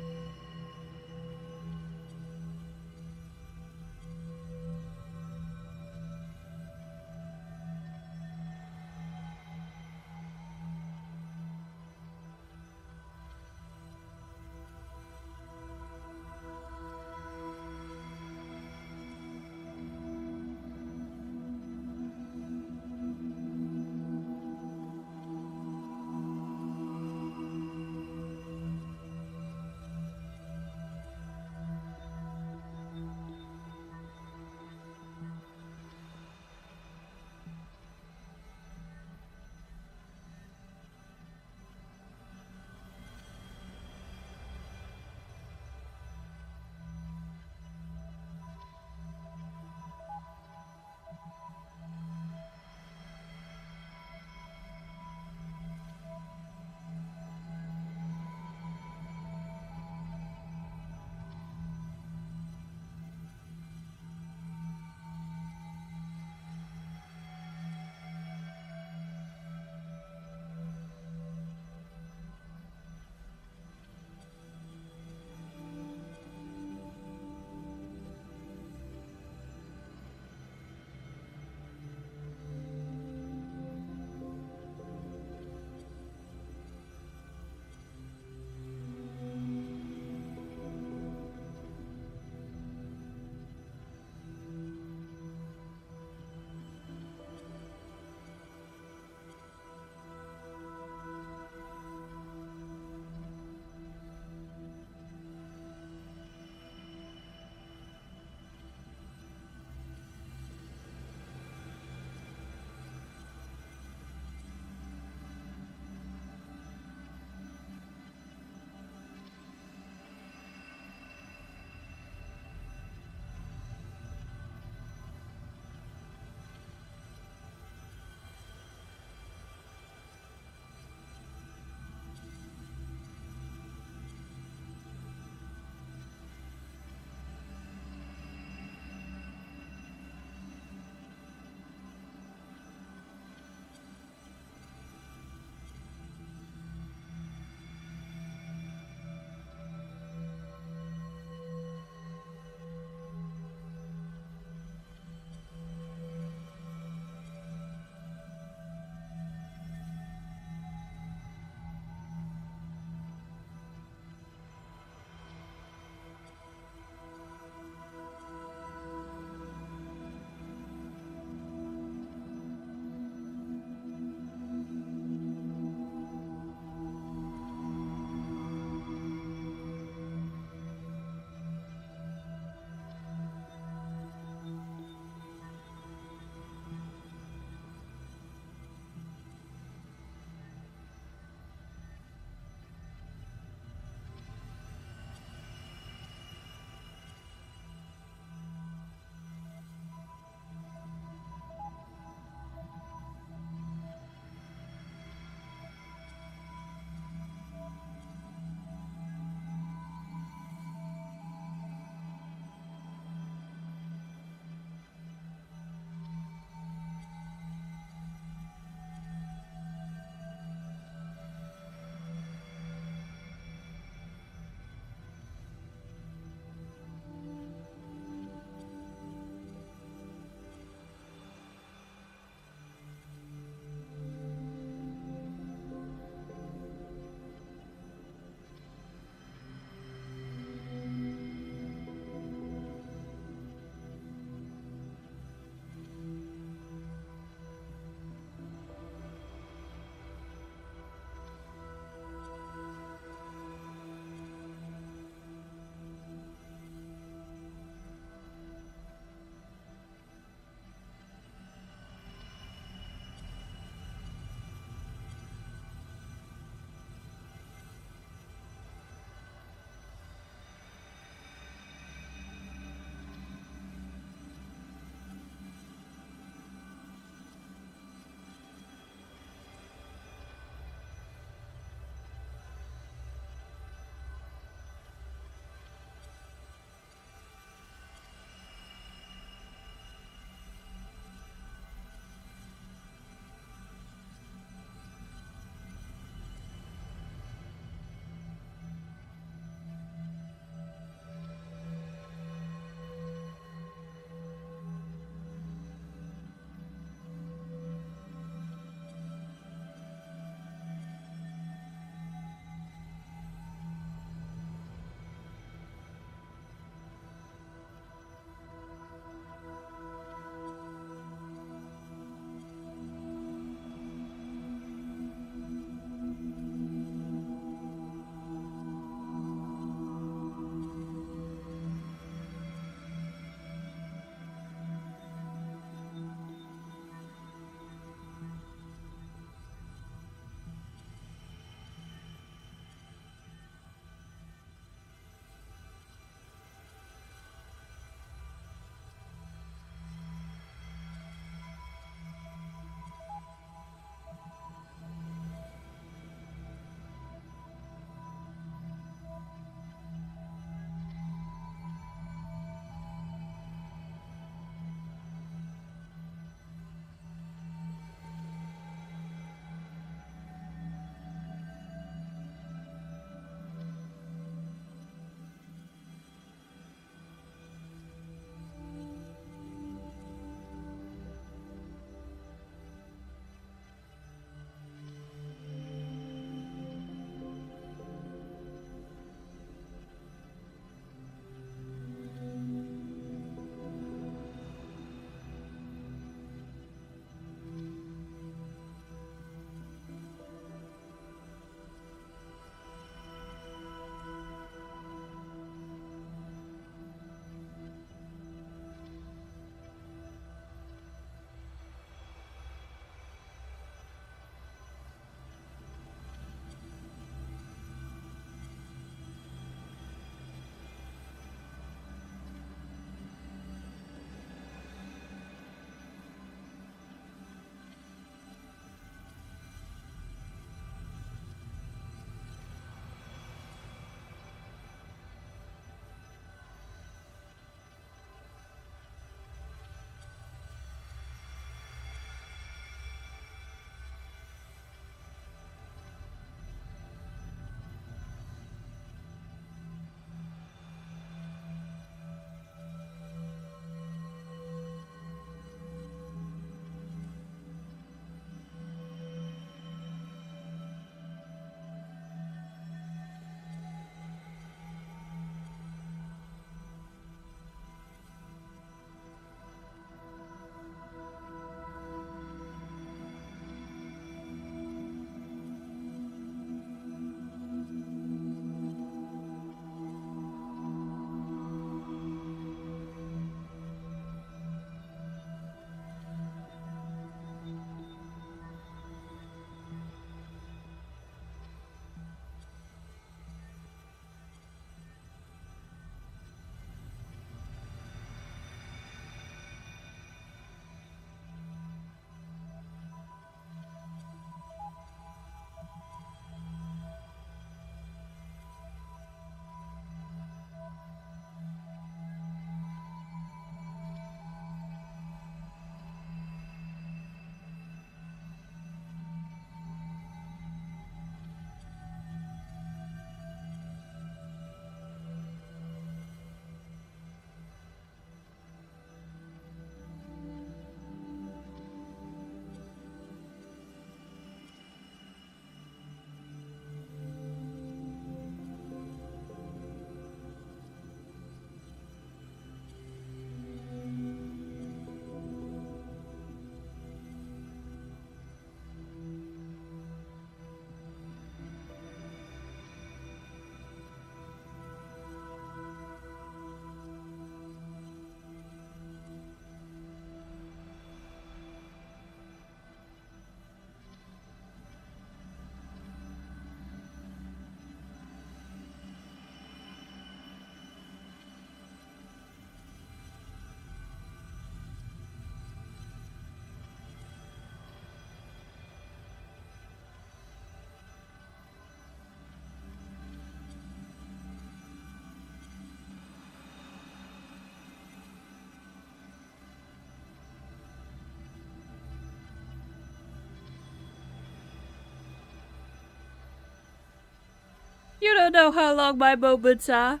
S1: know how long my moments are.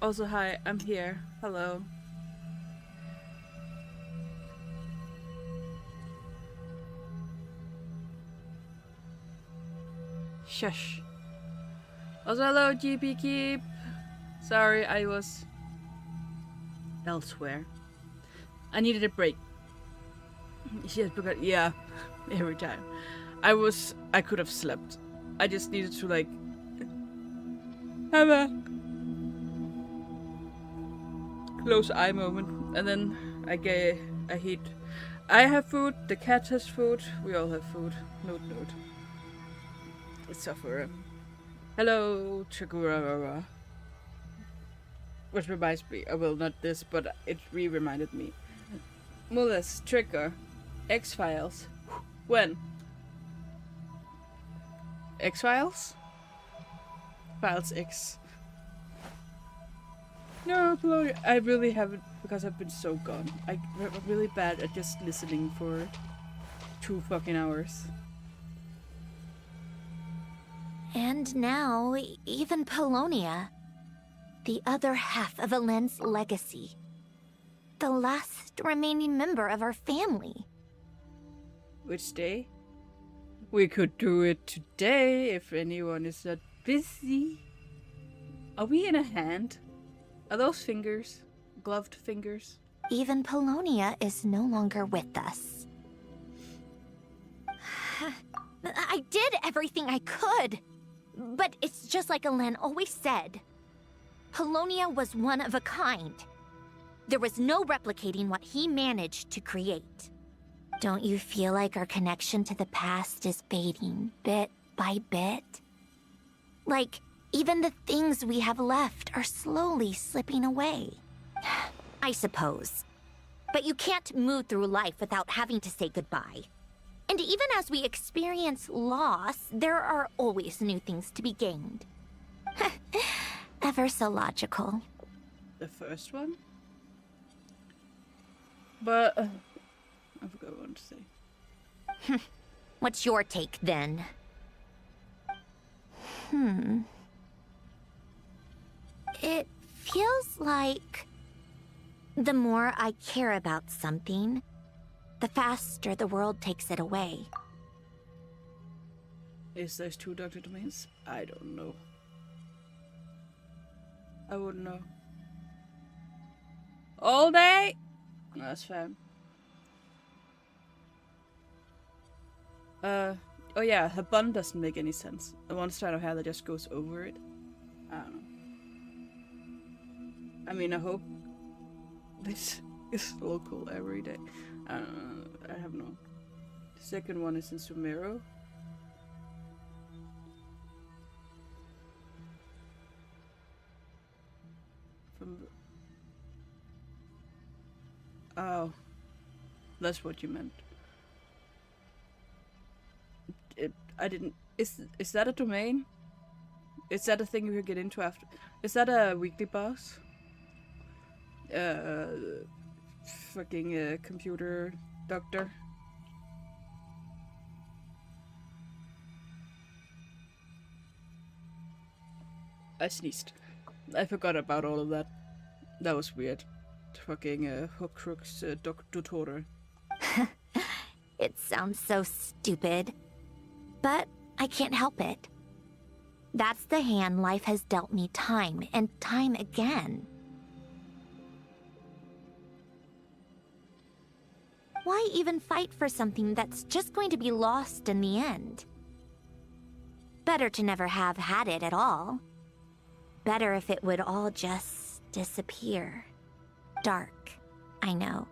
S1: Also, hi, I'm here. Hello. Shush. Also, hello, GP Keep. Sorry, I was elsewhere. I needed a break. Yes, because yeah, every time. I could have slept. I just needed to like have a close eye moment, and then I hit. I have food. The cat has food. We all have food. Note. It's suffer. Hello, Chagura. Which reminds me, well, not this, but it reminded me. Mullis, Trigger, X-Files. When? X-Files? Files X. No, I really haven't, because I've been so gone. I'm really bad at just listening for 2 fucking hours.
S11: And now, even Polonia. The other half of Elend's legacy. The last remaining member of our family.
S1: Which day? We could do it today if anyone is not busy. Are we in a hand? Are those fingers? Gloved fingers?
S11: Even Polonia is no longer with us. I did everything I could. But it's just like Elend always said. Polonia was one of a kind. There was no replicating what he managed to create. Don't you feel like our connection to the past is fading bit by bit? Like, even the things we have left are slowly slipping away. I suppose. But you can't move through life without having to say goodbye. And even as we experience loss, there are always new things to be gained. Ever so logical.
S1: The first one? But, I forgot what to say.
S11: What's your take, then? It feels like the more I care about something, the faster the world takes it away.
S1: Is there's 2 Dr. Domains? I don't know. I wouldn't know. All day? That's fair. Oh yeah, her bun doesn't make any sense. The one strand of hair that just goes over it. I don't know. I mean, I hope this is local every day. I don't know. I have no. The second one is in Sumero. Oh, that's what you meant. I didn't. Is that a domain? Is that a thing we could get into after? Is that a weekly boss? Fucking computer doctor. I sneezed. I forgot about all of that. That was weird. Fucking Hookrook's Doctor.
S11: It sounds so stupid. But I can't help it. That's the hand life has dealt me time and time again. Why even fight for something that's just going to be lost in the end? Better to never have had it at all. Better if it would all just disappear. Dark, I know.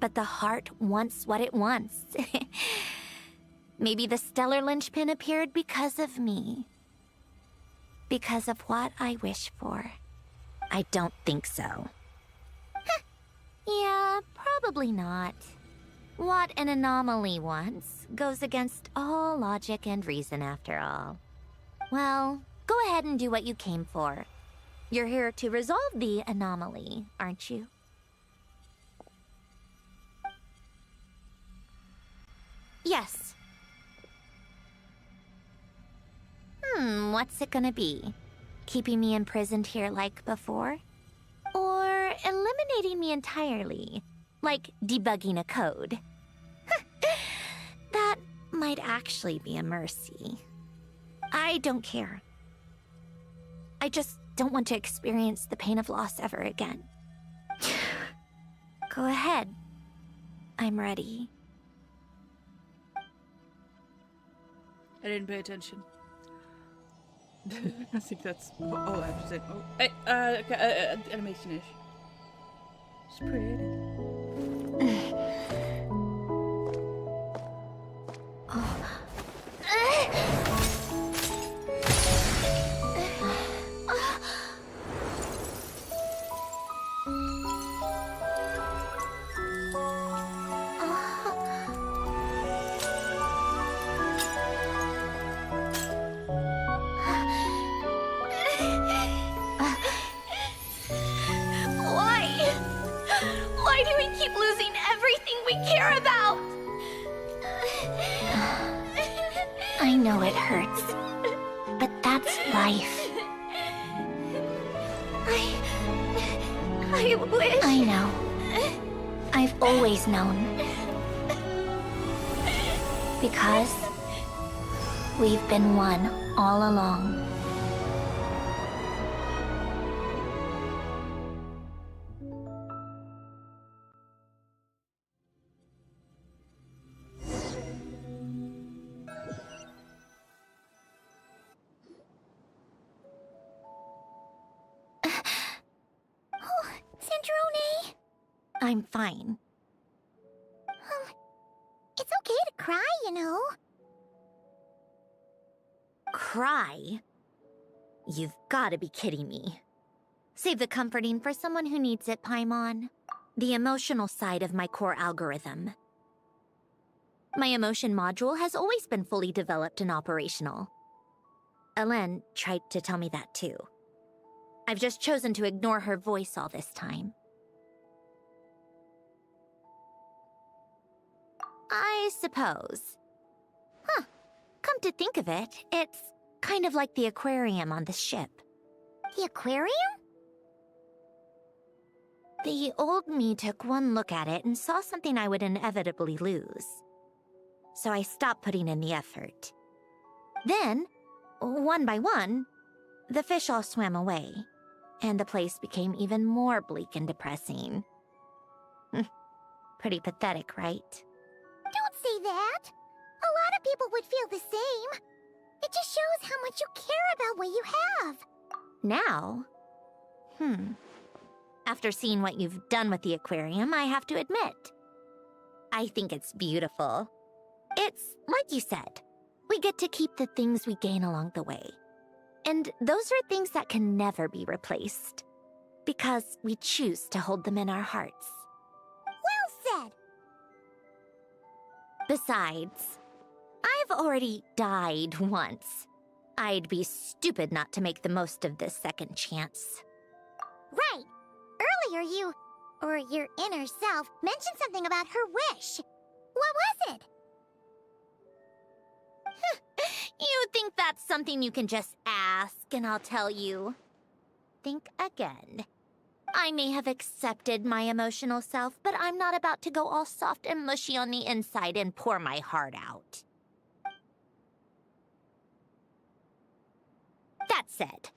S11: But the heart wants what it wants. Maybe the stellar linchpin appeared because of me. Because of what I wish for. I don't think so. Yeah, probably not. What an anomaly wants goes against all logic and reason after all. Well, go ahead and do what you came for. You're here to resolve the anomaly, aren't you? Yes.
S4: what's it gonna be? Keeping me imprisoned here like before? Or eliminating me entirely? Like debugging a code? That might actually be a mercy. I don't care. I just don't want to experience the pain of loss ever again. Go ahead. I'm ready.
S1: I didn't pay attention. I think that's... Oh, I have to say... Oh, hey, animation-ish. It's pretty.
S11: Why do we keep losing everything we care about?
S4: I know it hurts, but that's life.
S11: I wish...
S4: I know. I've always known. Because we've been one all along. Sandrone! I'm fine. It's okay to cry, you know. Cry? You've got to be kidding me. Save the comforting for someone who needs it, Paimon. The emotional side of my core algorithm. My emotion module has always been fully developed and operational. Elen tried to tell me that too. I've just chosen to ignore her voice all this time. I suppose. Huh. Come to think of it, it's kind of like the aquarium on the ship. The aquarium? The old me took one look at it and saw something I would inevitably lose. So I stopped putting in the effort. Then, one by one, the fish all swam away, and the place became even more bleak and depressing. Pretty pathetic, right?
S7: Don't say that! A lot of people would feel the same. It just shows how much you care about what you have.
S4: Now? After seeing what you've done with the aquarium, I have to admit. I think it's beautiful. It's like you said. We get to keep the things we gain along the way. And those are things that can never be replaced. Because we choose to hold them in our hearts.
S7: Well said!
S4: Besides, I've already died once. I'd be stupid not to make the most of this second chance.
S7: Right! Earlier you, or your inner self, mentioned something about her wish. What was it?
S4: You think that's something you can just ask, and I'll tell you. Think again. I may have accepted my emotional self, but I'm not about to go all soft and mushy on the inside and pour my heart out. That said,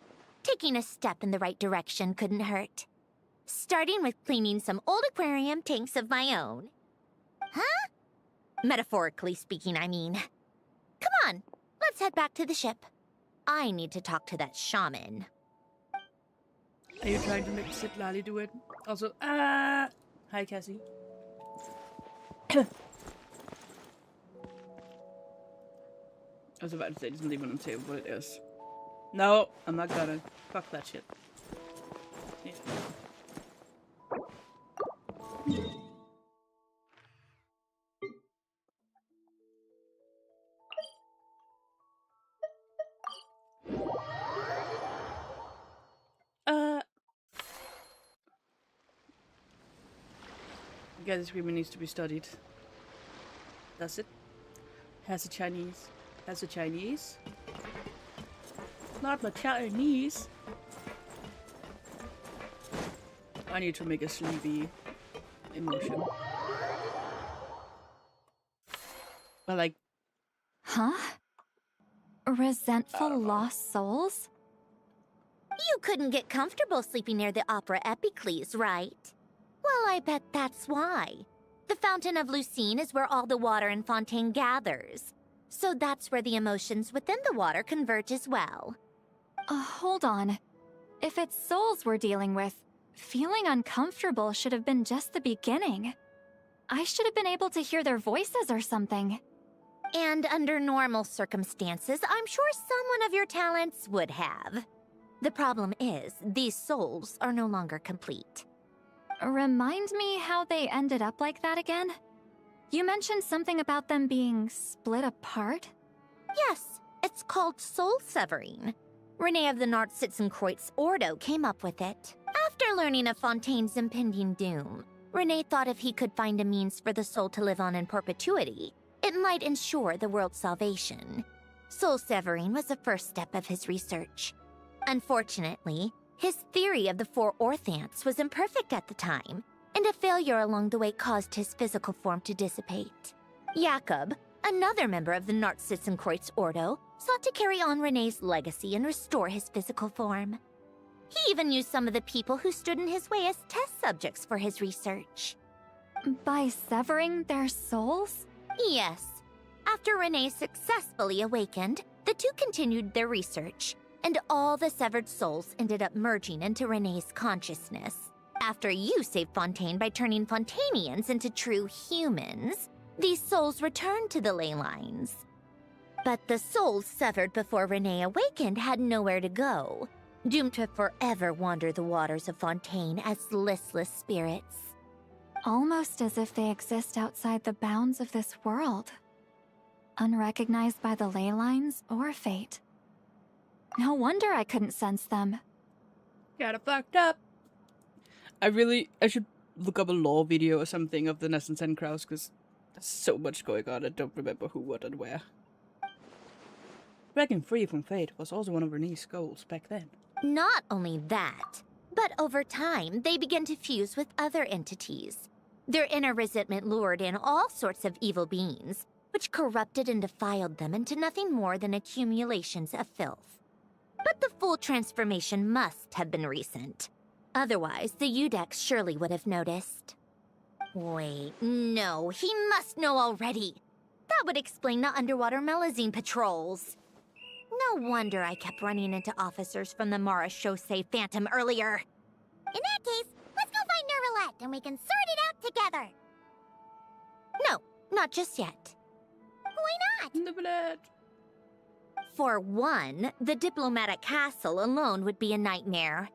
S4: taking a step in the right direction couldn't hurt. Starting with cleaning some old aquarium tanks of my own. Huh? Metaphorically speaking, I mean. Come on, let's head back to the ship. I need to talk to that shaman.
S1: Are you trying to make Sitlali do it? Also, hi Cassie. I was about to say it doesn't leave it on the table, but it is. No, I'm not gonna. Fuck that shit. Yeah. Yeah, this agreement needs to be studied. Does it? Has a Chinese? Has a Chinese? Not my Chinese. I need to make a sleepy emotion. But like...
S10: Huh? Resentful lost souls?
S4: You couldn't get comfortable sleeping near the Opera Epicles, right? Well, I bet that's why. The Fountain of Lucine is where all the water in Fontaine gathers. So that's where the emotions within the water converge as well.
S10: Hold on. If it's souls we're dealing with, feeling uncomfortable should have been just the beginning. I should have been able to hear their voices or something.
S4: And under normal circumstances, I'm sure someone of your talents would have. The problem is, these souls are no longer complete.
S10: Remind me how they ended up like that again? You mentioned something about them being split apart?
S4: Yes, it's called soul severing. Renee of the Nartsitzenkreuz Ordo came up with it. After learning of Fontaine's impending doom, Renee thought if he could find a means for the soul to live on in perpetuity, it might ensure the world's salvation. Soul severing was the first step of his research. Unfortunately, his theory of the four orthants was imperfect at the time, and a failure along the way caused his physical form to dissipate. Jakob, another member of the Nartsitzenkreuz Ordo, sought to carry on Renee's legacy and restore his physical form. He even used some of the people who stood in his way as test subjects for his research.
S10: By severing their souls?
S4: Yes. After Renee successfully awakened, the two continued their research, and all the severed souls ended up merging into Renee's consciousness. After you saved Fontaine by turning Fontainians into true humans, these souls returned to the ley lines. But the souls severed before Renee awakened had nowhere to go, doomed to forever wander the waters of Fontaine as listless spirits.
S10: Almost as if they exist outside the bounds of this world. Unrecognized by the ley lines or fate. No wonder I couldn't sense them.
S1: Got it fucked up. I should look up a lore video or something of the Nartsitzenkreuz, because there's so much going on. I don't remember who, what, and where. Breaking free from fate was also one of Renee's goals back then.
S4: Not only that, but over time, they began to fuse with other entities. Their inner resentment lured in all sorts of evil beings, which corrupted and defiled them into nothing more than accumulations of filth. But the full transformation must have been recent. Otherwise, the Udex surely would have noticed. Wait, no, he must know already. That would explain the underwater Melazine patrols. No wonder I kept running into officers from the Mara Chaussee Phantom earlier.
S7: In that case, let's go find Nervalette and we can sort it out together.
S4: No, not just yet.
S7: Why not?
S1: Nervalette.
S4: For one, the diplomatic castle alone would be a nightmare.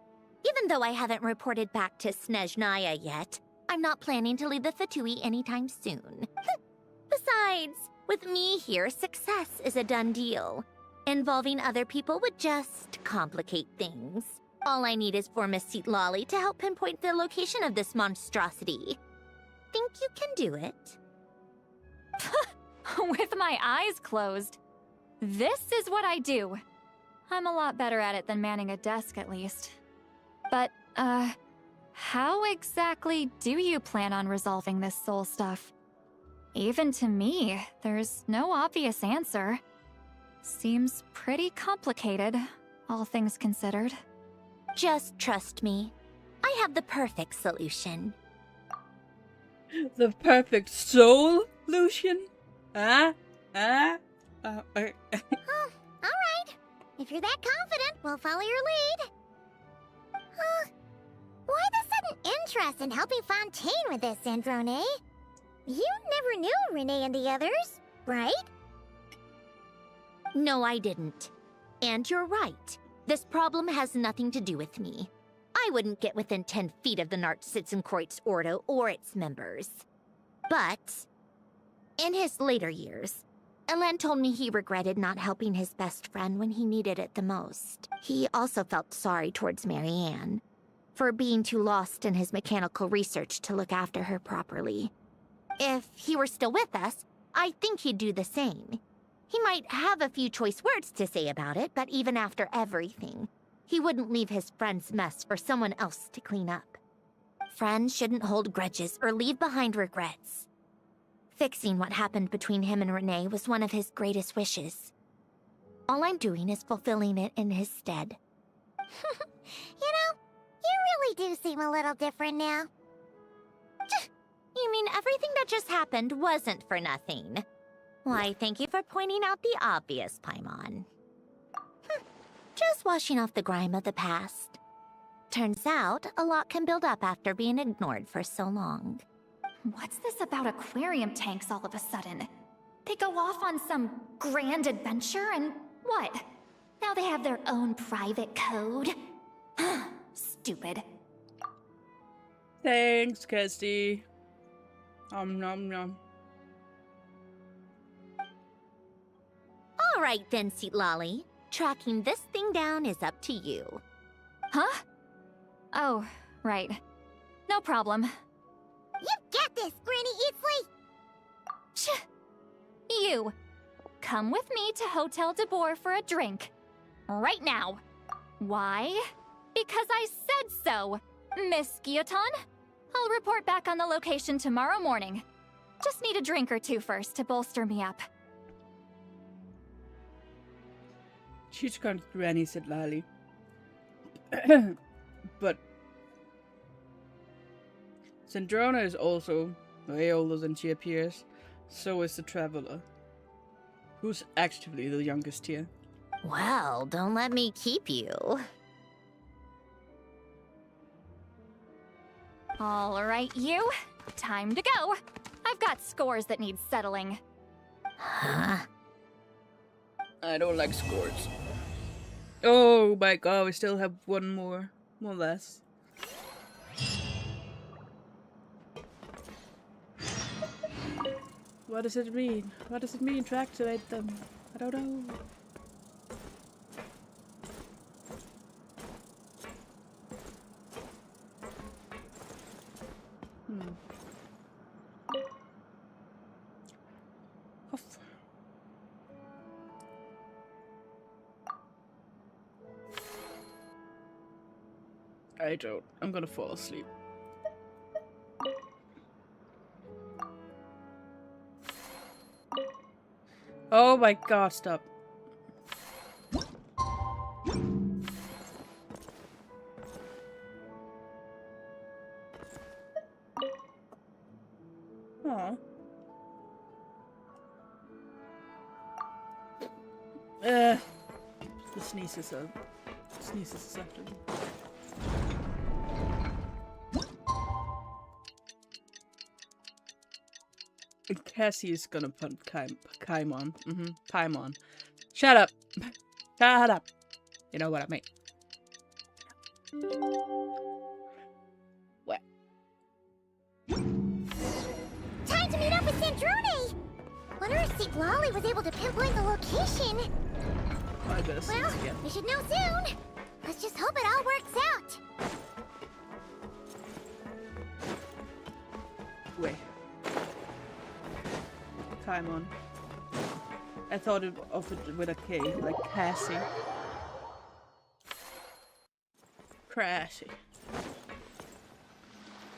S4: Even though I haven't reported back to Snezhnaya yet, I'm not planning to leave the Fatui anytime soon. Besides, with me here, success is a done deal. Involving other people would just complicate things. All I need is for Miss Lolly to help pinpoint the location of this monstrosity. Think you can do it?
S10: With my eyes closed. This is what I do. I'm a lot better at it than manning a desk, at least. But, how exactly do you plan on resolving this soul stuff? Even to me, there's no obvious answer. Seems pretty complicated, all things considered.
S4: Just trust me. I have the perfect solution.
S1: The perfect solution? Alright.
S7: If you're that confident, we'll follow your lead. Why the sudden interest in helping Fontaine with this, Androne? You never knew Renee and the others, right?
S4: No, I didn't. And you're right. This problem has nothing to do with me. I wouldn't get within 10 feet of the Nartsitzenkreuz Ordo or its members. But in his later years, Elen told me he regretted not helping his best friend when he needed it the most. He also felt sorry towards Marianne for being too lost in his mechanical research to look after her properly. If he were still with us, I think he'd do the same. He might have a few choice words to say about it, but even after everything, he wouldn't leave his friend's mess for someone else to clean up. Friends shouldn't hold grudges or leave behind regrets. Fixing what happened between him and Renee was one of his greatest wishes. All I'm doing is fulfilling it in his stead. You know, you really do seem a little different now. You mean everything that just happened wasn't for nothing? Why, thank you for pointing out the obvious, Paimon. Just washing off the grime of the past. Turns out, a lot can build up after being ignored for so long.
S10: What's this about aquarium tanks all of a sudden? They go off on some grand adventure and what? Now they have their own private code? Stupid.
S1: Thanks, Kirsty. Nom nom.
S4: All right then, Sweet Lolly. Tracking this thing down is up to you.
S10: Huh? Oh, right. No problem.
S4: You get this, Granny Eatsley!
S10: You! Come with me to Hotel de Boer for a drink. Right now. Why? Because I said so, Miss Guillotin. I'll report back on the location tomorrow morning. Just need a drink or two first to bolster me up.
S1: She's gone Granny, said Lally. But Sandrona is also way older than she appears. So is the Traveler, who's actually the youngest here.
S4: Well, don't let me keep you.
S10: All right, you. Time to go. I've got scores that need settling.
S4: Huh?
S1: I don't like scores. Oh my god, we still have one more or less. What does it mean? What does it mean to activate them? I don't know. Off. I don't. I'm gonna fall asleep. Oh my god, stop. Aw. The sneezes are after me. And Cassie is gonna punt Paimon. Paimon. Shut up! Shut up! You know what I mean. What?
S4: Time to meet up with Sandrone! Wonder if Sweet Lolly was able to pinpoint the location.
S1: I better see
S4: Well,
S1: this again.
S4: we should know soon. Let's just hope it all works out.
S1: Wait. Paimon. I thought of it with a K, like Cassie. Crashy.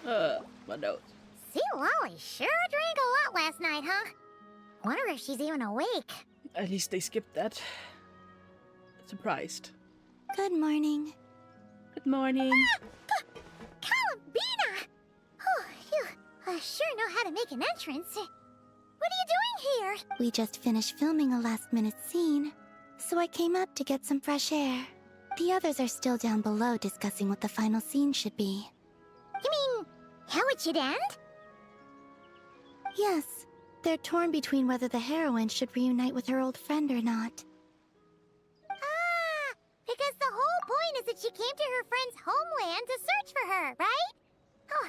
S1: My nose.
S4: Sweet Lolly sure drank a lot last night, huh? Wonder if she's even awake.
S1: At least they skipped that. Surprised.
S7: Good morning.
S1: Good morning.
S4: Columbina! Oh, you sure know how to make an entrance. What are you doing here?
S7: We just finished filming a last-minute scene, so I came up to get some fresh air. The others are still down below discussing what the final scene should be.
S4: You mean, how it should end?
S7: Yes, they're torn between whether the heroine should reunite with her old friend or not.
S4: Ah, because the whole point is that she came to her friend's homeland to search for her, right? Oh,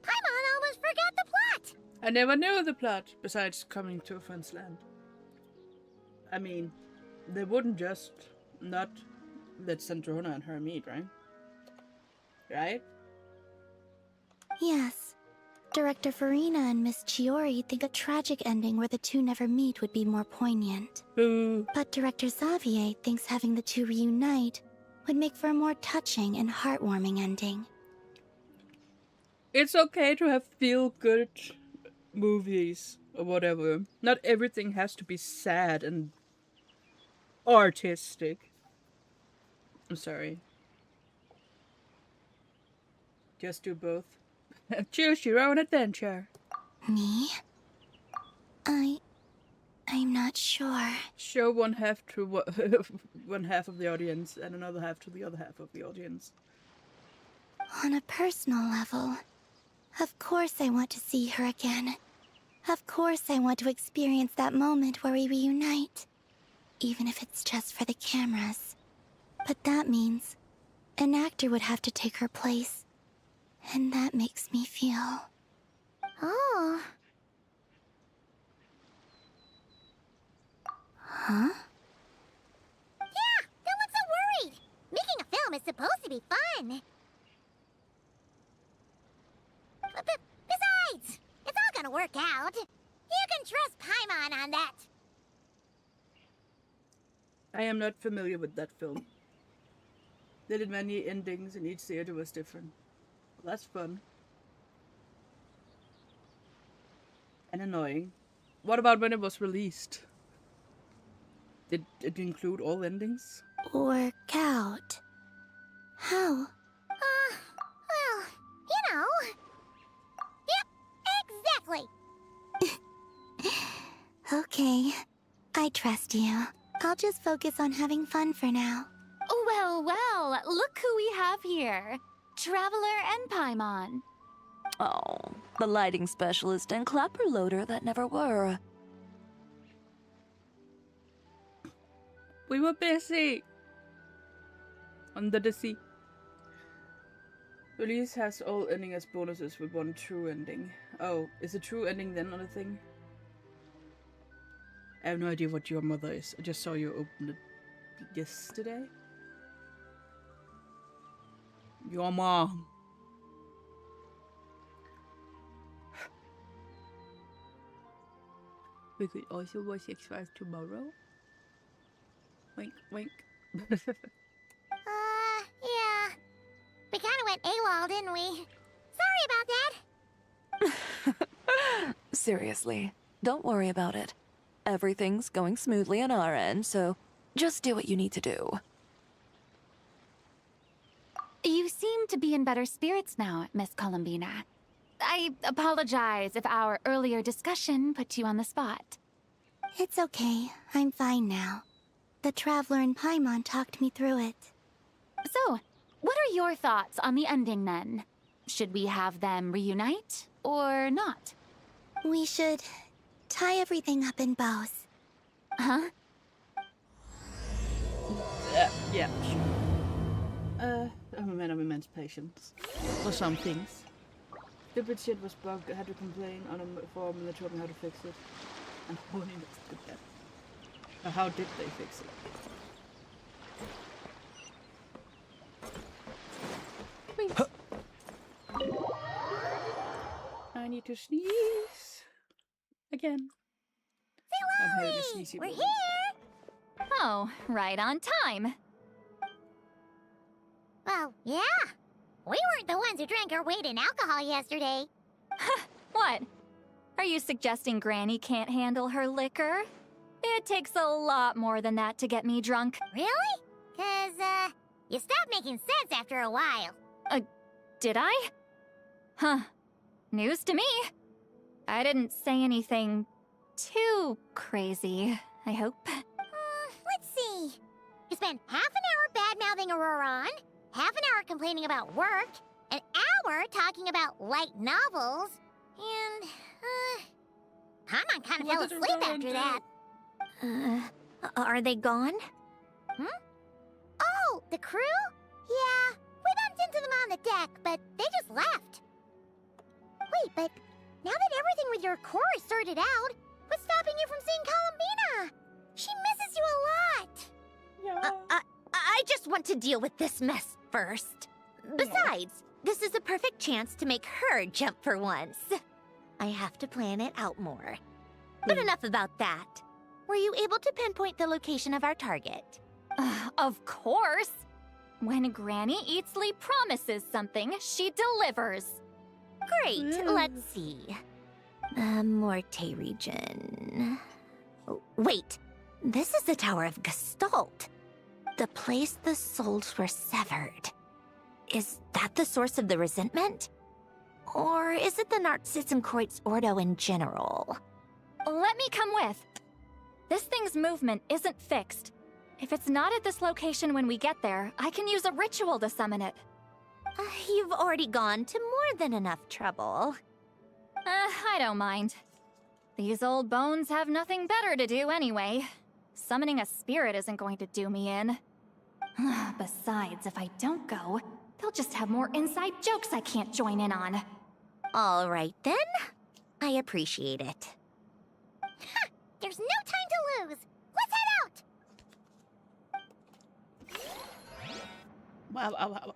S4: Paimon almost forgot the plot.
S1: I never knew the plot, besides coming to a friend's land. I mean, they wouldn't just not let Sandrona and her meet, right? Right?
S7: Yes. Director Farina and Miss Chiori think a tragic ending where the two never meet would be more poignant.
S1: Boo.
S7: But Director Xavier thinks having the two reunite would make for a more touching and heartwarming ending.
S1: It's okay to have feel-good movies or whatever. Not everything has to be sad and artistic. I'm sorry. Just do both. Choose your own adventure.
S7: Me? I'm not sure.
S1: Show one half to one half of the audience and another half to the other half of the audience.
S7: On a personal level, of course I want to see her again. Of course I want to experience that moment where we reunite. Even if it's just for the cameras. But that means an actor would have to take her place. And that makes me feel...
S4: Oh.
S7: Huh?
S4: Yeah, don't look so worried. Making a film is supposed to be fun. Besides, it's all gonna work out. You can trust Paimon on that.
S1: I am not familiar with that film. They did many endings and each theater was different. Well, that's fun. And annoying. What about when it was released? Did it include all endings?
S7: Work out. How?
S4: Well, you know. Yep, exactly.
S7: Okay, I trust you. I'll just focus on having fun for now.
S6: Well, well, look who we have here. Traveler and Paimon.
S3: Oh, the lighting specialist and clapper loader that never were.
S1: We were busy. Under the sea. Release has all ending as bonuses with one true ending. Oh, is a true ending then not a thing? I have no idea what your mother is. I just saw you open it yesterday. Your mom. We could also watch X-Files tomorrow. Wink, wink.
S4: Yeah. We kinda went AWOL, didn't we? Sorry about that.
S3: Seriously, don't worry about it. Everything's going smoothly on our end, so just do what you need to do.
S6: You seem to be in better spirits now, Miss Columbina. I apologize if our earlier discussion put you on the spot.
S7: It's okay. I'm fine now. The Traveler and Paimon talked me through it.
S6: So, what are your thoughts on the ending then? Should we have them reunite or not?
S7: We should tie everything up in bows.
S6: Huh?
S1: Yeah, sure. I'm a man of immense patience. For some things. Stupid shit was bugged, I had to complain on a forum and they told me how to fix it. And only did that. How did they fix it? I need to sneeze. Again. I'm having a sneezy
S4: We're
S1: moment.
S4: here!
S10: Oh, right on time.
S4: Well, yeah. We weren't the ones who drank our weight in alcohol yesterday.
S10: What? Are you suggesting Granny can't handle her liquor? It takes a lot more than that to get me drunk.
S4: Really? 'Cause, you stopped making sense after a while.
S10: Did I? Huh. News to me. I didn't say anything too crazy, I hope.
S4: Let's see. You spent half an hour bad-mouthing Auroron, half an hour complaining about work, an hour talking about light novels, and, Paimon kind of fell
S11: What did
S4: asleep
S11: Auroron
S4: after
S11: do?
S4: that.
S11: Are they gone?
S4: Oh, the crew? Yeah, we bumped into them on the deck, but they just left. Wait, but now that everything with your core is sorted out, what's stopping you from seeing Columbina? She misses you a lot.
S11: I just want to deal with this mess first. Besides, this is a perfect chance to make her jump for once.
S4: I have to plan it out more. But enough about that. Were you able to pinpoint the location of our target?
S10: Of course! When Granny Eatsley promises something, she delivers.
S4: Great, let's see. The Morte region. Oh, wait, this is the Tower of Gestalt. The place the souls were severed. Is that the source of the resentment? Or is it the Narzisenkreuz Ordo in general?
S10: Let me come with. This thing's movement isn't fixed. If it's not at this location when we get there, I can use a ritual to summon it.
S4: You've already gone to more than enough trouble.
S10: I don't mind. These old bones have nothing better to do anyway. Summoning a spirit isn't going to do me in. Besides, if I don't go, they'll just have more inside jokes I can't join in on.
S4: All right then. I appreciate it. Ha! There's no time to lose! Let's head out!
S1: Wow.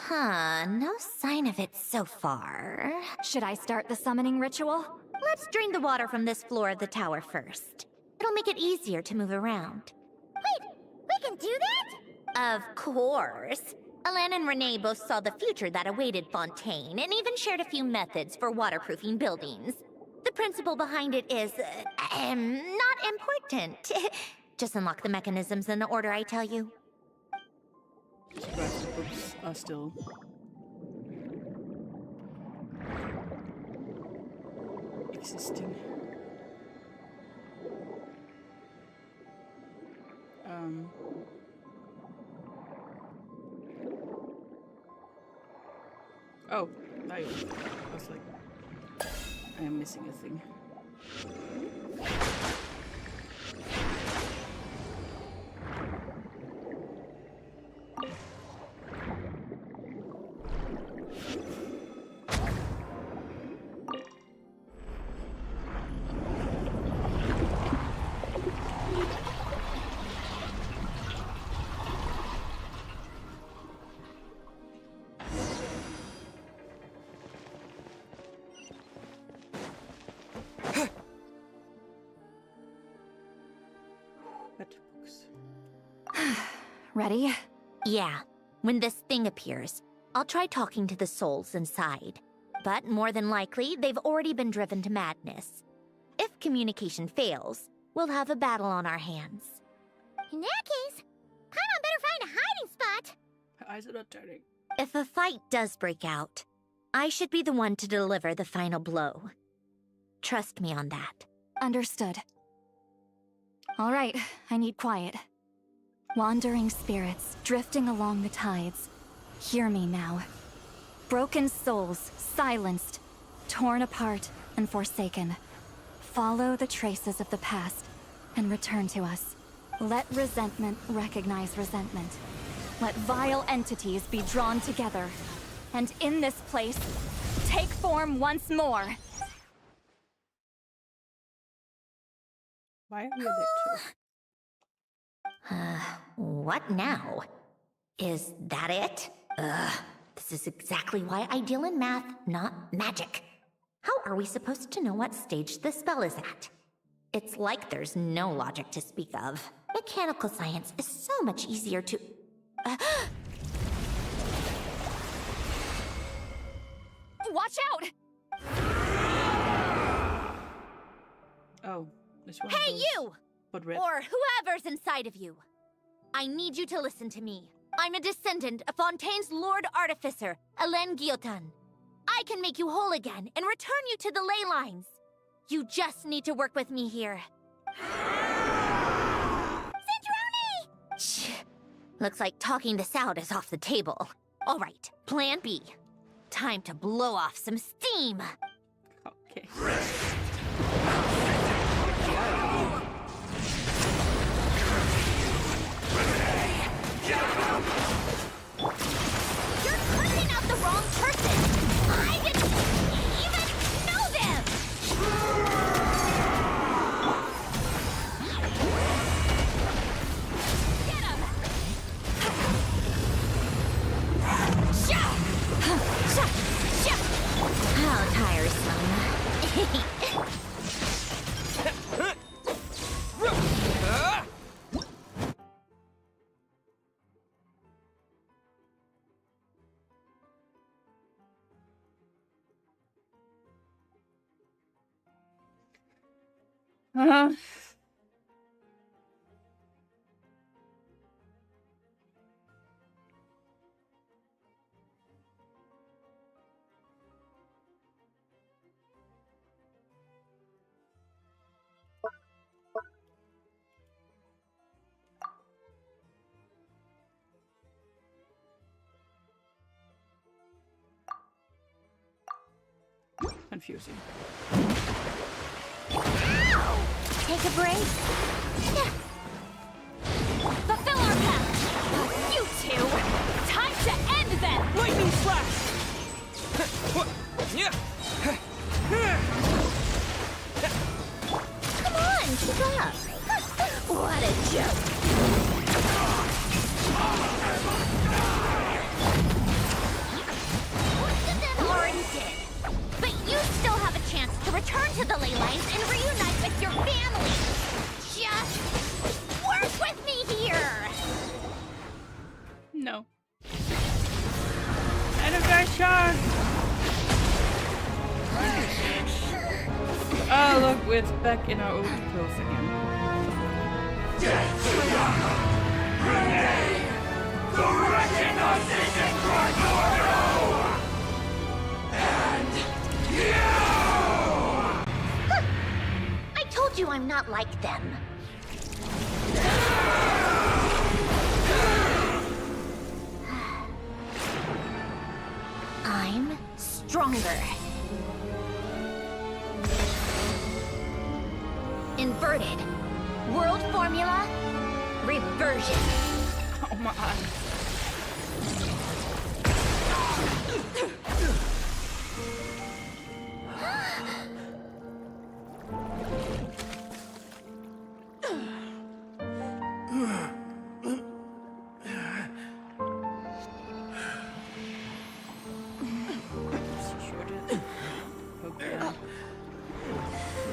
S4: Huh, no sign of it so far.
S10: Should I start the summoning ritual?
S4: Let's drain the water from this floor of the tower first. It'll make it easier to move around. Wait, we can do that? Of course. Alan and Renee both saw the future that awaited Fontaine, and even shared a few methods for waterproofing buildings. The principle behind it is, not important. Just unlock the mechanisms in the order I tell you.
S1: Surprised the books are still existing. Oh, I was like, I am missing a thing.
S10: Ready?
S4: Yeah. When this thing appears, I'll try talking to the souls inside. But more than likely, they've already been driven to madness. If communication fails, we'll have a battle on our hands. In that case, Paimon better find a hiding spot.
S1: Her eyes are not turning.
S4: If a fight does break out, I should be the one to deliver the final blow. Trust me on that.
S10: Understood. All right, I need quiet. Wandering spirits, drifting along the tides. Hear me now. Broken souls, silenced, torn apart, and forsaken. Follow the traces of the past, and return to us. Let resentment recognize resentment. Let vile entities be drawn together. And in this place, take form once more.
S1: Why are we there too?
S4: What now? Is that it? This is exactly why I deal in math, not magic. How are we supposed to know what stage the spell is at? It's like there's no logic to speak of. Mechanical science is so much easier to...
S10: Watch out!
S1: Oh, this one.
S4: Hey, you!
S1: But red.
S4: Or whoever's inside of you. I need you to listen to me. I'm a descendant of Fontaine's Lord Artificer, Hélène Guillotin. I can make you whole again and return you to the ley lines. You just need to work with me here. Centroni! Shh. Looks like talking this out is off the table. All right, plan B. Time to blow off some steam.
S1: Okay.
S13: Yeah!
S1: Confusing.
S11: Take a break.
S10: Fulfill our pact! You two! Time to end them!
S12: Lightning slash!
S11: Come on, keep up. What a joke. Most of them already did. But you still have a chance to return to the ley lines and reunite with your family. Just work with me here.
S1: No. Animation! Oh, look, we're back in our old clothes again.
S18: Death to Yama! Grenade! The recognization Cornoro! And you!
S11: I told you I'm not like them. I'm stronger. Inverted. World formula. Reversion.
S1: Oh my god.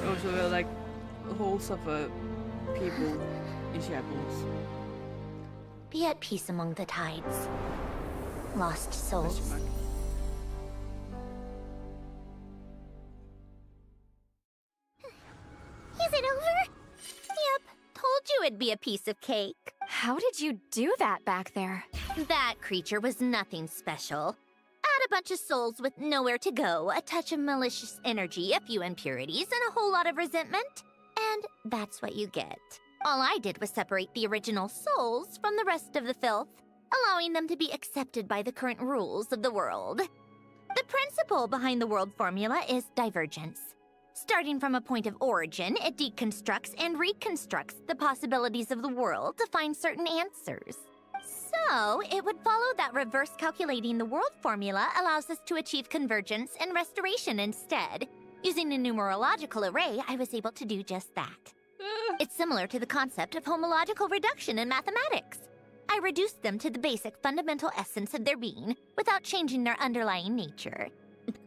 S1: Also, like holes of people in shackles.
S11: Be at peace among the tides. Lost souls. Is it over? Yep. Told you it'd be a piece of cake.
S10: How did you do that back there?
S11: That creature was nothing special. Add a bunch of souls with nowhere to go, a touch of malicious energy, a few impurities, and a whole lot of resentment. And that's what you get. All I did was separate the original souls from the rest of the filth, allowing them to be accepted by the current rules of the world. The principle behind the world formula is divergence. Starting from a point of origin, it deconstructs and reconstructs the possibilities of the world to find certain answers. So, it would follow that reverse calculating the world formula allows us to achieve convergence and restoration instead. Using a numerological array, I was able to do just that. It's similar to the concept of homological reduction in mathematics. I reduced them to the basic fundamental essence of their being without changing their underlying nature.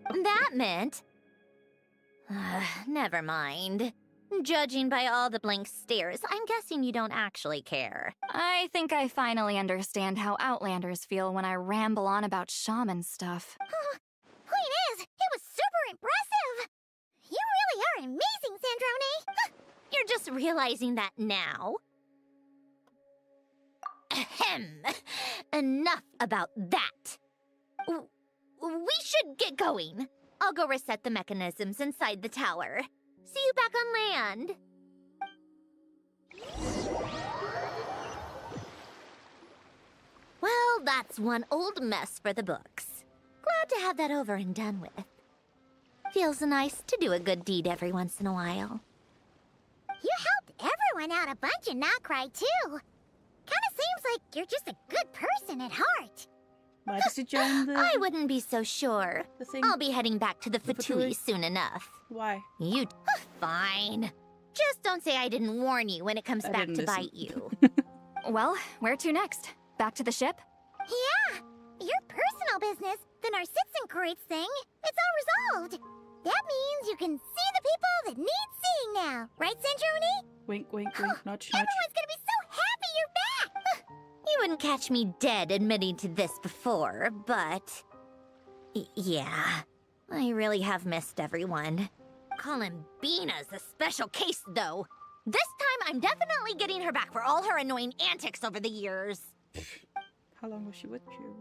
S11: That meant... never mind. Judging by all the blank stares, I'm guessing you don't actually care.
S10: I think I finally understand how Outlanders feel when I ramble on about shaman stuff.
S4: Point is, it was super impressive! You really are amazing, Sandrone!
S11: You're just realizing that now? Ahem. Enough about that. We should get going. I'll go reset the mechanisms inside the tower. See you back on land. Well, that's one old mess for the books. Glad to have that over and done with. Feels nice to do a good deed every once in a while.
S4: You helped everyone out a bunch in Not Cry, too. Kinda seems like you're just a good person at heart.
S1: Why does he join the...
S11: I wouldn't be so sure. I'll be heading back to the Fatui soon enough.
S1: Why?
S11: You... Fine. Just don't say I didn't warn you when it comes back to bite you.
S10: Well, where to next? Back to the ship?
S4: Yeah! Your personal business, the Narcitsan thing, it's all resolved. That means you can see the people that need seeing now. Right, Sandrone?
S1: Wink, wink, wink, nudge, nudge.
S4: Everyone's gonna be so happy you're back!
S11: You wouldn't catch me dead admitting to this before, but... yeah, I really have missed everyone. Columbina's a special case, though. This time, I'm definitely getting her back for all her annoying antics over the years.
S1: How long was she with you?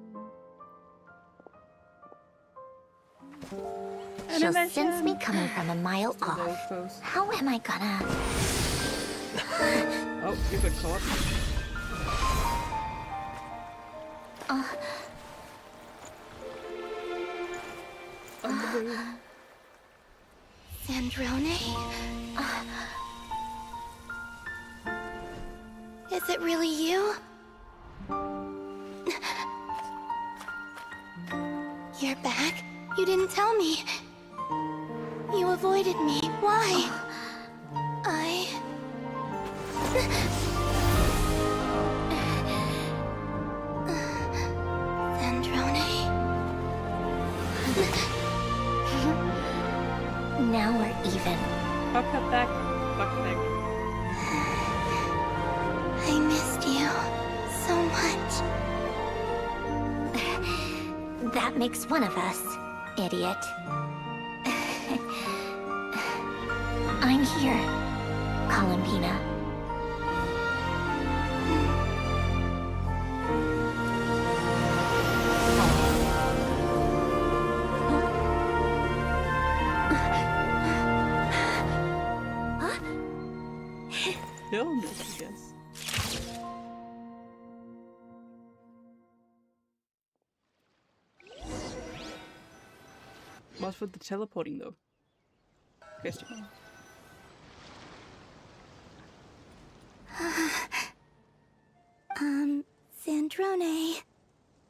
S4: She'll sense me coming from a mile off. How am I gonna...
S1: Oh, you got caught.
S7: Sandrone? Is it really you? You're back? You didn't tell me. You avoided me. Why? Sandrone?
S4: Now we're even.
S1: Fuck her back. Fuck her back.
S7: I missed you so much.
S4: That makes one of us, idiot. I'm here, Columbina.
S1: Illness, I guess. What's with the teleporting though? Question.
S7: Sandrone.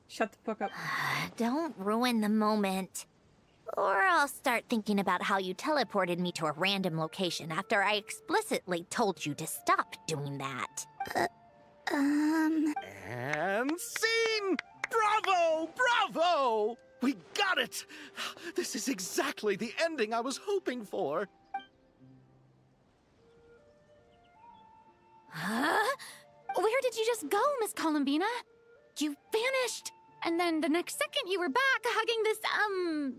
S1: Shut the fuck up.
S11: Don't ruin the moment. Or I'll start thinking about how you teleported me to a random location after I explicitly told you to stop doing that.
S5: And scene! Bravo! Bravo! We got it! This is exactly the ending I was hoping for.
S6: Huh? Where did you just go, Miss Columbina? You vanished! And then the next second you were back hugging this,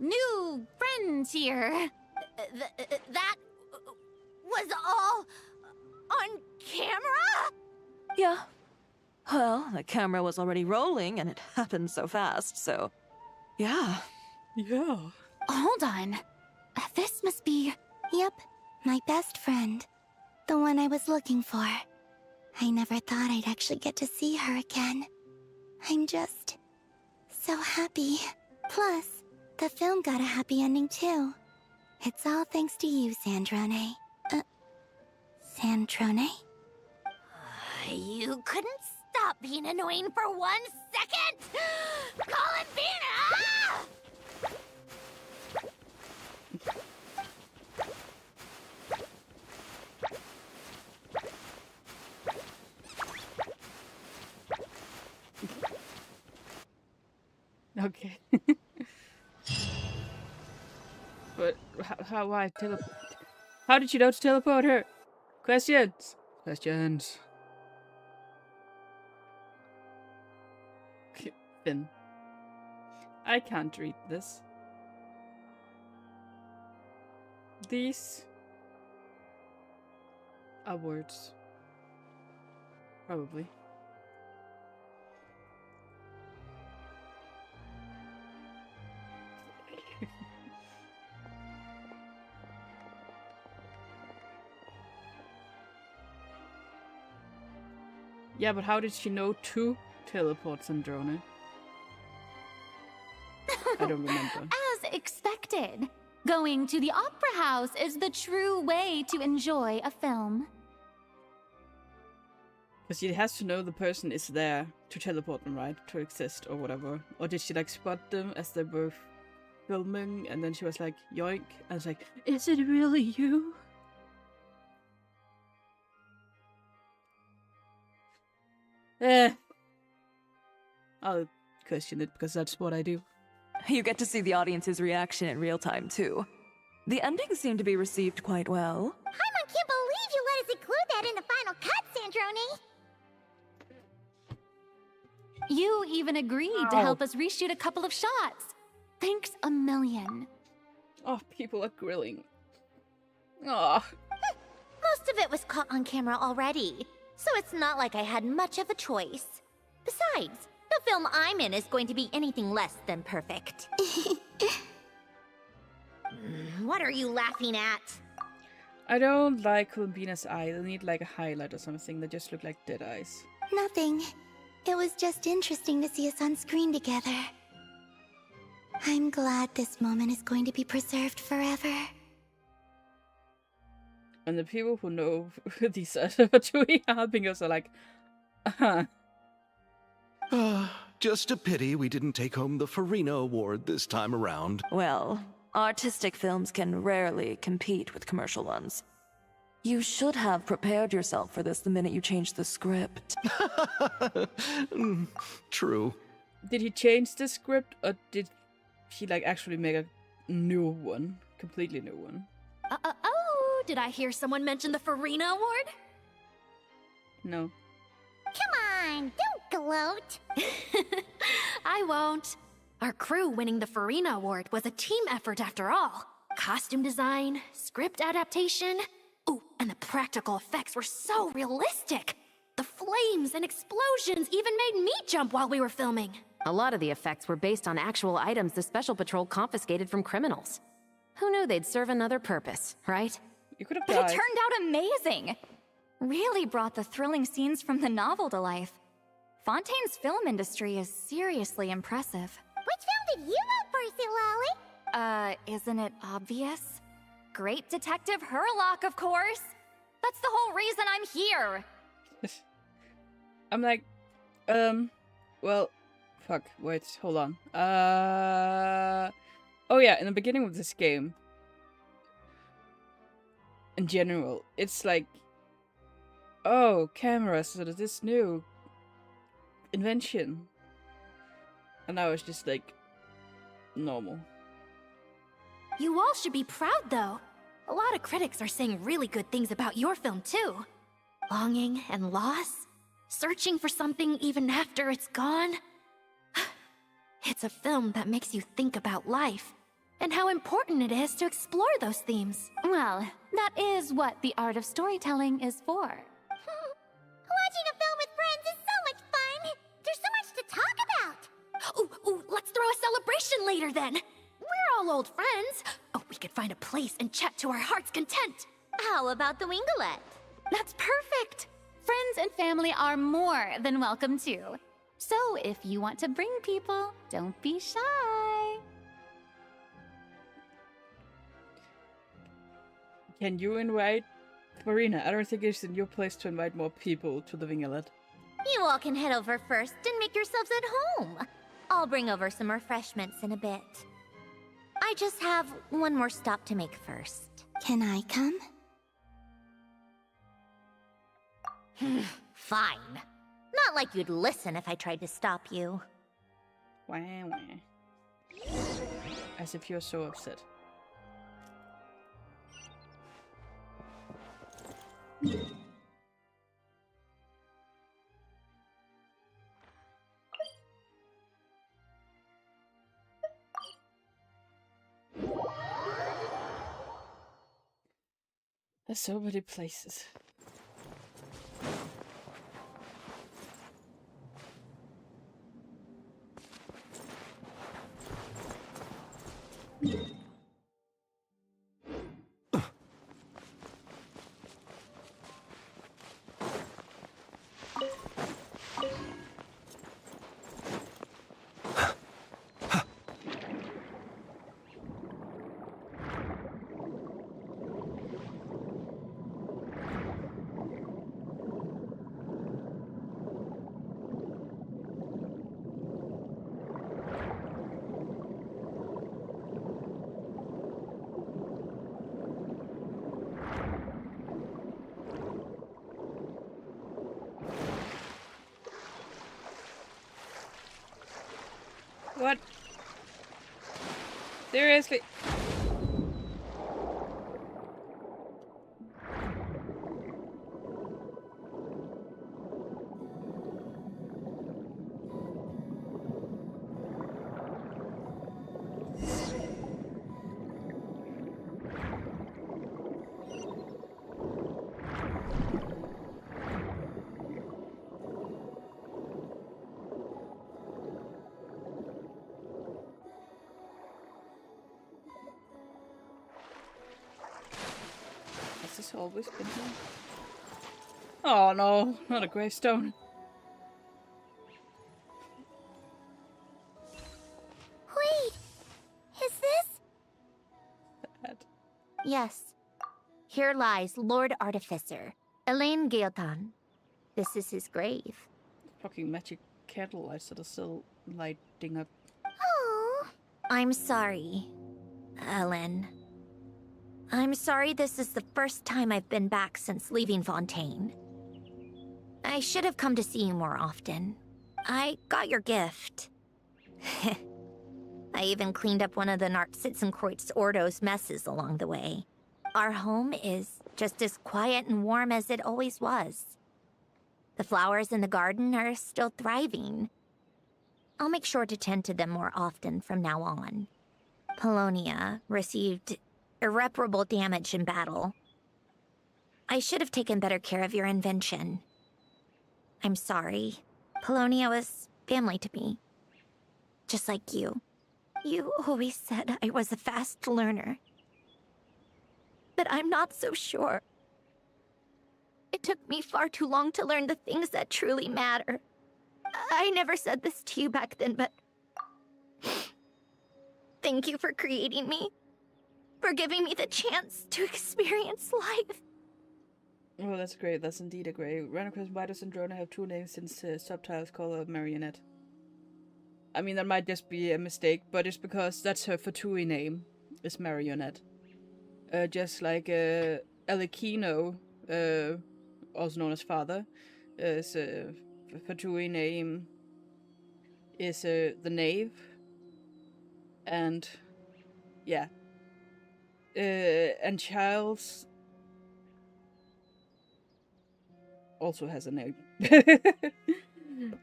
S6: new friend here.
S11: That was all on camera?
S3: Yeah. Well, the camera was already rolling and it happened so fast, so... Yeah.
S1: Yeah.
S6: Hold on. This must be...
S7: Yep, my best friend. The one I was looking for. I never thought I'd actually get to see her again. I'm just... so happy. Plus, the film got a happy ending too. It's all thanks to you, Sandrone. Sandrone?
S11: You couldn't stop being annoying for 1 second? Columbina!
S1: Okay. But why teleport? How did you know to teleport her? Questions. Questions. Finn. I can't read this. These are words. Probably. Yeah, but how did she know to teleport Sandrone? I don't remember.
S6: As expected. Going to the opera house is the true way to enjoy a film.
S1: Because she has to know the person is there to teleport them, right? To exist or whatever. Or did she like spot them as they were filming and then she was like, yoink, and it's like, is it really you? I'll question it because that's what I do.
S3: You get to see the audience's reaction in real time, too. The ending seemed to be received quite well.
S4: I can't believe you let us include that in the final cut, Sandrone!
S6: You even agreed to help us reshoot a couple of shots. Thanks a million.
S1: Oh, people are grilling. Aw.
S4: Most of it was caught on camera already, so it's not like I had much of a choice. Besides, the film I'm in is going to be anything less than perfect. What are you laughing at?
S1: I don't like Columbina's eye. They need like a highlight or something that just look like dead eyes.
S7: Nothing. It was just interesting to see us on screen together. I'm glad this moment is going to be preserved forever.
S1: And the people who know these Chewie Jalapeno's are like,
S5: Just a pity we didn't take home the Farina Award this time around.
S3: Well, artistic films can rarely compete with commercial ones. You should have prepared yourself for this the minute you changed the script.
S5: True.
S1: Did he change the script, or did he like actually make a new one? Completely new one?
S11: Oh, did I hear someone mention the Farina Award?
S1: No.
S4: Come on, don't gloat.
S11: I won't. Our crew winning the Farina Award was a team effort after all. Costume design, script adaptation. Ooh, and the practical effects were so realistic. The flames and explosions even made me jump while we were filming.
S8: A lot of the effects were based on actual items the Special Patrol confiscated from criminals. Who knew they'd serve another purpose, right?
S1: You could have
S10: But
S1: died.
S10: it turned out amazing! Really brought the thrilling scenes from the novel to life. Fontaine's film industry is seriously impressive.
S4: Which film did you vote for, Silali?
S10: Isn't it obvious? Great Detective Herlock, of course! That's the whole reason I'm here!
S1: I'm like, well, fuck, wait, hold on. Oh yeah, in the beginning of this game, in general, it's like, oh, cameras, so this new invention. And now it's just like, normal.
S11: You all should be proud, though. A lot of critics are saying really good things about your film, too. Longing and loss, searching for something even after it's gone. It's a film that makes you think about life, and how important it is to explore those themes.
S6: Well, that is what the art of storytelling is for.
S4: Watching a film with friends is so much fun! There's so much to talk about!
S11: Ooh, let's throw a celebration later, then! We're all old friends. Oh, we could find a place and chat to our heart's content.
S4: How about the Winglet?
S6: That's perfect! Friends and family are more than welcome too. So if you want to bring people, don't be shy.
S1: Can you invite Marina? I don't think it's in your place to invite more people to the Winglet.
S4: You all can head over first and make yourselves at home. I'll bring over some refreshments in a bit. I just have one more stop to make first.
S7: Can I come?
S4: Fine. Not like you'd listen if I tried to stop you.
S1: Wah, wah. As if you're so upset. There's so many places. What? Seriously? she's always been here. Oh no, not a gravestone.
S4: Wait! Is this?
S1: Bad.
S11: Yes. Here lies Lord Artificer, Elaine Gaeltan. This is his grave.
S1: Fucking magic candlelights that are still lighting up.
S4: Oh.
S11: I'm sorry, Ellen. I'm sorry this is the first time I've been back since leaving Fontaine. I should have come to see you more often. I got your gift. I even cleaned up one of the Nartsitzenkreuz Ordo's messes along the way. Our home is just as quiet and warm as it always was. The flowers in the garden are still thriving. I'll make sure to tend to them more often from now on. Polonia received irreparable damage in battle. I should have taken better care of your invention. I'm sorry. Polonia was family to me. Just like you. You always said I was a fast learner. But I'm not so sure. It took me far too long to learn the things that truly matter. I never said this to you back then, but... Thank you for creating me. For giving me the chance to experience life.
S1: Oh, that's great. That's indeed a great. Random question, why does Androna have two names since subtitles call her Marionette? I mean, that might just be a mistake, but it's because that's her Fatui name, is Marionette. Just like Alecchino, also known as Father, is Fatui name is the Knave, and yeah, and Childs also has a name.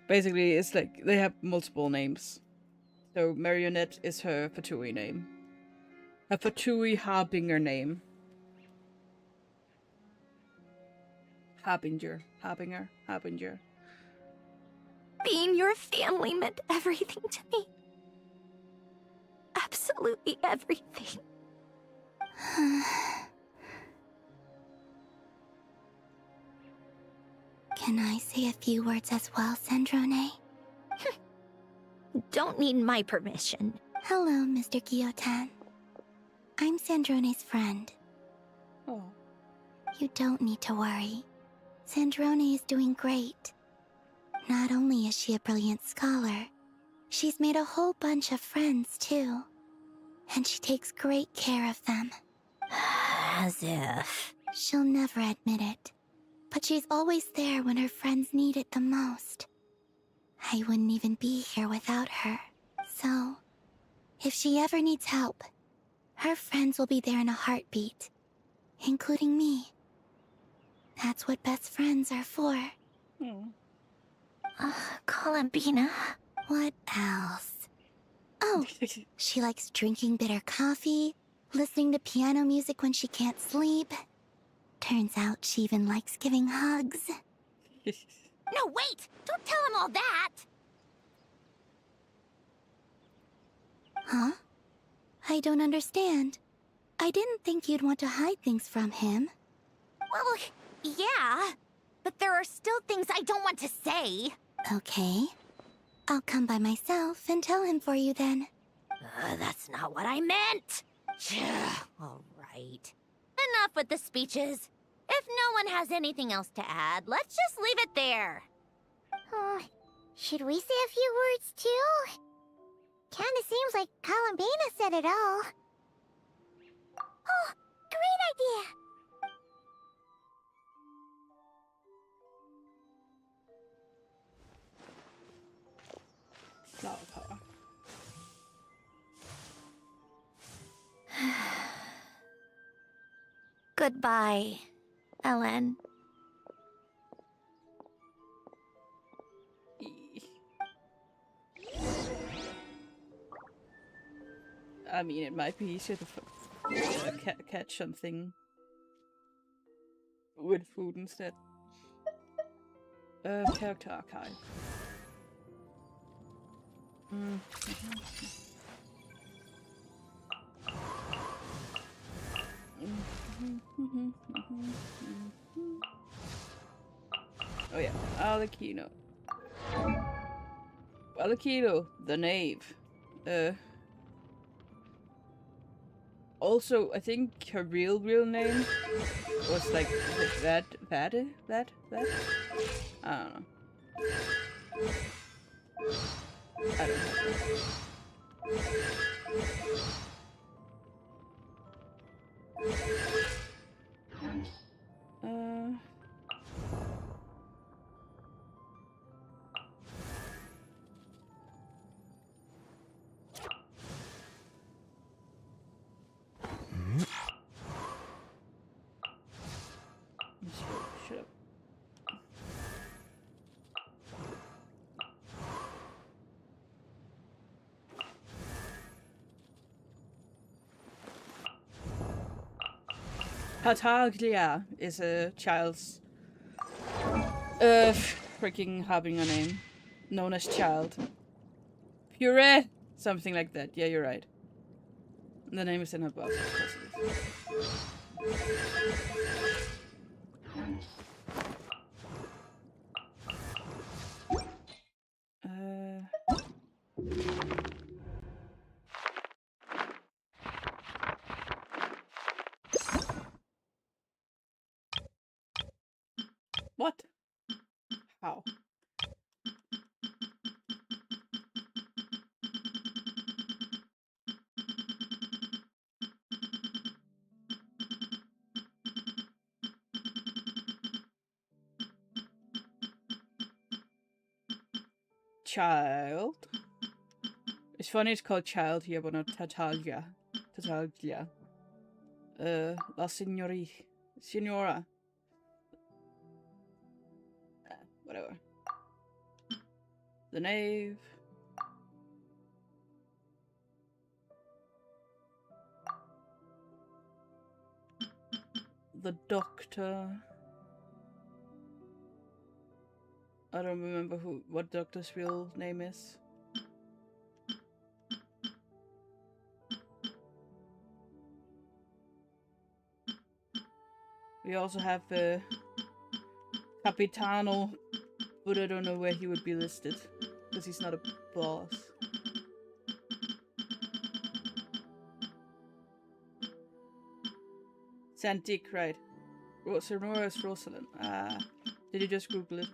S1: Basically, it's like they have multiple names. So Marionette is her Fatui name. A Fatui Harbinger name. Harbinger.
S11: Being your family meant everything to me. Absolutely everything.
S7: Can I say a few words as well, Sandrone?
S11: Don't need my permission.
S7: Hello, Mr. Guillotin. I'm Sandrone's friend.
S1: Oh.
S7: You don't need to worry. Sandrone is doing great. Not only is she a brilliant scholar, she's made a whole bunch of friends, too. And she takes great care of them.
S11: As if...
S7: She'll never admit it, but she's always there when her friends need it the most. I wouldn't even be here without her. So, if she ever needs help, her friends will be there in a heartbeat, including me. That's what best friends are for.
S11: Columbina.
S7: What else? Oh, she likes drinking bitter coffee, listening to piano music when she can't sleep. Turns out she even likes giving hugs.
S11: No, wait! Don't tell him all that!
S7: Huh? I don't understand. I didn't think you'd want to hide things from him.
S11: Well, yeah. But there are still things I don't want to say.
S7: Okay. I'll come by myself and tell him for you then.
S11: That's not what I meant! All right. Enough with the speeches. If no one has anything else to add, let's just leave it there.
S4: Should we say a few words too? Kinda seems like Columbina said it all. Oh, great idea!
S1: Flower power.
S11: Goodbye, Ellen.
S1: I mean, it might be easier to catch something with food instead. Character archive. Oh yeah, Alakino. Alakino, the knave. Also, I think her real name was like that. I don't know. I don't know. Shut up. Pataglia is a child's freaking harbinger name, known as child. Puree, something like that. Yeah, you're right. The name is in her boss, of course it is. What? How? Child. It's funny it's called child here, but not Tataglia. Tataglia. La Signora. Whatever. The knave. The doctor. I don't remember what doctor's real name is. We also have Capitano, but I don't know where he would be listed, because he's not a boss. Santic, right. Sonora is Rosalind. Did you just Google it?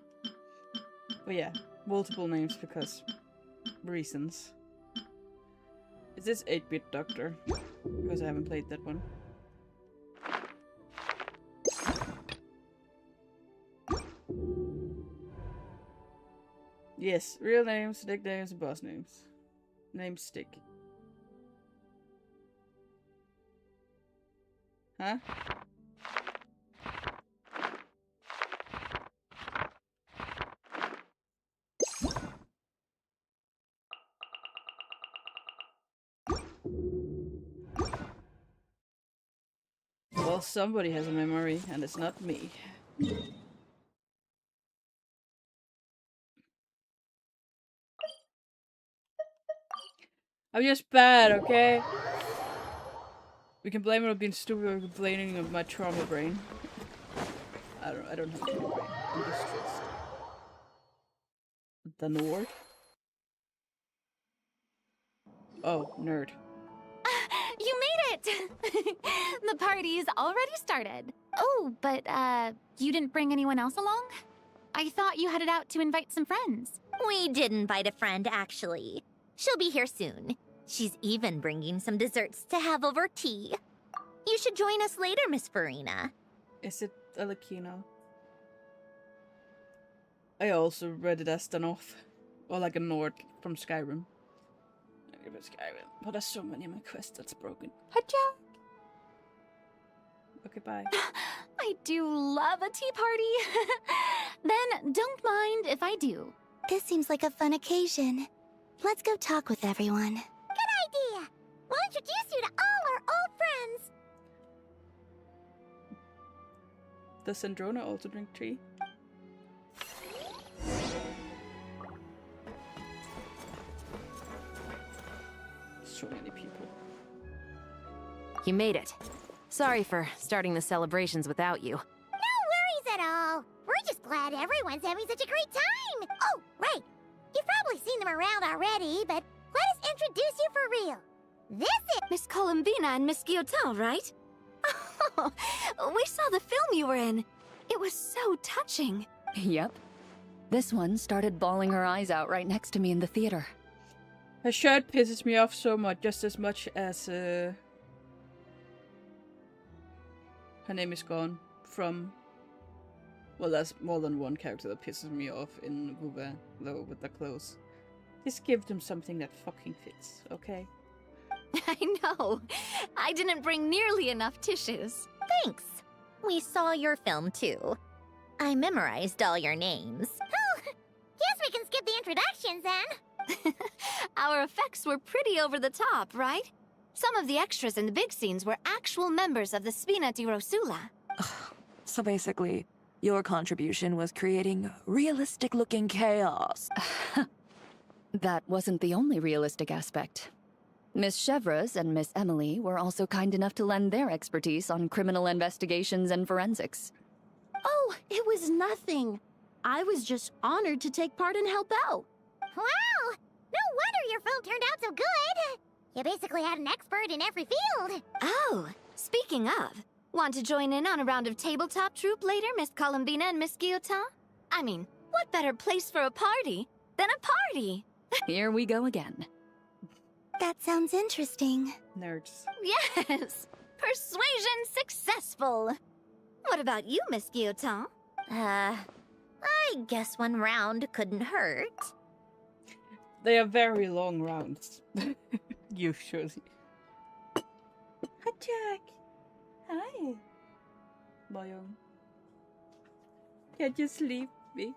S1: But yeah, multiple names because reasons. Is this 8-bit Doctor? Because I haven't played that one. Yes, real names, nicknames, and boss names. Names stick. Huh? Well, somebody has a memory, and it's not me. I'm just bad, okay? We can blame it on being stupid or complaining of my trauma brain. I don't have a trauma brain. I'm just stressed. The Nord? Oh, nerd.
S6: You made it! The party's already started. Oh, but, you didn't bring anyone else along? I thought you headed out to invite some friends.
S4: We did invite a friend, actually. She'll be here soon. She's even bringing some desserts to have over tea. You should join us later, Miss Farina.
S1: Is it Alakino? I also read it as Danoth. Or like a Nord from Skyrim. But there's so many of my quests that's broken. Hacha! Okay, bye.
S6: I do love a tea party. Then don't mind if I do.
S7: This seems like a fun occasion. Let's go talk with everyone.
S4: Good idea! We'll introduce you to all our old friends.
S1: Does Sandrona also drink tea? So many people.
S8: You made it. Sorry for starting the celebrations without you.
S4: No worries at all. We're just glad everyone's having such a great time. Oh, right. You've probably seen them around already, but let us introduce you for real. This is
S10: Miss Columbina and Miss Guillotin, right? Oh, we saw the film you were in. It was so touching.
S17: Yep. This one started bawling her eyes out right next to me in the theater.
S1: Her shirt pisses me off so much, just as much as her name is gone from. Well, there's more than one character that pisses me off in Wuba, though, with the clothes. Just give them something that fucking fits, okay?
S10: I know. I didn't bring nearly enough tissues.
S4: Thanks. We saw your film too. I memorized all your names. Oh, guess we can skip the introductions then.
S10: Our effects were pretty over the top, right? Some of the extras in the big scenes were actual members of the Spina di Rosula.
S3: So basically, your contribution was creating realistic-looking chaos.
S17: That wasn't the only realistic aspect. Miss Chevreuse and Miss Emily were also kind enough to lend their expertise on criminal investigations and forensics.
S14: Oh, it was nothing. I was just honored to take part and help out.
S4: Wow! No wonder your film turned out so good. You basically had an expert in every field.
S10: Oh, speaking of, want to join in on a round of tabletop troupe later, Miss Columbina and Miss Guillotin? I mean, what better place for a party than a party?
S17: Here we go again.
S7: That sounds interesting.
S1: Nerds.
S10: Yes! Persuasion successful! What about you, Miss Guillotin?
S4: I guess one round couldn't hurt.
S1: They are very long rounds. Usually. Hi, Jack. Hi. Boyong. Can't you sleep me?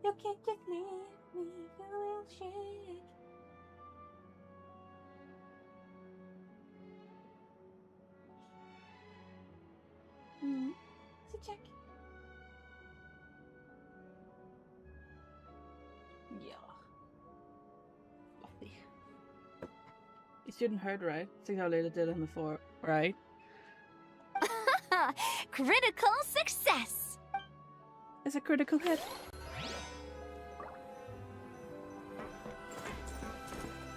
S1: You can't just leave me, you will shake. So Jack. Yeah. Lovely. It shouldn't hurt, right? See how late it did on the floor, right?
S10: Critical success!
S1: It's a critical hit.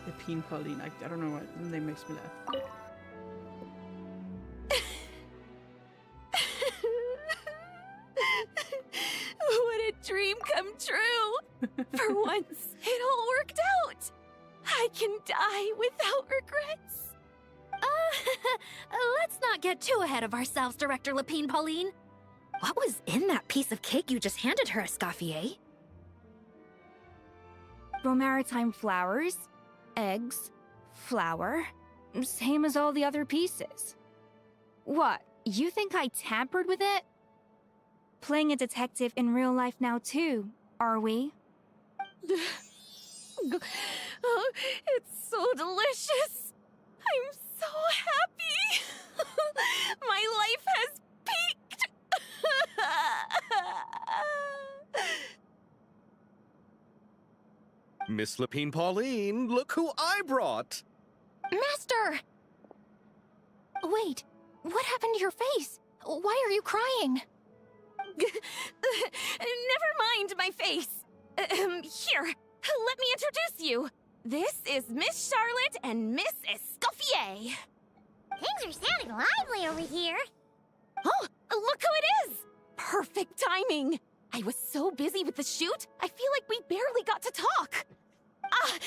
S1: The Peen Pauline, I don't know why the name makes me laugh.
S10: What a dream come true! For once, it all worked out! I can die without regrets! Let's not get too ahead of ourselves, Director Lapine Pauline. What was in that piece of cake you just handed her, Escoffier?
S19: Bromaritime flowers, eggs, flour, same as all the other pieces. What, you think I tampered with it? Playing a detective in real life now too, are we?
S10: Oh, it's so delicious! I'm so happy! My life has peaked!
S5: Miss Lapine Pauline, look who I brought!
S10: Master! Wait, what happened to your face? Why are you crying? Never mind my face. Here, let me introduce you. This is Miss Charlotte and Miss Escoffier.
S4: Things are sounding lively over here.
S10: Oh, look who it is! Perfect timing. I was so busy with the shoot, I feel like we barely got to talk. Ah,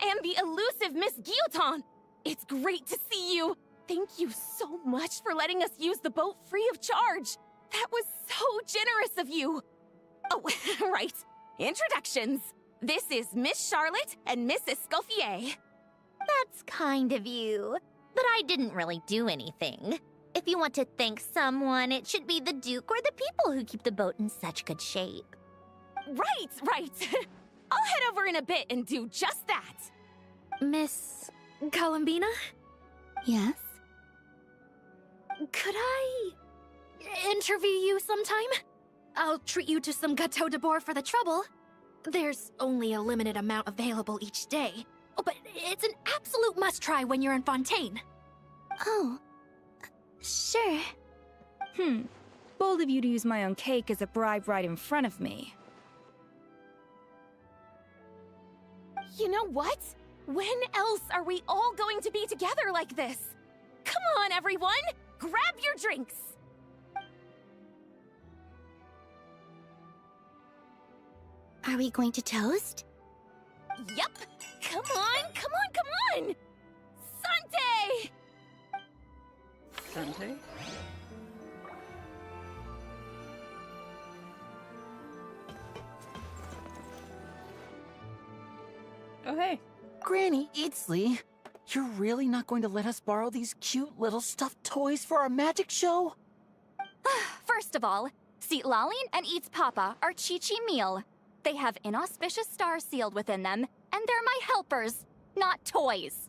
S10: and the elusive Miss Guillotin. It's great to see you. Thank you so much for letting us use the boat free of charge. That was so generous of you. Oh, right. Introductions. This is Miss Charlotte and Miss Escoffier.
S4: That's kind of you. But I didn't really do anything. If you want to thank someone, it should be the Duke or the people who keep the boat in such good shape.
S10: Right. I'll head over in a bit and do just that. Miss Columbina?
S7: Yes?
S10: Could I interview you sometime? I'll treat you to some gâteau de bord for the trouble. There's only a limited amount available each day. Oh, but it's an absolute must-try when you're in Fontaine.
S7: Oh, Sure.
S19: Bold of you to use my own cake as a bribe right in front of me.
S11: You know what? When else are we all going to be together like this? Come on, everyone! Grab your drinks!
S7: Are we going to toast?
S11: Yep! Come on, come on, come on! Sante!
S1: Sante? Oh, hey.
S20: Granny Eatsley, you're really not going to let us borrow these cute little stuffed toys for our magic show?
S10: First of all, Seat Lalin and Eats Papa are Chi-Chi meal. They have inauspicious stars sealed within them, and they're my helpers, not toys.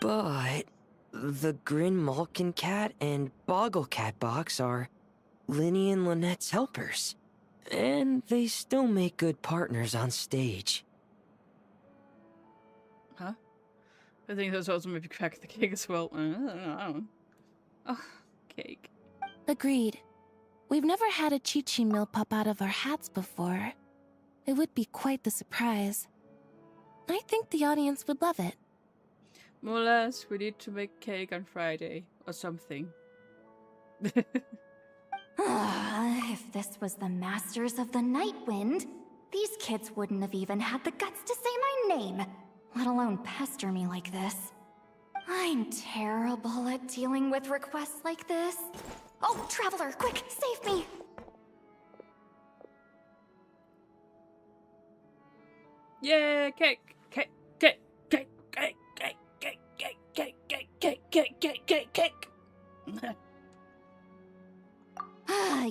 S12: But the Grin Malkin Cat and Boggle Cat box are Linny and Lynette's helpers. And they still make good partners on stage.
S1: Huh? I think that's also maybe crack the cake as well. I don't know. Oh, cake.
S14: Agreed. We've never had a Chi-Chi meal pop out of our hats before. It would be quite the surprise. I think the audience would love it.
S1: More or less, we need to make cake on Friday or something.
S10: If this was the Masters of the Night Wind, these kids wouldn't have even had the guts to say my name, let alone pester me like this. I'm terrible at dealing with requests like this. Oh, Traveler, quick, save me!
S1: Yeah, cake, cake, cake, cake, cake, cake, cake, cake, cake, cake, cake, cake, cake, cake, cake.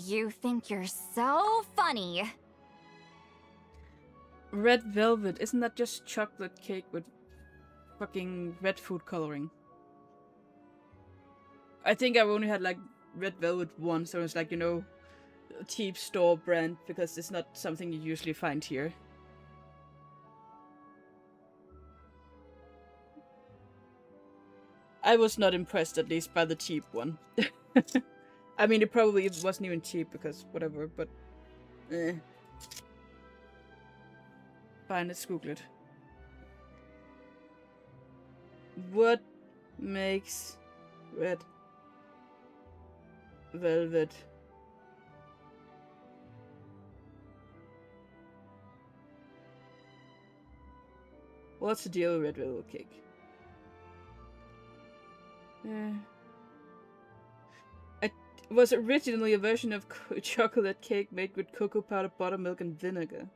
S10: You think you're so funny.
S1: Red velvet, isn't that just chocolate cake with fucking red food coloring? I think I've only had like red velvet once, so it's like, you know, a cheap store brand, because it's not something you usually find here. I was not impressed, at least, by the cheap one. I mean, it probably wasn't even cheap, because whatever, but... Fine, let's Google it. What makes red velvet what's the deal with red velvet cake? It was originally a version of chocolate cake made with cocoa powder, buttermilk, and vinegar.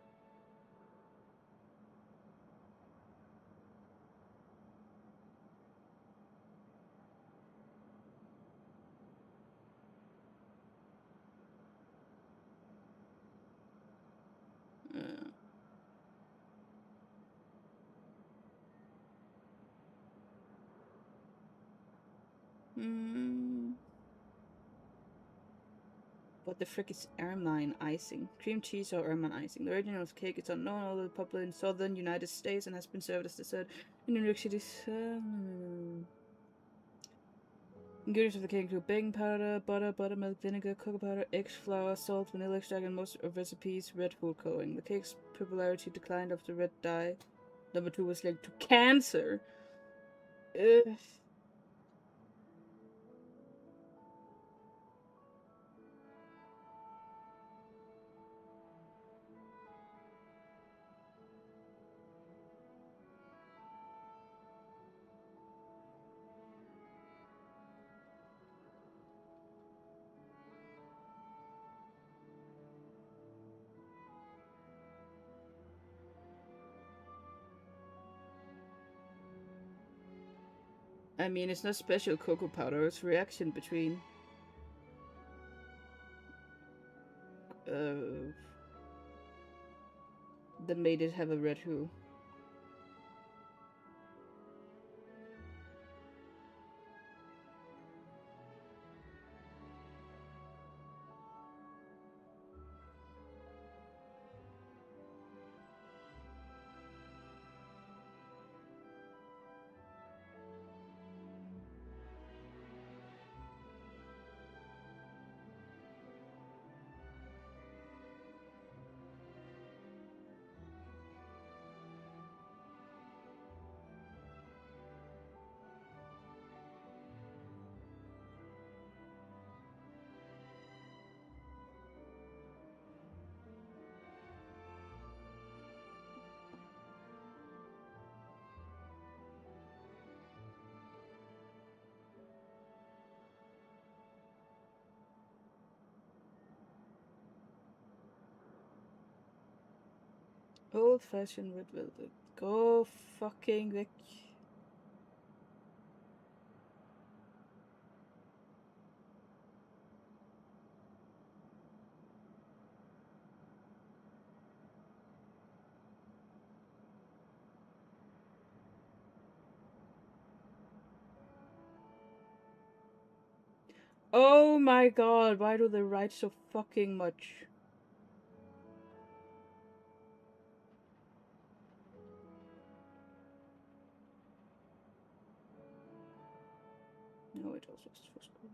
S1: What the frick is ermine icing? Cream cheese or ermine icing? The origin of cake is unknown, although popular in southern United States and has been served as dessert in New York City. Ingredients of the cake include baking powder, butter, buttermilk, vinegar, cocoa powder, eggs, flour, salt, vanilla extract, and most of recipes red food coloring. The cake's popularity declined after red dye. Number 2 was linked to cancer. Ugh. I mean, it's not special cocoa powder, it's reaction between that made it have a red hue. Old fashioned red velvet. Go fucking Vic. Oh my god, why do they write so fucking much? No, it also is for school.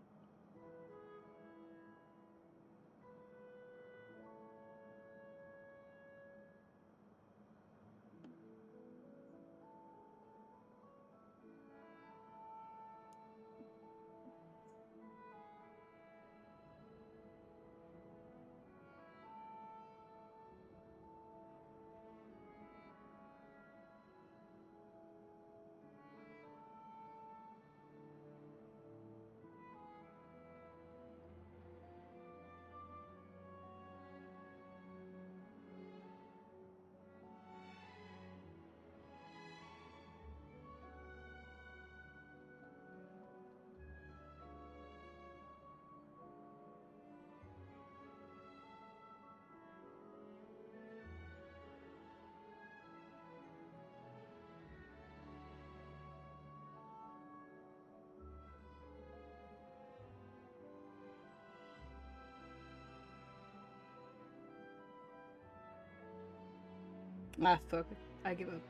S1: Ah, fuck it. I give up.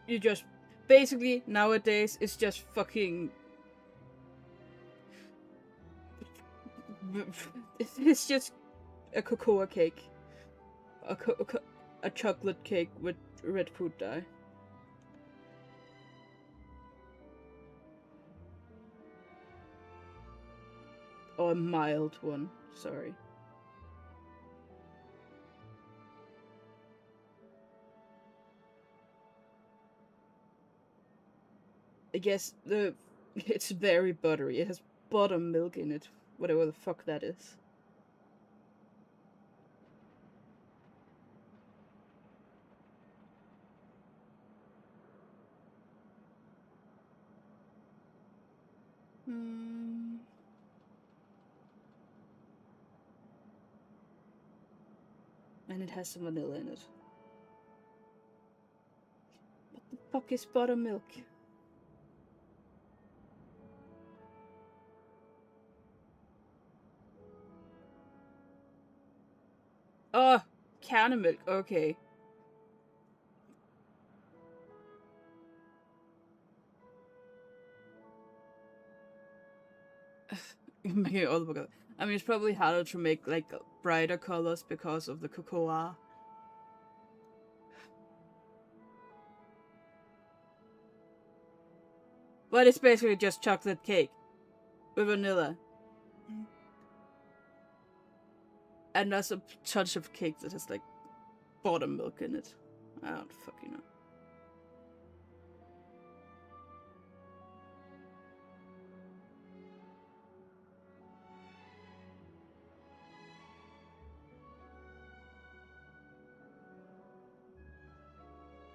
S1: You just... Basically, nowadays, it's just fucking... It's just a cocoa cake. A chocolate cake with red food dye. Or a mild one, sorry. I guess it's very buttery. It has buttermilk in it. Whatever the fuck that is. And it has some vanilla in it. What the fuck is buttermilk? Oh, Canamilk, okay. Making all the book. I mean, it's probably harder to make like brighter colors because of the cocoa. But it's basically just chocolate cake with vanilla. And there's a touch of cake that has like buttermilk in it. I don't fucking know.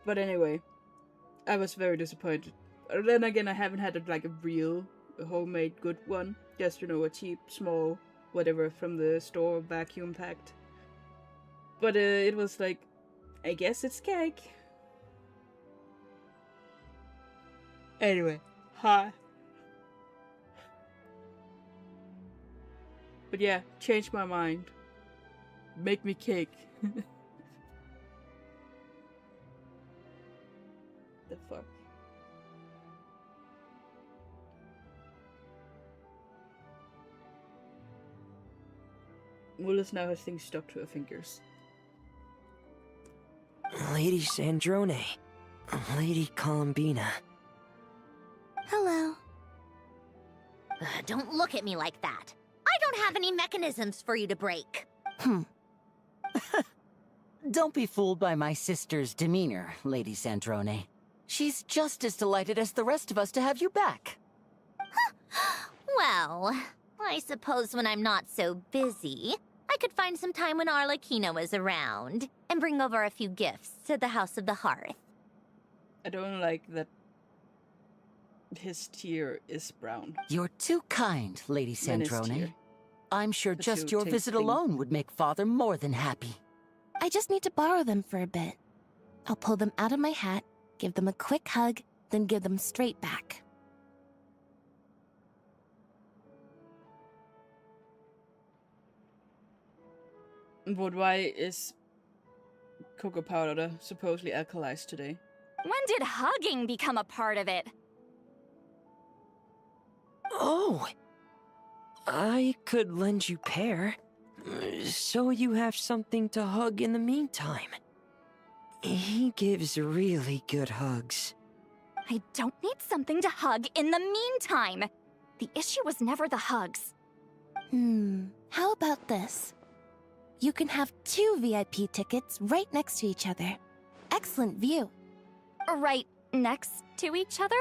S1: But anyway, I was very disappointed. Then again, I haven't had like a real homemade good one. Just, you know, a cheap, small, whatever from the store, vacuum packed. But it was like, I guess it's cake. Anyway, hi. But yeah, change my mind. Make me cake. The fuck? Willis now has things stuck to her fingers.
S12: Lady Sandrone. Lady Columbina.
S7: Hello.
S11: Don't look at me like that. I don't have any mechanisms for you to break.
S20: Don't be fooled by my sister's demeanor, Lady Sandrone. She's just as delighted as the rest of us to have you back.
S11: Well, I suppose when I'm not so busy, I could find some time when Arlecchino is around.
S4: and bring over a few gifts to the House of the Hearth.
S1: I don't like that his tear is brown.
S20: You're too kind, Lady
S1: Menace
S20: Sandrone.
S1: tear.
S20: I'm sure
S1: The
S20: just
S1: two
S20: your
S1: take
S20: visit
S1: thing.
S20: alone would make Father more than happy.
S21: I just need to borrow them for a bit. I'll pull them out of my hat, give them a quick hug, then give them straight back.
S1: But why is cocoa powder supposedly alkalized today?
S10: When did hugging become a part of it?
S12: Oh! I could lend you Pear, so you have something to hug in the meantime. He gives really good hugs.
S10: I don't need something to hug in the meantime. The issue was never the hugs.
S21: How about this? You can have 2 VIP tickets right next to each other. Excellent view.
S10: Right next to each other?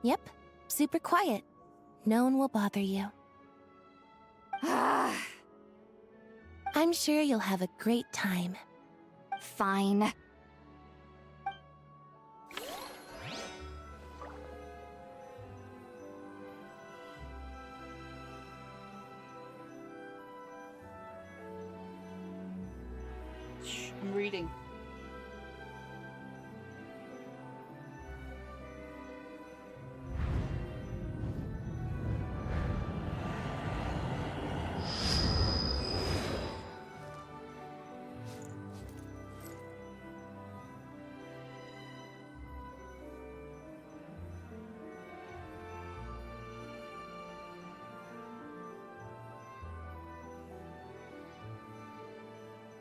S21: Yep, super quiet. No one will bother you. I'm sure you'll have a great time.
S10: Fine.
S1: I'm reading.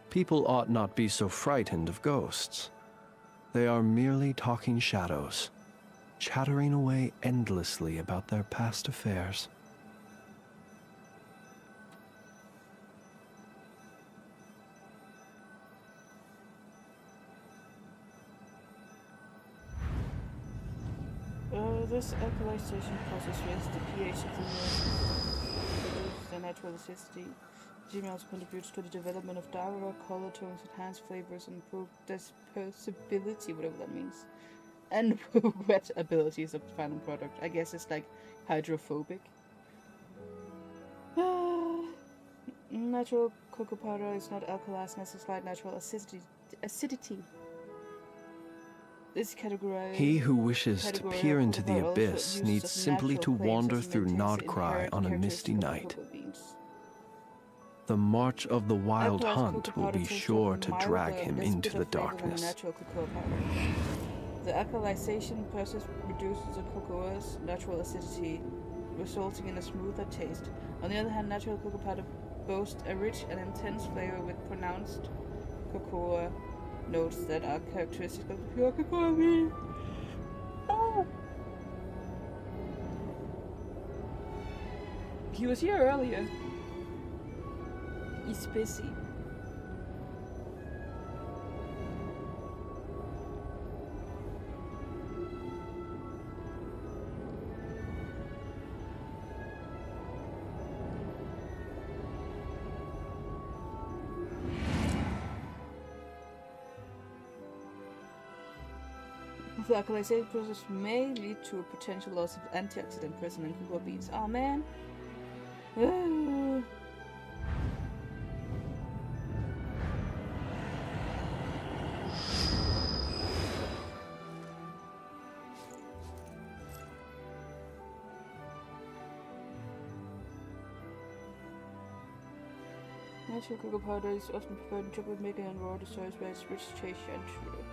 S2: People ought not be so frightened of ghosts. They are merely talking shadows, chattering away endlessly about their past affairs.
S1: This alkalization process raises the pH of the water, reduces the natural acidity. Genshim also contributes to the development of darker color tones, enhanced flavors, and improved dispersibility, whatever that means. And wet abilities of the final product. I guess it's like hydrophobic. Natural cocoa powder is not alkalized and has a slight natural acidity. This category.
S2: He who wishes to peer into the
S1: also
S2: abyss
S1: uses
S2: needs
S1: of
S2: simply
S1: natural
S2: to
S1: claims
S2: wander
S1: as it
S2: through
S1: maintains the
S2: Nodcry
S1: inherent
S2: on a misty
S1: characteristic of
S2: night.
S1: cocoa beans.
S2: The march of the wild
S1: Alkalized
S2: hunt
S1: cocoa
S2: will
S1: powder
S2: be
S1: tastes
S2: sure
S1: often
S2: to
S1: milder
S2: drag
S1: and
S2: him
S1: less
S2: into
S1: bitter
S2: the
S1: flavor than a
S2: darkness.
S1: natural cocoa powder. The alkalization process reduces the cocoa's natural acidity, resulting in a smoother taste. On the other hand, natural cocoa powder boasts a rich and intense flavor with pronounced cocoa notes that are characteristic of pure cocoa bean. Oh. He was here earlier. He's busy. The alkalization process may lead to a potential loss of antioxidant present in cocoa beans. Oh man. Natural cocoa powder is often preferred in chocolate making and raw desserts where its rich taste and sugar.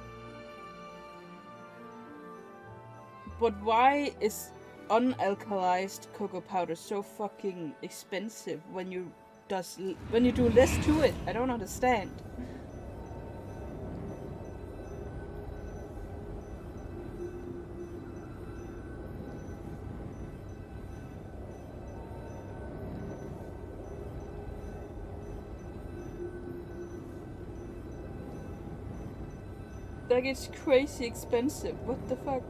S1: But why is unalkalized cocoa powder so fucking expensive when you do less to it? I don't understand. Like, it's crazy expensive. What the fuck?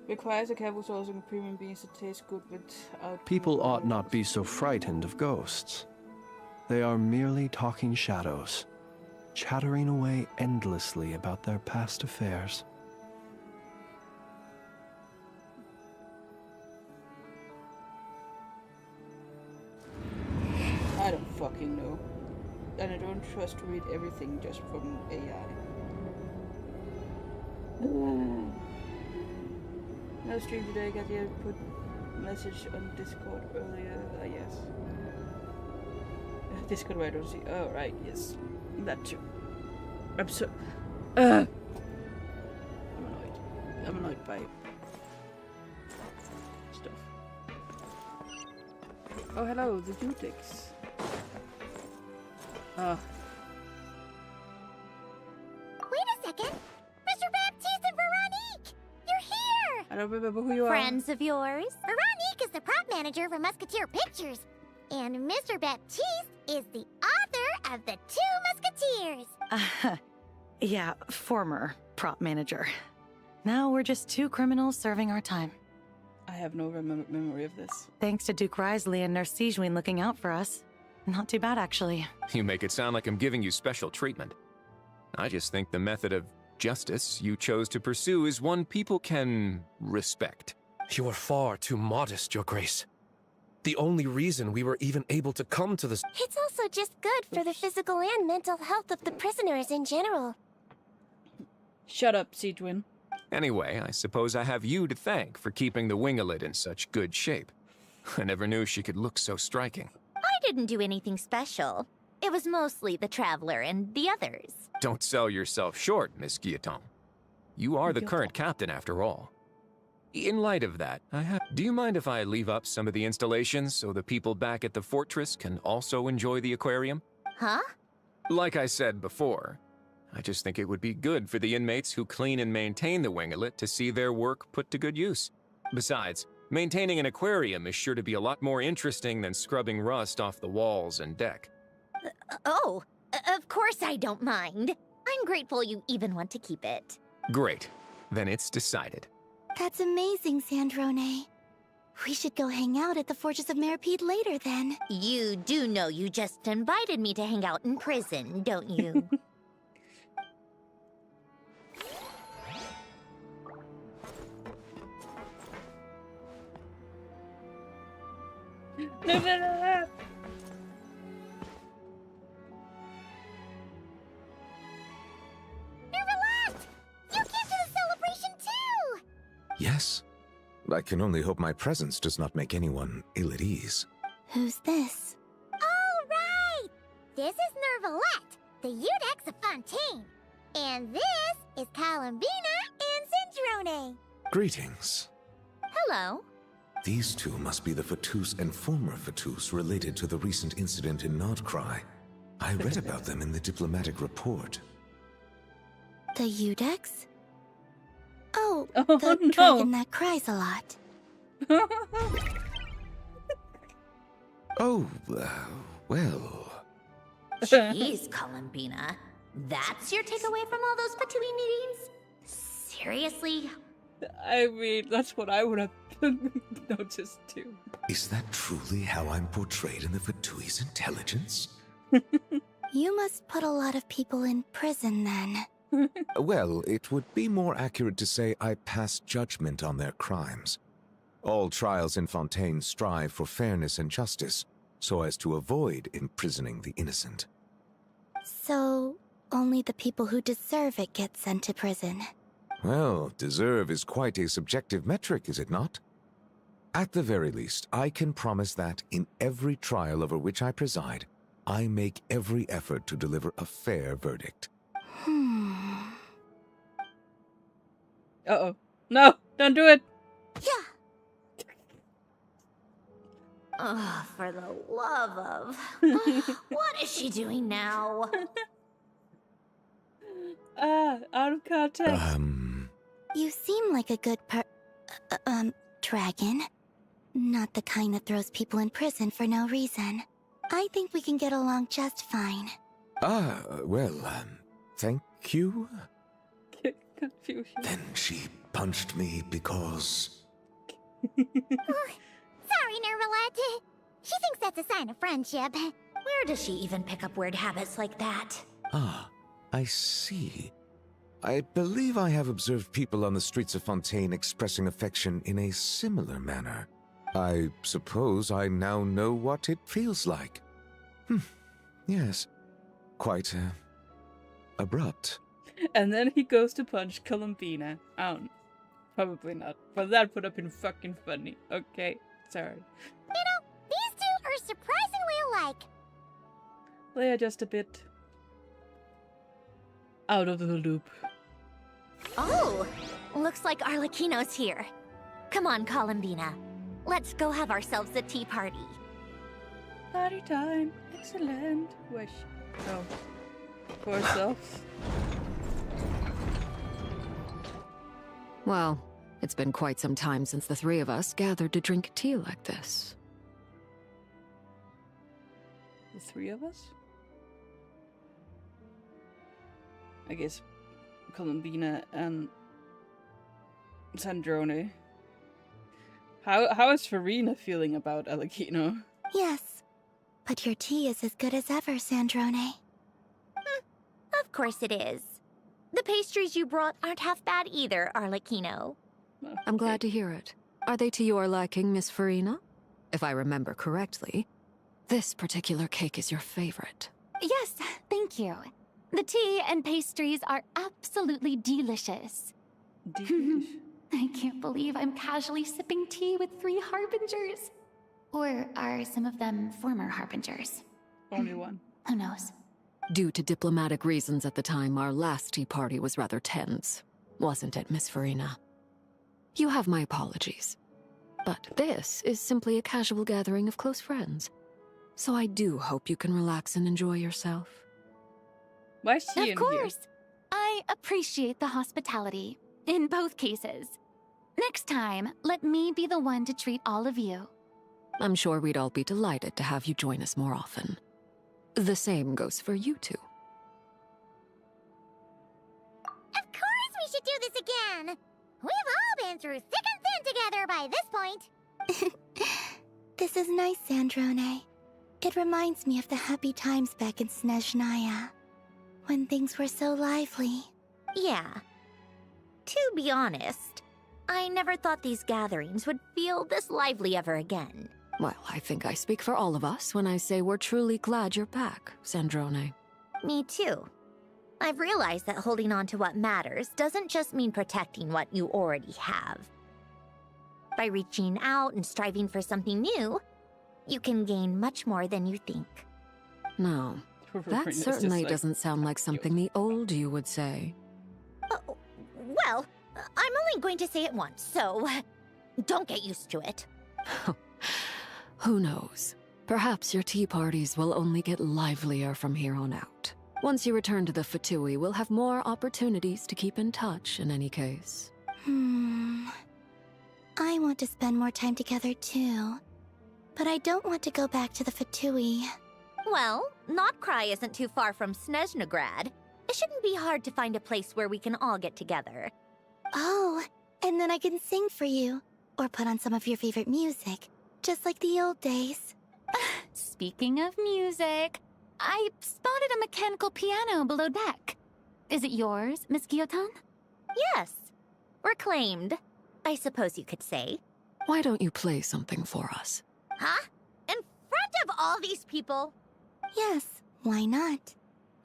S1: Requires a careful sourcing of premium beans to taste good without...
S2: People ought not be so frightened of ghosts. They are merely talking shadows, chattering away endlessly about their past affairs.
S1: I don't fucking know. And I don't trust to read everything just from AI. No stream today, got you put message on Discord earlier, yes. Discord where I don't see, oh right, yes. That too. I'm so... I'm annoyed. I'm annoyed by stuff. Oh hello, the Jutix.
S4: Wait a second! Mr. Baptiste and Veronique! You're here!
S1: I don't remember who you are.
S4: Friends of yours? Veronique is the prop manager for Musketeer Pictures. And Mr. Baptiste is the author of The Two Musketeers.
S9: Yeah, former prop manager. Now we're just two criminals serving our time.
S1: I have no memory of this.
S9: Thanks to Duke Risley and Nurse Sigewin looking out for us. Not too bad, actually.
S22: You make it sound like I'm giving you special treatment. I just think the method of justice you chose to pursue is one people can respect.
S23: You are far too modest, Your Grace. The only reason we were even able to come to this...
S11: It's also just good for the physical and mental health of the prisoners in general.
S1: Shut up, Sigewin.
S22: Anyway, I suppose I have you to thank for keeping the winglet in such good shape. I never knew she could look so striking.
S24: I didn't do anything special. It was mostly the Traveler and the others.
S22: Don't sell yourself short, Miss Guillotin. You are the current captain, after all. In light of that, do you mind if I leave up some of the installations so the people back at the fortress can also enjoy the aquarium?
S24: Huh?
S22: Like I said before, I just think it would be good for the inmates who clean and maintain the winglet to see their work put to good use. Besides, maintaining an aquarium is sure to be a lot more interesting than scrubbing rust off the walls and deck.
S24: Of course I don't mind. I'm grateful you even want to keep it.
S22: Great. Then it's decided.
S7: That's amazing, Sandrone. We should go hang out at the Fortress of Meripede later, then.
S24: You do know you just invited me to hang out in prison, don't you?
S5: Yes. I can only hope my presence does not make anyone ill at ease.
S7: Who's this?
S4: All right! This is Nervalette, the Eudex of Fontaine. And this is Columbina and Cendrone.
S5: Greetings.
S24: Hello.
S5: These two must be the Fatus and former Fatus related to the recent incident in Nordcry. I read about them in the diplomatic report.
S7: The Eudex? Oh, the dragon that cries a lot.
S5: Oh, well...
S24: Jeez, Columbina. That's your takeaway from all those Fatui meetings? Seriously?
S1: I mean, that's what I would have noticed too.
S5: Is that truly how I'm portrayed in the Fatui's intelligence?
S7: You must put a lot of people in prison, then.
S5: Well, it would be more accurate to say I pass judgment on their crimes. All trials in Fontaine strive for fairness and justice, so as to avoid imprisoning the innocent.
S7: So, only the people who deserve it get sent to prison.
S5: Well, deserve is quite a subjective metric, is it not? At the very least, I can promise that in every trial over which I preside, I make every effort to deliver a fair verdict.
S1: Uh-oh. No! Don't do it!
S24: Yeah. Oh, for the love of... what is she doing now?
S1: Out of context.
S7: You seem like a good dragon. Not the kind that throws people in prison for no reason. I think we can get along just fine.
S5: Well, thank you.
S1: Confusion.
S5: Then she punched me because...
S4: Sorry, Nervalette. She thinks that's a sign of friendship.
S24: Where does she even pick up weird habits like that?
S5: Ah, I see. I believe I have observed people on the streets of Fontaine expressing affection in a similar manner. I suppose I now know what it feels like. Yes. Quite, abrupt.
S1: And then he goes to punch Columbina. I don't know. Probably not. But that would have been fucking funny. Okay, sorry.
S4: You know, these two are surprisingly alike.
S1: They are just a bit out of the loop.
S24: Oh, looks like Arlecchino's here. Come on, Columbina. Let's go have ourselves a tea party.
S1: Party time. Excellent. Wish. Oh. For ourselves.
S13: Well, it's been quite some time since the three of us gathered to drink tea like this.
S1: The three of us? I guess Columbina and Sandrone. How is Farina feeling about Arlecchino?
S7: Yes, but your tea is as good as ever, Sandrone.
S24: Of course it is. The pastries you brought aren't half bad either, Arlecchino.
S13: I'm glad to hear it. Are they to your liking, Miss Farina? If I remember correctly, this particular cake is your favorite.
S6: Yes, thank you. The tea and pastries are absolutely delicious. I can't believe I'm casually sipping tea with 3 harbingers. Or are some of them former harbingers?
S1: Only one.
S6: Who knows?
S13: Due to diplomatic reasons at the time, our last tea party was rather tense. Wasn't it, Miss Farina? You have my apologies. But this is simply a casual gathering of close friends. So I do hope you can relax and enjoy yourself.
S1: Why is she
S6: Of
S1: in
S6: course.
S1: here?
S6: I appreciate the hospitality. In both cases. Next time, let me be the one to treat all of you.
S13: I'm sure we'd all be delighted to have you join us more often. The same goes for you two.
S4: Of course we should do this again! We've all been through thick and thin together by this point.
S7: This is nice, Sandrone. It reminds me of the happy times back in Snezhnaya, when things were so lively.
S24: Yeah. To be honest, I never thought these gatherings would feel this lively ever again.
S13: Well, I think I speak for all of us when I say we're truly glad you're back, Sandrone.
S24: Me too. I've realized that holding on to what matters doesn't just mean protecting what you already have. By reaching out and striving for something new, you can gain much more than you think.
S13: No, that certainly doesn't sound like something the old you would say.
S24: Well, I'm only going to say it once, so don't get used to it.
S13: Who knows? Perhaps your tea parties will only get livelier from here on out. Once you return to the Fatui, we'll have more opportunities to keep in touch in any case.
S7: I want to spend more time together too. But I don't want to go back to the Fatui.
S24: Well, Notcry isn't too far from Snezhnograd. It shouldn't be hard to find a place where we can all get together.
S7: Oh, and then I can sing for you. Or put on some of your favorite music. Just like the old days.
S6: Speaking of music, I spotted a mechanical piano below deck. Is it yours, Miss Guillotin?
S24: Yes. Reclaimed, I suppose you could say.
S13: Why don't you play something for us?
S24: Huh? In front of all these people?
S7: Yes, why not?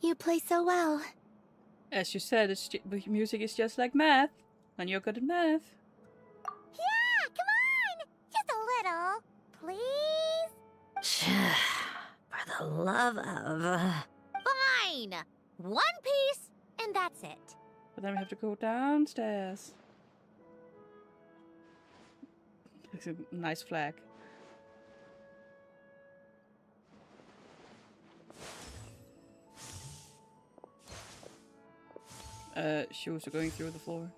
S7: You play so well.
S1: As you said, music is just like math. And you're good at math.
S4: Yeah, come on! Just a little, please?
S24: For the love of... Fine! One piece, and that's it.
S1: But then we have to go downstairs. It's a nice flag. Shoes are going through the floor.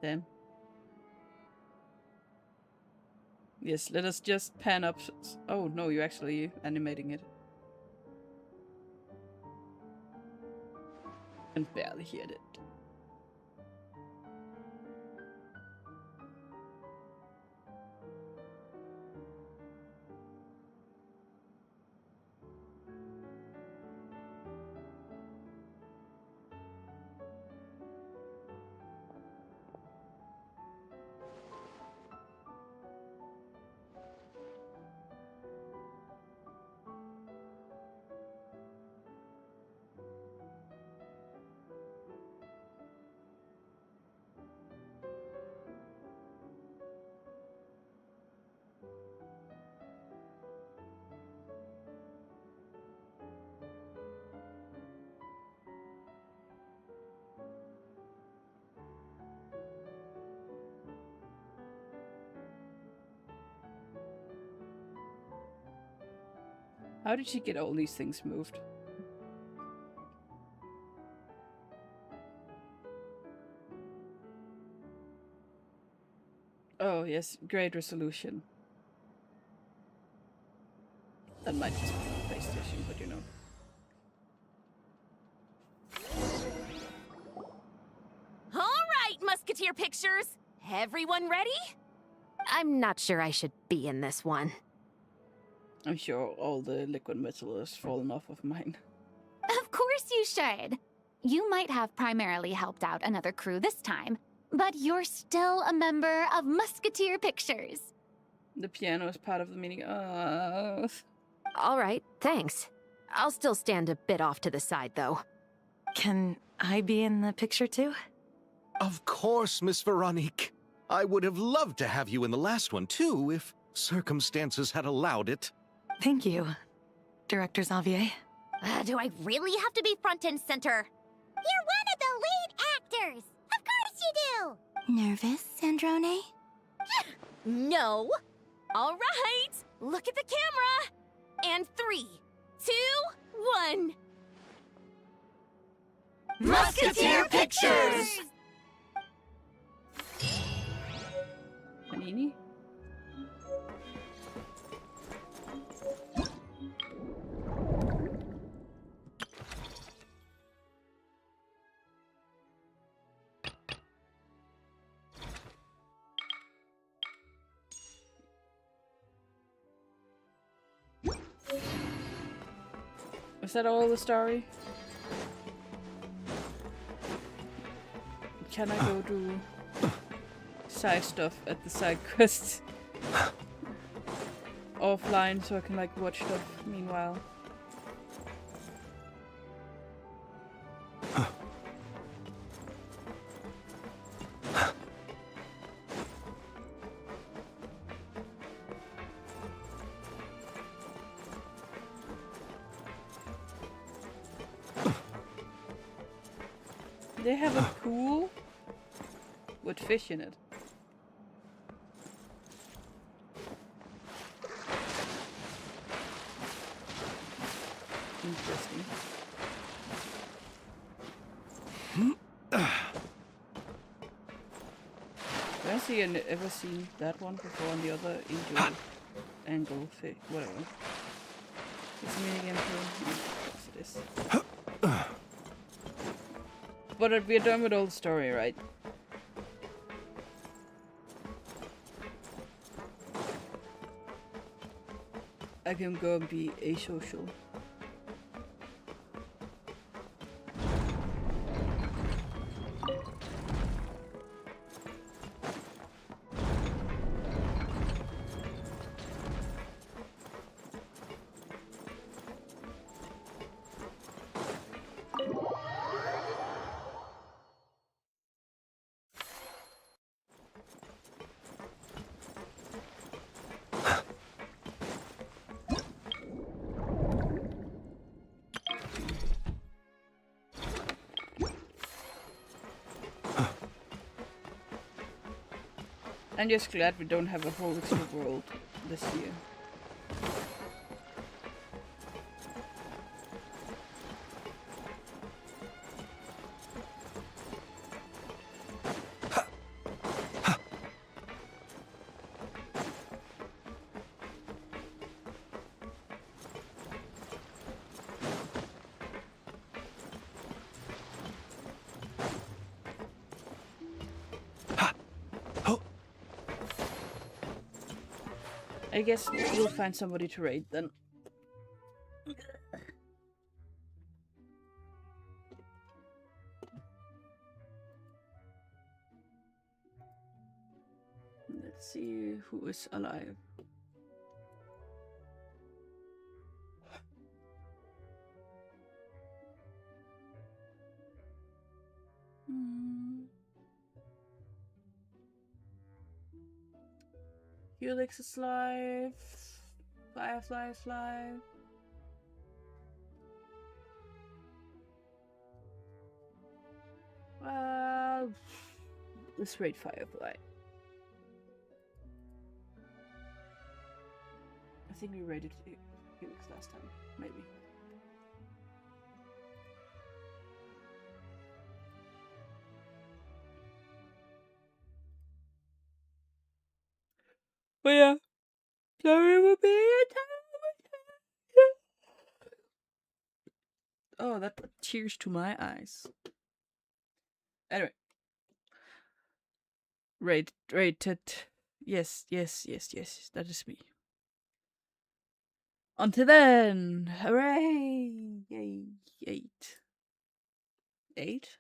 S1: Damn. Yes, let us just pan up. Oh no, you're actually animating it. And barely heard it. How did she get all these things moved? Oh, yes, great resolution. That might just be on PlayStation, but you know.
S8: All right, Musketeer Pictures. Everyone ready? I'm not sure I should be in this one.
S1: I'm sure all the liquid metal has fallen off of mine.
S6: Of course you should. You might have primarily helped out another crew this time, but you're still a member of Musketeer Pictures.
S1: The piano is part of the meaning.
S8: All right, thanks. I'll still stand a bit off to the side, though.
S9: Can I be in the picture too?
S5: Of course, Miss Veronique. I would have loved to have you in the last one too, if circumstances had allowed it.
S9: Thank you, Director Xavier.
S24: Do I really have to be front and center? You're one of the lead actors! Of course you do!
S7: Nervous, Sandrone?
S8: No. All right, look at the camera. And 3, 2, 1.
S15: Musketeer Pictures!
S1: Panini? Is that all the story? Can I go do side stuff at the side quests offline so I can like watch stuff meanwhile? They have a pool with fish in it. Interesting. Have I ever seen that one before on the other angle fish, whatever. It's a minigame too. Yes, it is. But we're done with all the story, right? I can go and be asocial. I'm just glad we don't have a whole extra world this year. I guess we'll find somebody to raid then. Let's see who is alive. Helix is live. Firefly is live. Well, let's raid Firefly. I think we raided Helix last time, maybe. But yeah, sorry for being a time. Oh, that brought tears to my eyes. Anyway. Rated. Yes, that is me. Until then, hooray! Yay, 8. 8?